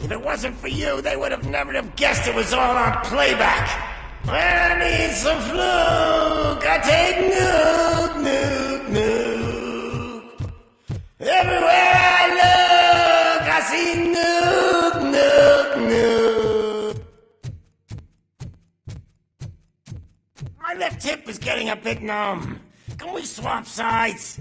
If it wasn't for you, they would have never have guessed it was all on playback. When I need some fluke, I take nuke, nuke, nuke. Everywhere I look, I see nuke, nuke, nuke. My left hip is getting a bit numb. Can we swap sides?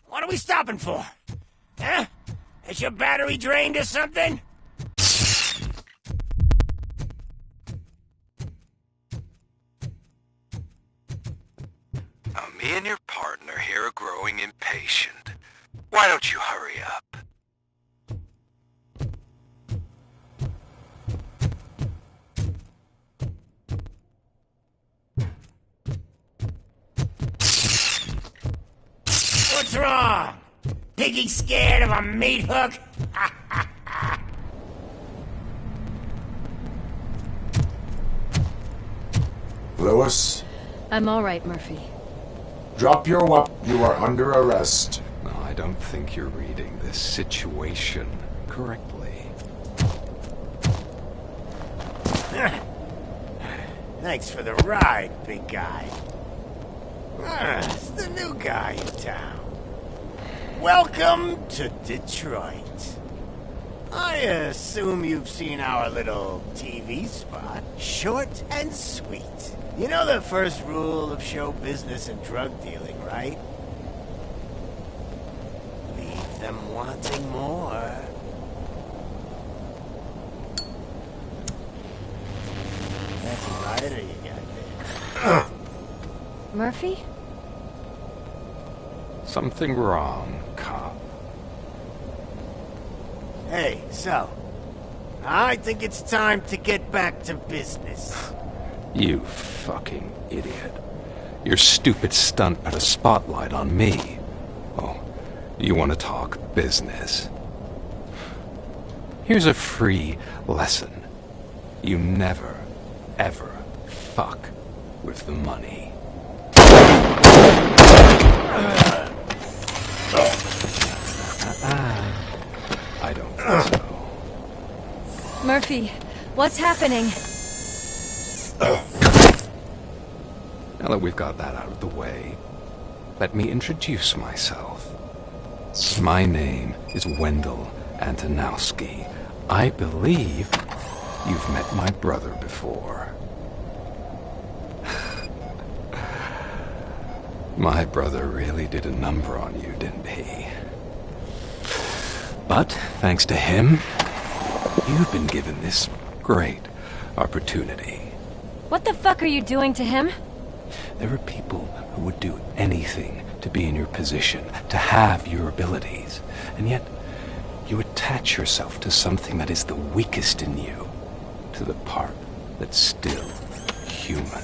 What are we stopping for? Huh? Is your battery drained or something? Now, me and your partner here are growing impatient. Why don't you hurry up? What's wrong? Piggy scared of a meat hook? Lewis, I'm all right, Murphy. drop your weapon. You are under arrest. No, I don't think you're reading this situation correctly. Thanks for the ride, big guy. It's the new guy in town. Welcome to Detroit. I assume you've seen our little TV spot. Short and sweet. You know the first rule of show business and drug dealing, right? Leave them wanting more. That's a lighter you got there. Murphy? Something wrong, cop. Hey, so, I think it's time to get back to business. You fucking idiot. Your stupid stunt put a spotlight on me. Oh, you want to talk business? Here's a free lesson. You never, ever fuck with the money. I don't think so. Murphy, what's happening? Now that we've got that out of the way, let me introduce myself. My name is Wendell Antonowski. I believe you've met my brother before. My brother really did a number on you, didn't he? But, thanks to him, you've been given this great opportunity. What the fuck are you doing to him? There are people who would do anything to be in your position, to have your abilities, and yet you attach yourself to something that is the weakest in you, to the part that's still human.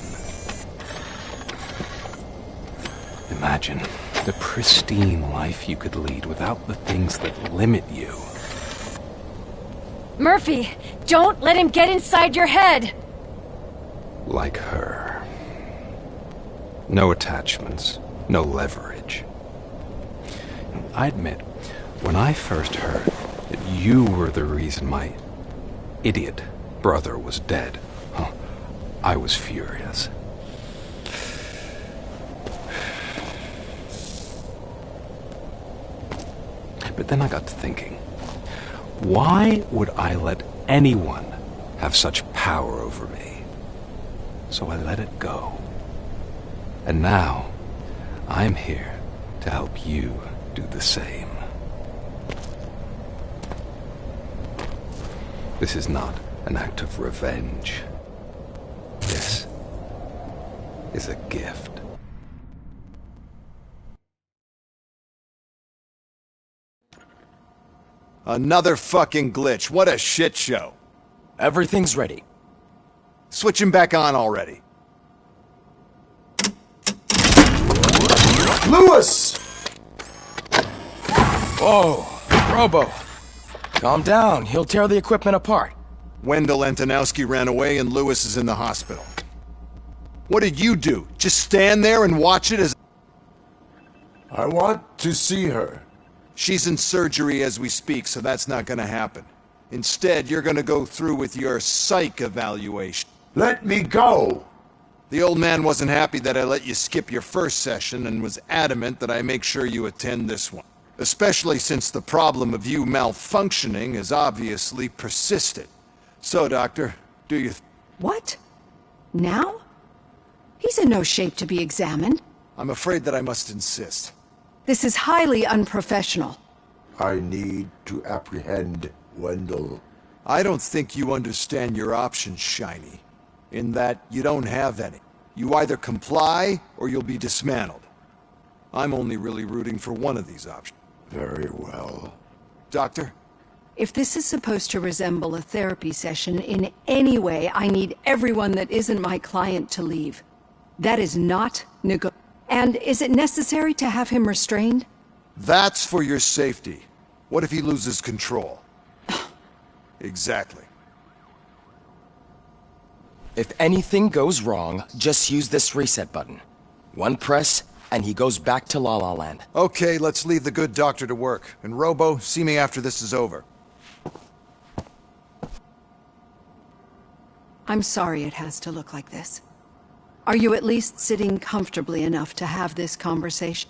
Imagine the pristine life you could lead without the things that limit you. Murphy, don't let him get inside your head! Like her. No attachments, no leverage. I admit, when I first heard that you were the reason my idiot brother was dead, I was furious. But then I got to thinking, why would I let anyone have such power over me? So I let it go. And now, I'm here to help you do the same. This is not an act of revenge. This is a gift. Another fucking glitch. What a shit show. Everything's ready. Switch him back on already. Lewis! Whoa, Robo. Calm down. He'll tear the equipment apart. Wendell Antonowski ran away and Lewis is in the hospital. What did you do? Just stand there and watch it as... I want to see her. She's in surgery as we speak, so that's not gonna happen. Instead, you're gonna go through with your psych evaluation. Let me go! The old man wasn't happy that I let you skip your first session and was adamant that I make sure you attend this one. Especially since the problem of you malfunctioning has obviously persisted. So, Doctor, do you... What? Now? He's in no shape to be examined. I'm afraid that I must insist. This is highly unprofessional. I need to apprehend Wendell. I don't think you understand your options, Shiny. In that you don't have any. You either comply or you'll be dismantled. I'm only really rooting for one of these options. Very well. Doctor? If this is supposed to resemble a therapy session in any way, I need everyone that isn't my client to leave. That is not negotiable. And is it necessary to have him restrained? That's for your safety. What if he loses control? Exactly. If anything goes wrong, just use this reset button. One press, and he goes back to La La Land. Okay, let's leave the good doctor to work. And Robo, see me after this is over. I'm sorry it has to look like this. Are you at least sitting comfortably enough to have this conversation?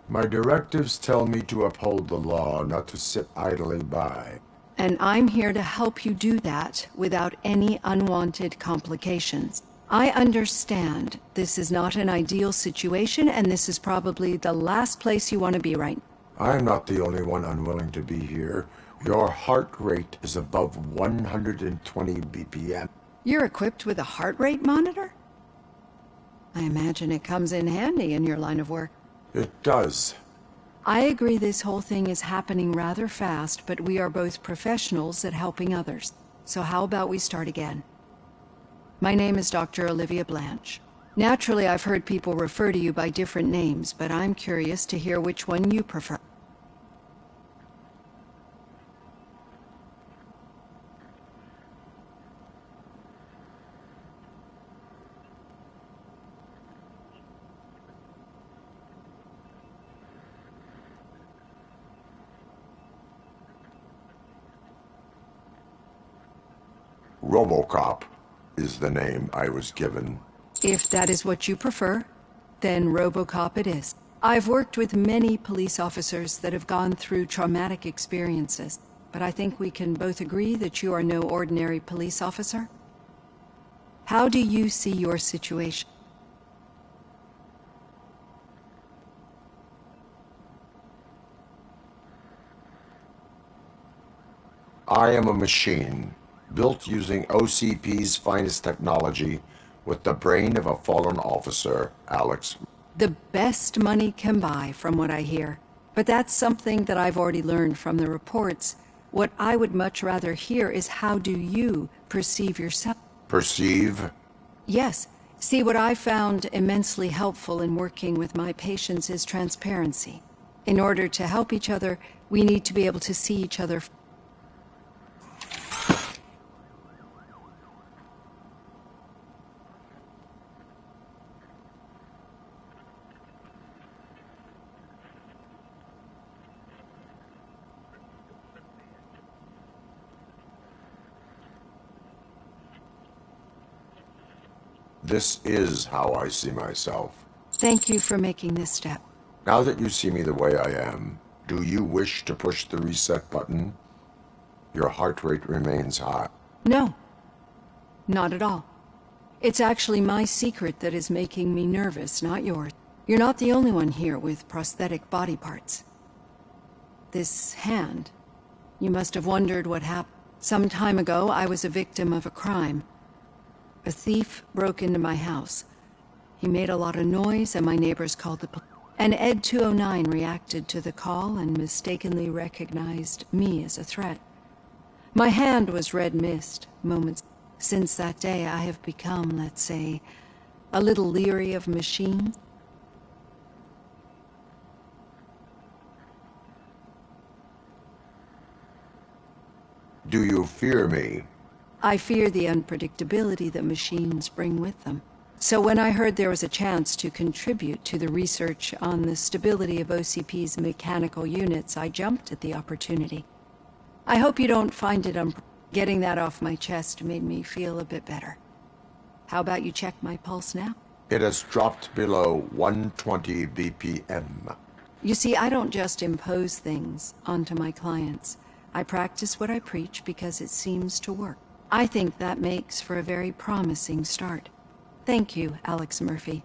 My directives tell me to uphold the law, not to sit idly by. And I'm here to help you do that without any unwanted complications. I understand this is not an ideal situation, and this is probably the last place you want to be right now. I'm not the only one unwilling to be here. Your heart rate is above 120 BPM. You're equipped with a heart rate monitor? I imagine it comes in handy in your line of work. It does. I agree this whole thing is happening rather fast, but we are both professionals at helping others. So how about we start again? My name is Dr. Olivia Blanche. Naturally, I've heard people refer to you by different names, but I'm curious to hear which one you prefer. Robo Cop is the name I was given. If that is what you prefer, then Robo Cop it is. I've worked with many police officers that have gone through traumatic experiences, but I think we can both agree that you are no ordinary police officer. How do you see your situation? I am a machine, built using OCP's finest technology, with the brain of a fallen officer, Alex. The best money can buy, from what I hear. But that's something that I've already learned from the reports. What I would much rather hear is how do you perceive yourself? Perceive? Yes. See, what I found immensely helpful in working with my patients is transparency. In order to help each other, we need to be able to see each other. This is how I see myself. Thank you for making this step. Now that you see me the way I am, do you wish to push the reset button? Your heart rate remains high. No, not at all. It's actually my secret that is making me nervous, not yours. You're not the only one here with prosthetic body parts. This hand, you must have wondered what happened. Some time ago, I was a victim of a crime. A thief broke into my house. He made a lot of noise and my neighbors called the police. And Ed 209 reacted to the call and mistakenly recognized me as a threat. My hand was red mist moments. Since that day, I have become, let's say, a little leery of machines. Do you fear me? I fear the unpredictability that machines bring with them. So when I heard there was a chance to contribute to the research on the stability of OCP's mechanical units, I jumped at the opportunity. I hope you don't find it getting that off my chest made me feel a bit better. How about you check my pulse now? It has dropped below 120 BPM. You see, I don't just impose things onto my clients. I practice what I preach because it seems to work. I think that makes for a very promising start. Thank you, Alex Murphy.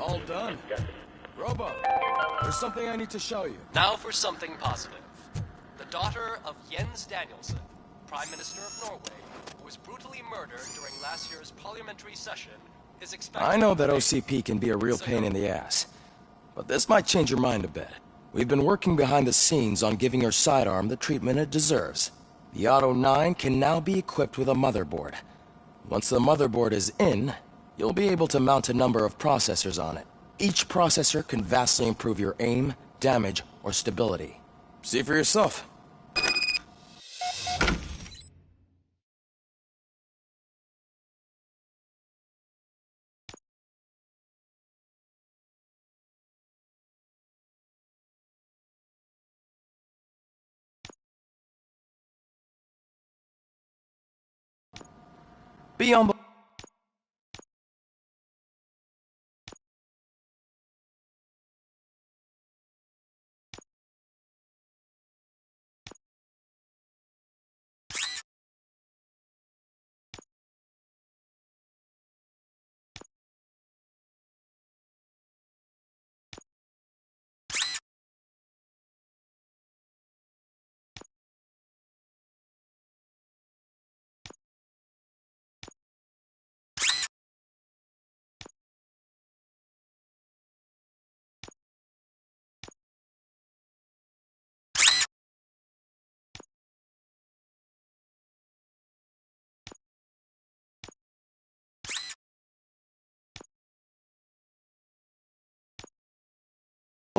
All done. Robo, there's something I need to show you. Now for something positive. The daughter of Jens Danielson, Prime Minister of Norway, who was brutally murdered during last year's parliamentary session, is expected... I know that OCP can be a real pain in the ass, but this might change your mind a bit. We've been working behind the scenes on giving your sidearm the treatment it deserves. The Auto 9 can now be equipped with a motherboard. Once the motherboard is in, you'll be able to mount a number of processors on it. Each processor can vastly improve your aim, damage, or stability. See for yourself. Be on the...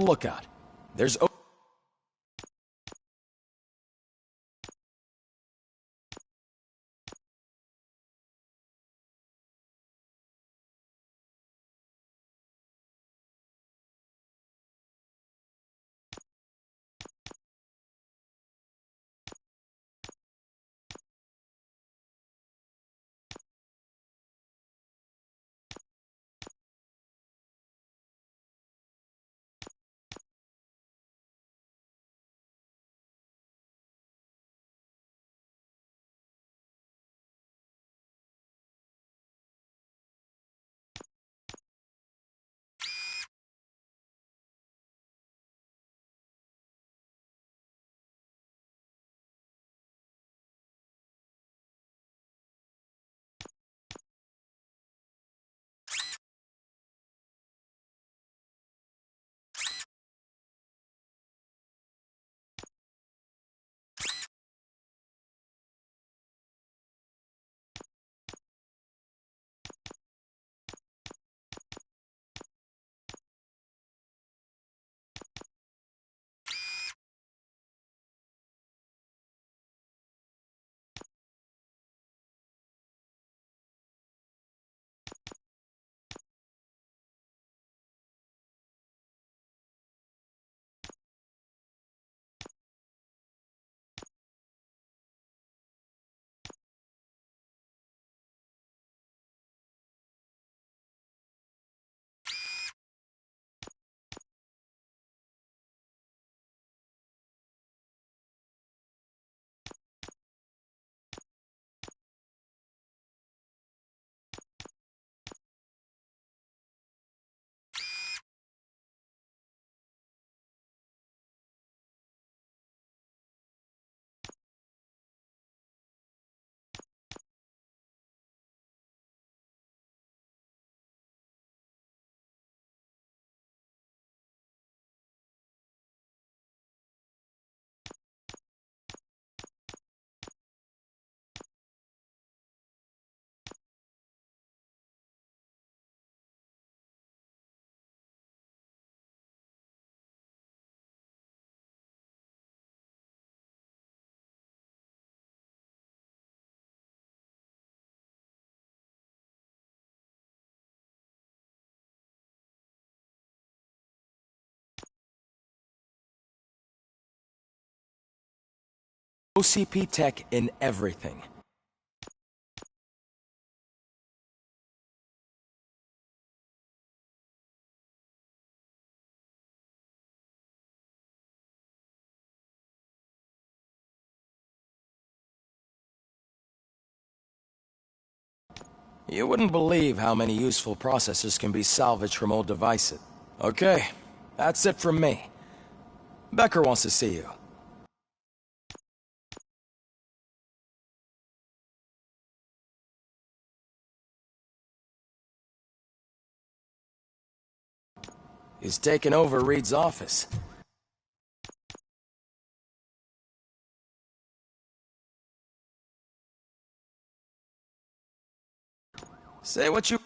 lookout. There's... OCP tech in everything. You wouldn't believe how many useful processors can be salvaged from old devices. Okay, that's it from me. Becker wants to see you. He's taken over Reed's office. Say what you...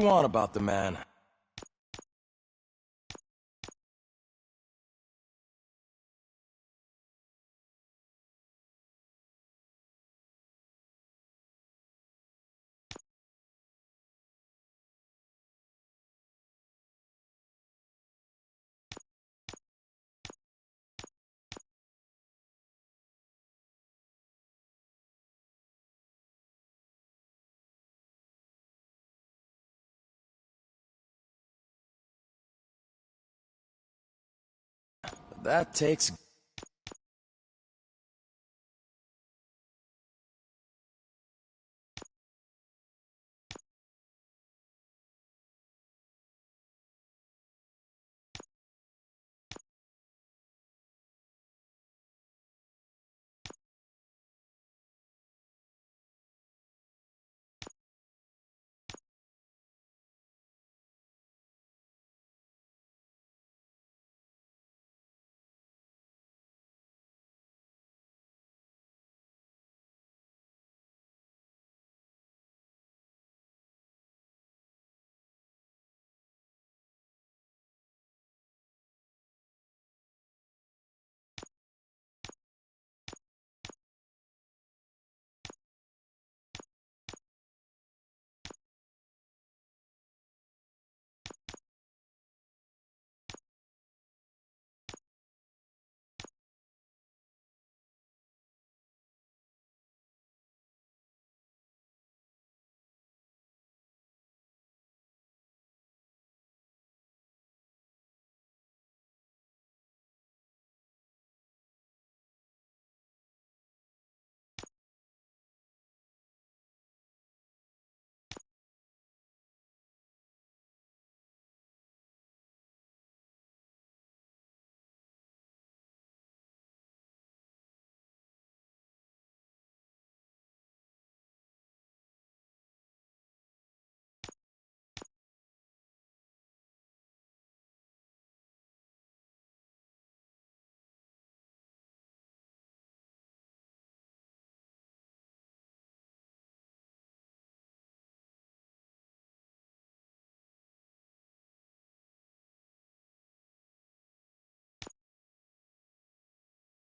you want about the man? That takes...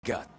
Got